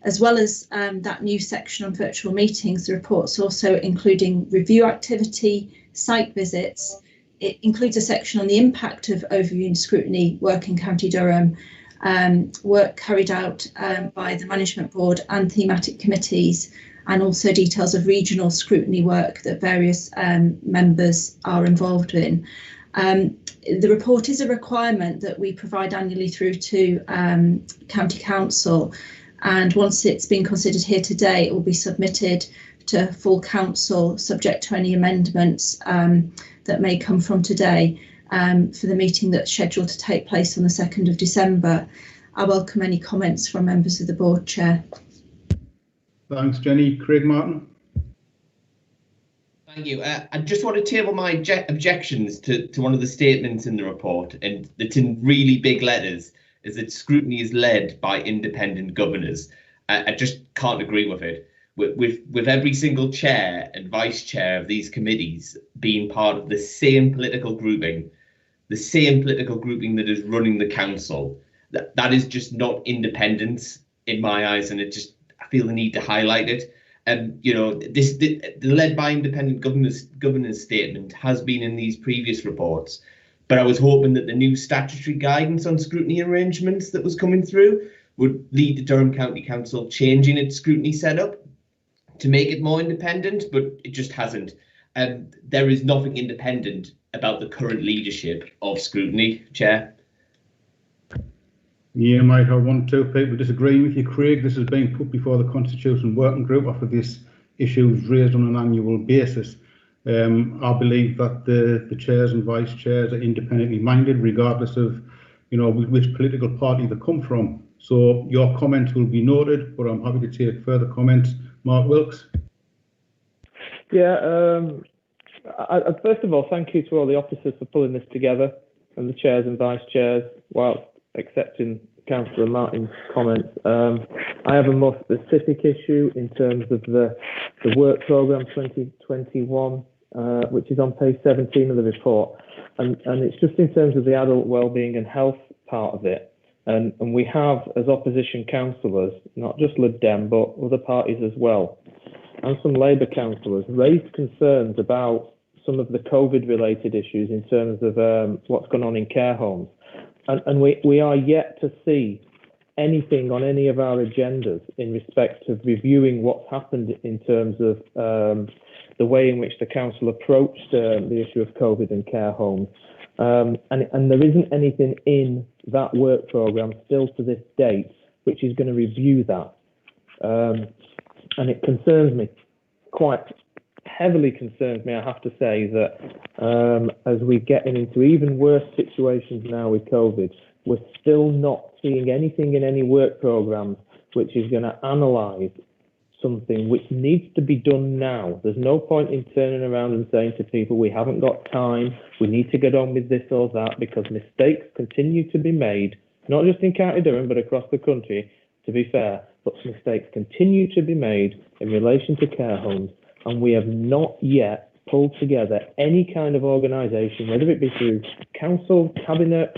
as well as that new section on virtual meetings, the report's also including review activity, site visits. It includes a section on the impact of overview and scrutiny work in County Durham, work carried out by the Management Board and thematic committees, and also details of regional scrutiny work that various members are involved in. The report is a requirement that we provide annually through to County Council, and once it's been considered here today, it will be submitted to full council, subject to any amendments that may come from today, for the meeting that's scheduled to take place on the 2nd of December. I welcome any comments from members of the board, Chair. Thanks, Jenny. Craig Martin. Thank you. I just want to table my objections to one of the statements in the report, and it's in really big letters, is that scrutiny is led by independent governors. I just can't agree with it. With every single chair and vice chair of these committees being part of the same political grouping that is running the council, that is just not independence in my eyes, and I feel the need to highlight it. You know, the led by independent governance statement has been in these previous reports, but I was hoping that the new statutory guidance on scrutiny arrangements that was coming through would lead to Durham County Council changing its scrutiny setup to make it more independent, but it just hasn't. There is nothing independent about the current leadership of scrutiny, Chair. Yeah, might have one or two people disagreeing with you, Craig. This has been put before the Constitution Working Group after this issue is raised on an annual basis. I believe that the chairs and vice chairs are independently minded, regardless of, you know, which political party they come from. So your comments will be noted, but I'm happy to take further comments. Mark Wilkes. Yeah, first of all, thank you to all the officers for pulling this together, and the chairs and vice chairs, whilst accepting Councillor Martin's comments. I have a more specific issue in terms of the work programme 2021, which is on page 17 of the report, and it's just in terms of the adult wellbeing and health part of it. And we have, as opposition councillors, not just Lib Dem, but other parties as well, and some Labour councillors, raised concerns about some of the COVID-related issues in terms of what's gone on in care homes. And we are yet to see anything on any of our agendas in respect of reviewing what's happened in terms of the way in which the council approached the issue of COVID and care homes. And there isn't anything in that work programme still to this date which is going to review that. And it concerns me, quite heavily concerns me, I have to say, that as we get into even worse situations now with COVID, we're still not seeing anything in any work programmes which is going to analyse something which needs to be done now. There's no point in turning around and saying to people, we haven't got time, we need to get on with this or that, because mistakes continue to be made, not just in County Durham, but across the country, to be fair, but mistakes continue to be made in relation to care homes, and we have not yet pulled together any kind of organisation, whether it be through council, cabinet,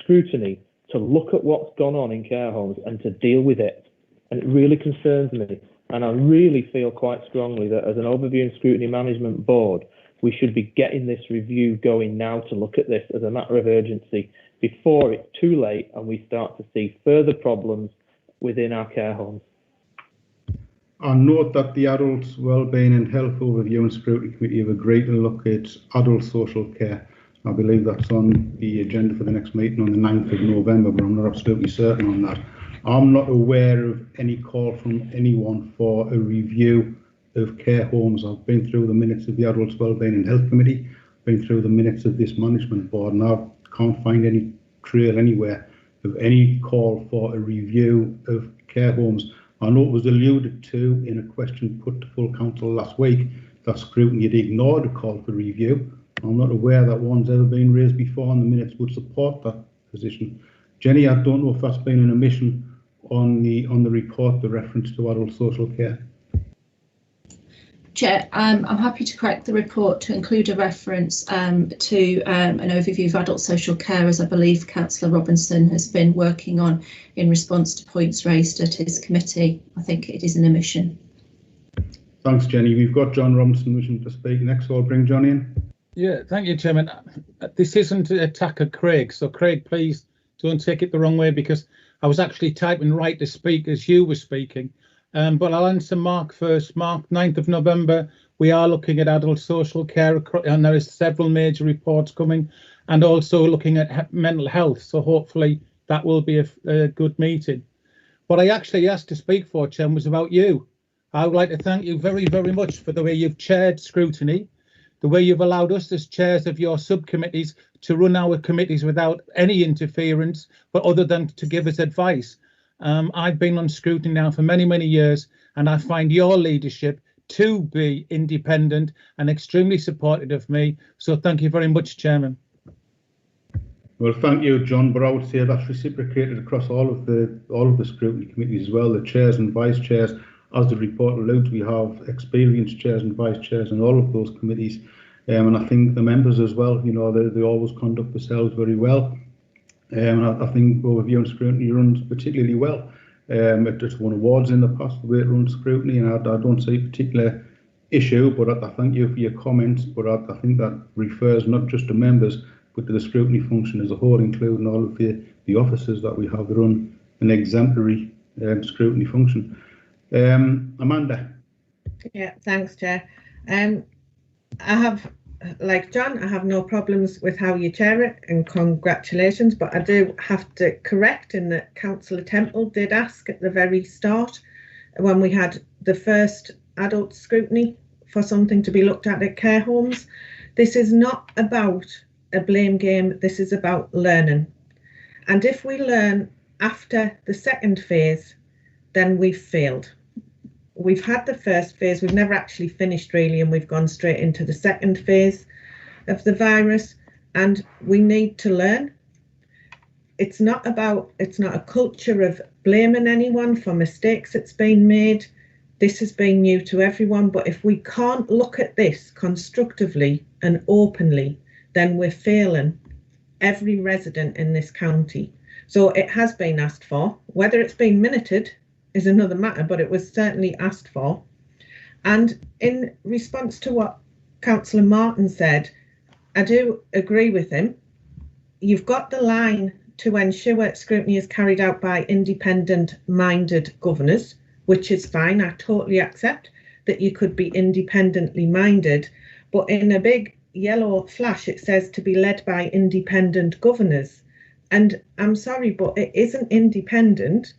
scrutiny, to look at what's gone on in care homes and to deal with it. And it really concerns me. And I really feel quite strongly that as an overview and scrutiny management board, we should be getting this review going now to look at this as a matter of urgency before it's too late and we start to see further problems within our care homes. I note that the Adults Wellbeing and Health Overview and Scrutiny Committee have agreed to look at adult social care. I believe that's on the agenda for the next meeting on the 9th of November, but I'm not absolutely certain on that. I'm not aware of any call from anyone for a review of care homes. I've been through the minutes of the Adults Wellbeing and Health Committee, been through the minutes of this management board, and I can't find any trail anywhere of any call for a review of care homes. I know it was alluded to in a question put to full council last week that Scrutiny had ignored a call for review. I'm not aware that one's ever been raised before, and the minutes would support that position. Jenny, I don't know if that's been an omission on the report, the reference to adult social care. Chair, I'm happy to correct the report to include a reference to an overview of adult social care, as I believe Councillor Robinson has been working on in response to points raised at his committee. I think it is an omission. Thanks, Jenny. We've got John Robinson wishing to speak next, so I'll bring John in. Yeah, thank you, Chairman. This isn't an attack at Craig, so Craig, please don't take it the wrong way, because I was actually typing right to speak as you were speaking. But I'll answer Mark first. Mark, 9th of November, we are looking at adult social care, and there is several major reports coming, and also looking at mental health. So hopefully that will be a good meeting. What I actually asked to speak for, Chairman, was about you. I would like to thank you very, very much for the way you've chaired scrutiny, the way you've allowed us as chairs of your subcommittees to run our committees without any interference, but other than to give us advice. I've been on scrutiny now for many, many years, and I find your leadership to be independent and extremely supportive of me. So thank you very much, Chairman. Well, thank you, John. But I would say that's reciprocated across all of the scrutiny committees as well, the chairs and vice chairs. As the report alludes, we have experienced chairs and vice chairs in all of those committees, and I think the members as well. You know, they always conduct themselves very well, and I think overview and scrutiny runs particularly well. It just won awards in the past the way it runs scrutiny, and I don't see a particular issue. But I thank you for your comments. But I think that refers not just to members, but to the scrutiny function as a whole, including all of the officers that we have that run an exemplary scrutiny function. Amanda. Yeah, thanks, Chair. I have, like John, I have no problems with how you chair it, and congratulations, but I do have to correct in that Councillor Temple did ask at the very start, when we had the first adult scrutiny, for something to be looked at care homes. This is not about a blame game, this is about learning. And if we learn after the second phase, then we've failed. We've had the first phase, we've never actually finished really, and we've gone straight into the second phase of the virus, and we need to learn. It's not a culture of blaming anyone for mistakes that's been made. This has been new to everyone, but if we can't look at this constructively and openly, then we're failing every resident in this county. So it has been asked for. Whether it's been minuted is another matter, but it was certainly asked for. And in response to what Councillor Martin said, I do agree with him. You've got the line to ensure scrutiny is carried out by independent-minded governors, which is fine. I totally accept that you could be independently minded, but in a big yellow flash it says to be led by independent governors. And I'm sorry, but it isn't independent.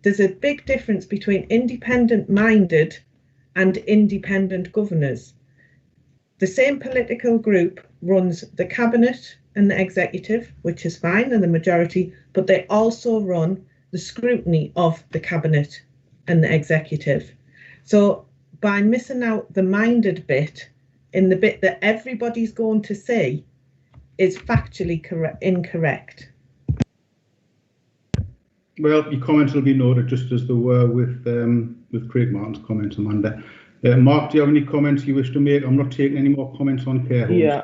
There's a big difference between independent-minded and independent governors. The same political group runs the cabinet and the executive, which is fine, and the majority, but they also run the scrutiny of the cabinet and the executive. So by missing out the minded bit, in the bit that everybody's going to see, is factually incorrect. Well, your comments will be noted, just as there were with Craig Martin's comments, Amanda. Mark, do you have any comments you wish to make? I'm not taking any more comments on care homes. Yeah,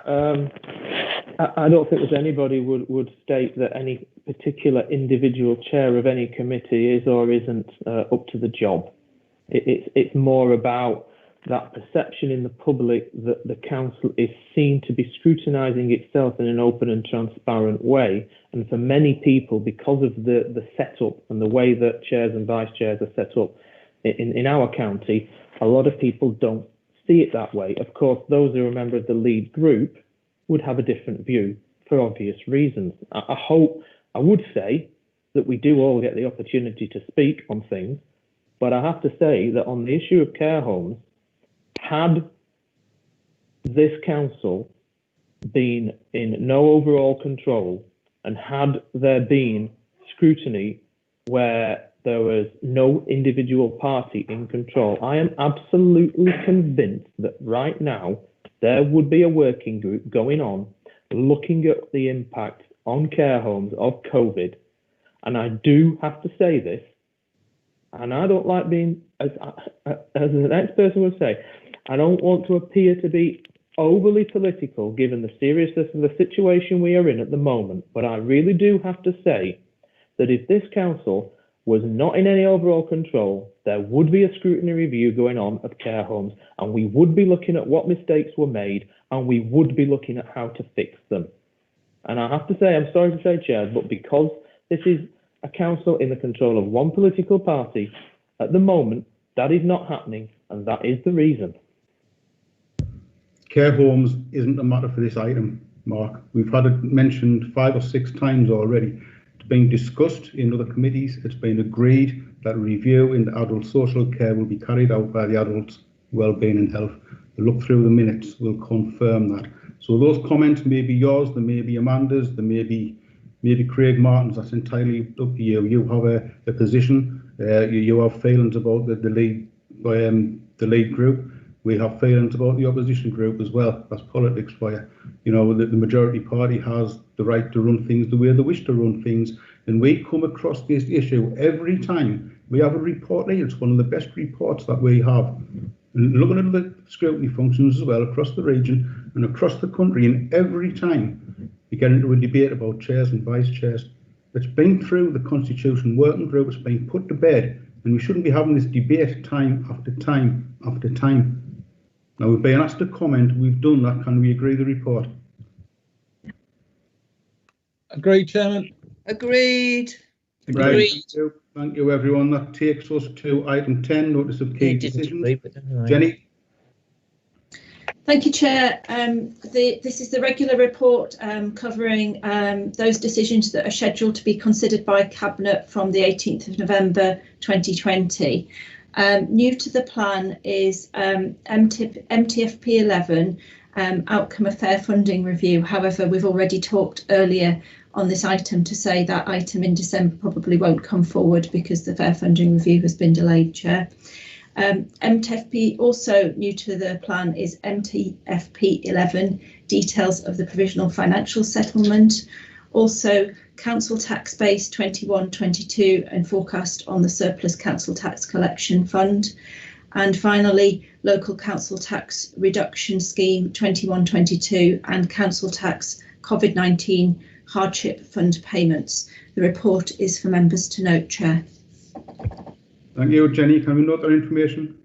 I don't think that anybody would state that any particular individual chair of any committee is or isn't up to the job. It's more about that perception in the public that the council is seen to be scrutinising itself in an open and transparent way. And for many people, because of the setup and the way that chairs and vice chairs are set up in our county, a lot of people don't see it that way. Of course, those who are a member of the lead group would have a different view for obvious reasons. I would say that we do all get the opportunity to speak on things, but I have to say that on the issue of care homes, had this council been in no overall control, and had there been scrutiny where there was no individual party in control, I am absolutely convinced that right now there would be a working group going on looking at the impact on care homes of COVID. And I do have to say this, and I don't like being, as the next person would say, I don't want to appear to be overly political given the seriousness of the situation we are in at the moment, but I really do have to say that if this council was not in any overall control, there would be a scrutiny review going on of care homes, and we would be looking at what mistakes were made, and we would be looking at how to fix them. And I have to say, I'm sorry to say, Chair, but because this is a council in the control of one political party, at the moment, that is not happening, and that is the reason. Care homes isn't a matter for this item, Mark. We've had it mentioned 5 or 6 times already. It's been discussed in other committees. It's been agreed that a review into adult social care will be carried out by the Adults Wellbeing and Health. The look through the minutes will confirm that. So those comments may be yours, they may be Amanda's, they may be Craig Martin's. That's entirely up to you. You have a position. You have feelings about the lead group. We have feelings about the opposition group as well. That's politics for you. You know, the majority party has the right to run things the way they wish to run things. And we come across this issue every time. We have a report here. It's one of the best reports that we have. And looking at the scrutiny functions as well across the region and across the country, and every time we get into a debate about chairs and vice chairs, it's been through the Constitution working group, it's been put to bed, and we shouldn't be having this debate time after time after time. Now, we've been asked to comment, we've done that. Can we agree the report? Agreed, Chairman. Agreed. Right. Agreed. Thank you, everyone. That takes us to item 10, notice of key decisions. Jenny? Thank you, Chair. This is the regular report covering those decisions that are scheduled to be considered by Cabinet from the 18th of November 2020. New to the plan is MTFP 11, outcome of fair funding review. However, we've already talked earlier on this item to say that item in December probably won't come forward because the fair funding review has been delayed, Chair. MTFP, also new to the plan, is MTFP 11, details of the provisional financial settlement. Also, council tax base 21-22 and forecast on the surplus council tax collection fund. And finally, local council tax reduction scheme 21-22 and council tax COVID-19 hardship fund payments. The report is for members to note, Chair. Thank you, Jenny. Can we note that information?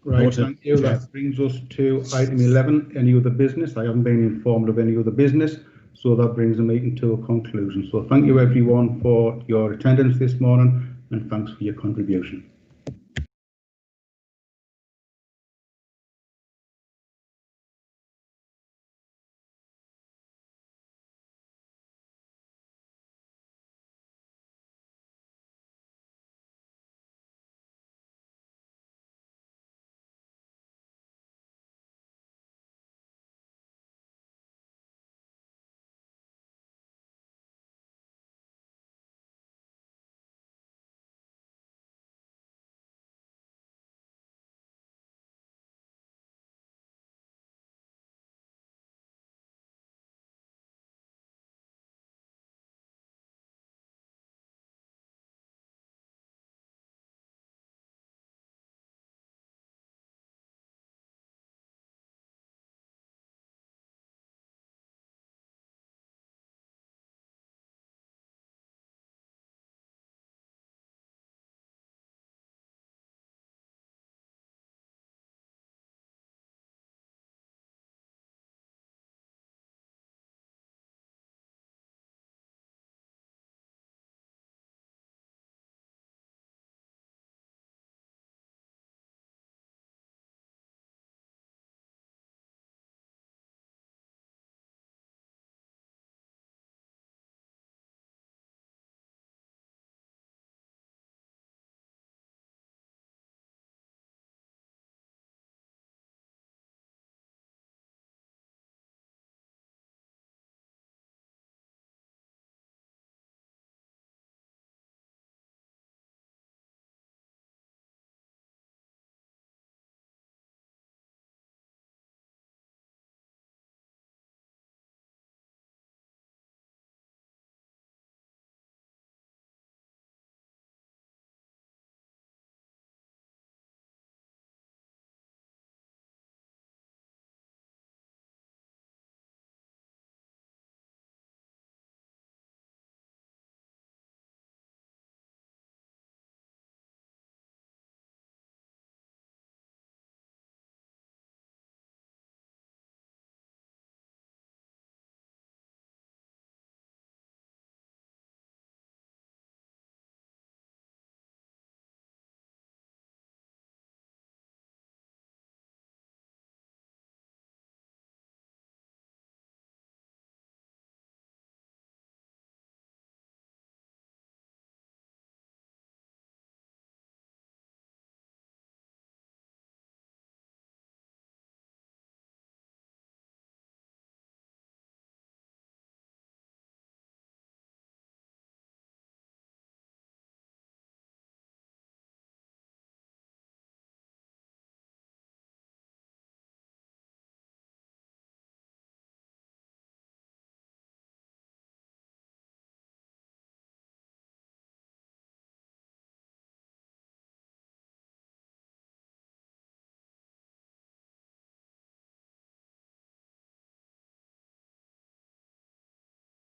Right, Noted. thank you. That brings us to item 11, any other business. I haven't been informed of any other business, so that brings the meeting to a conclusion. So thank you, everyone, for your attendance this morning, and thanks for your contribution.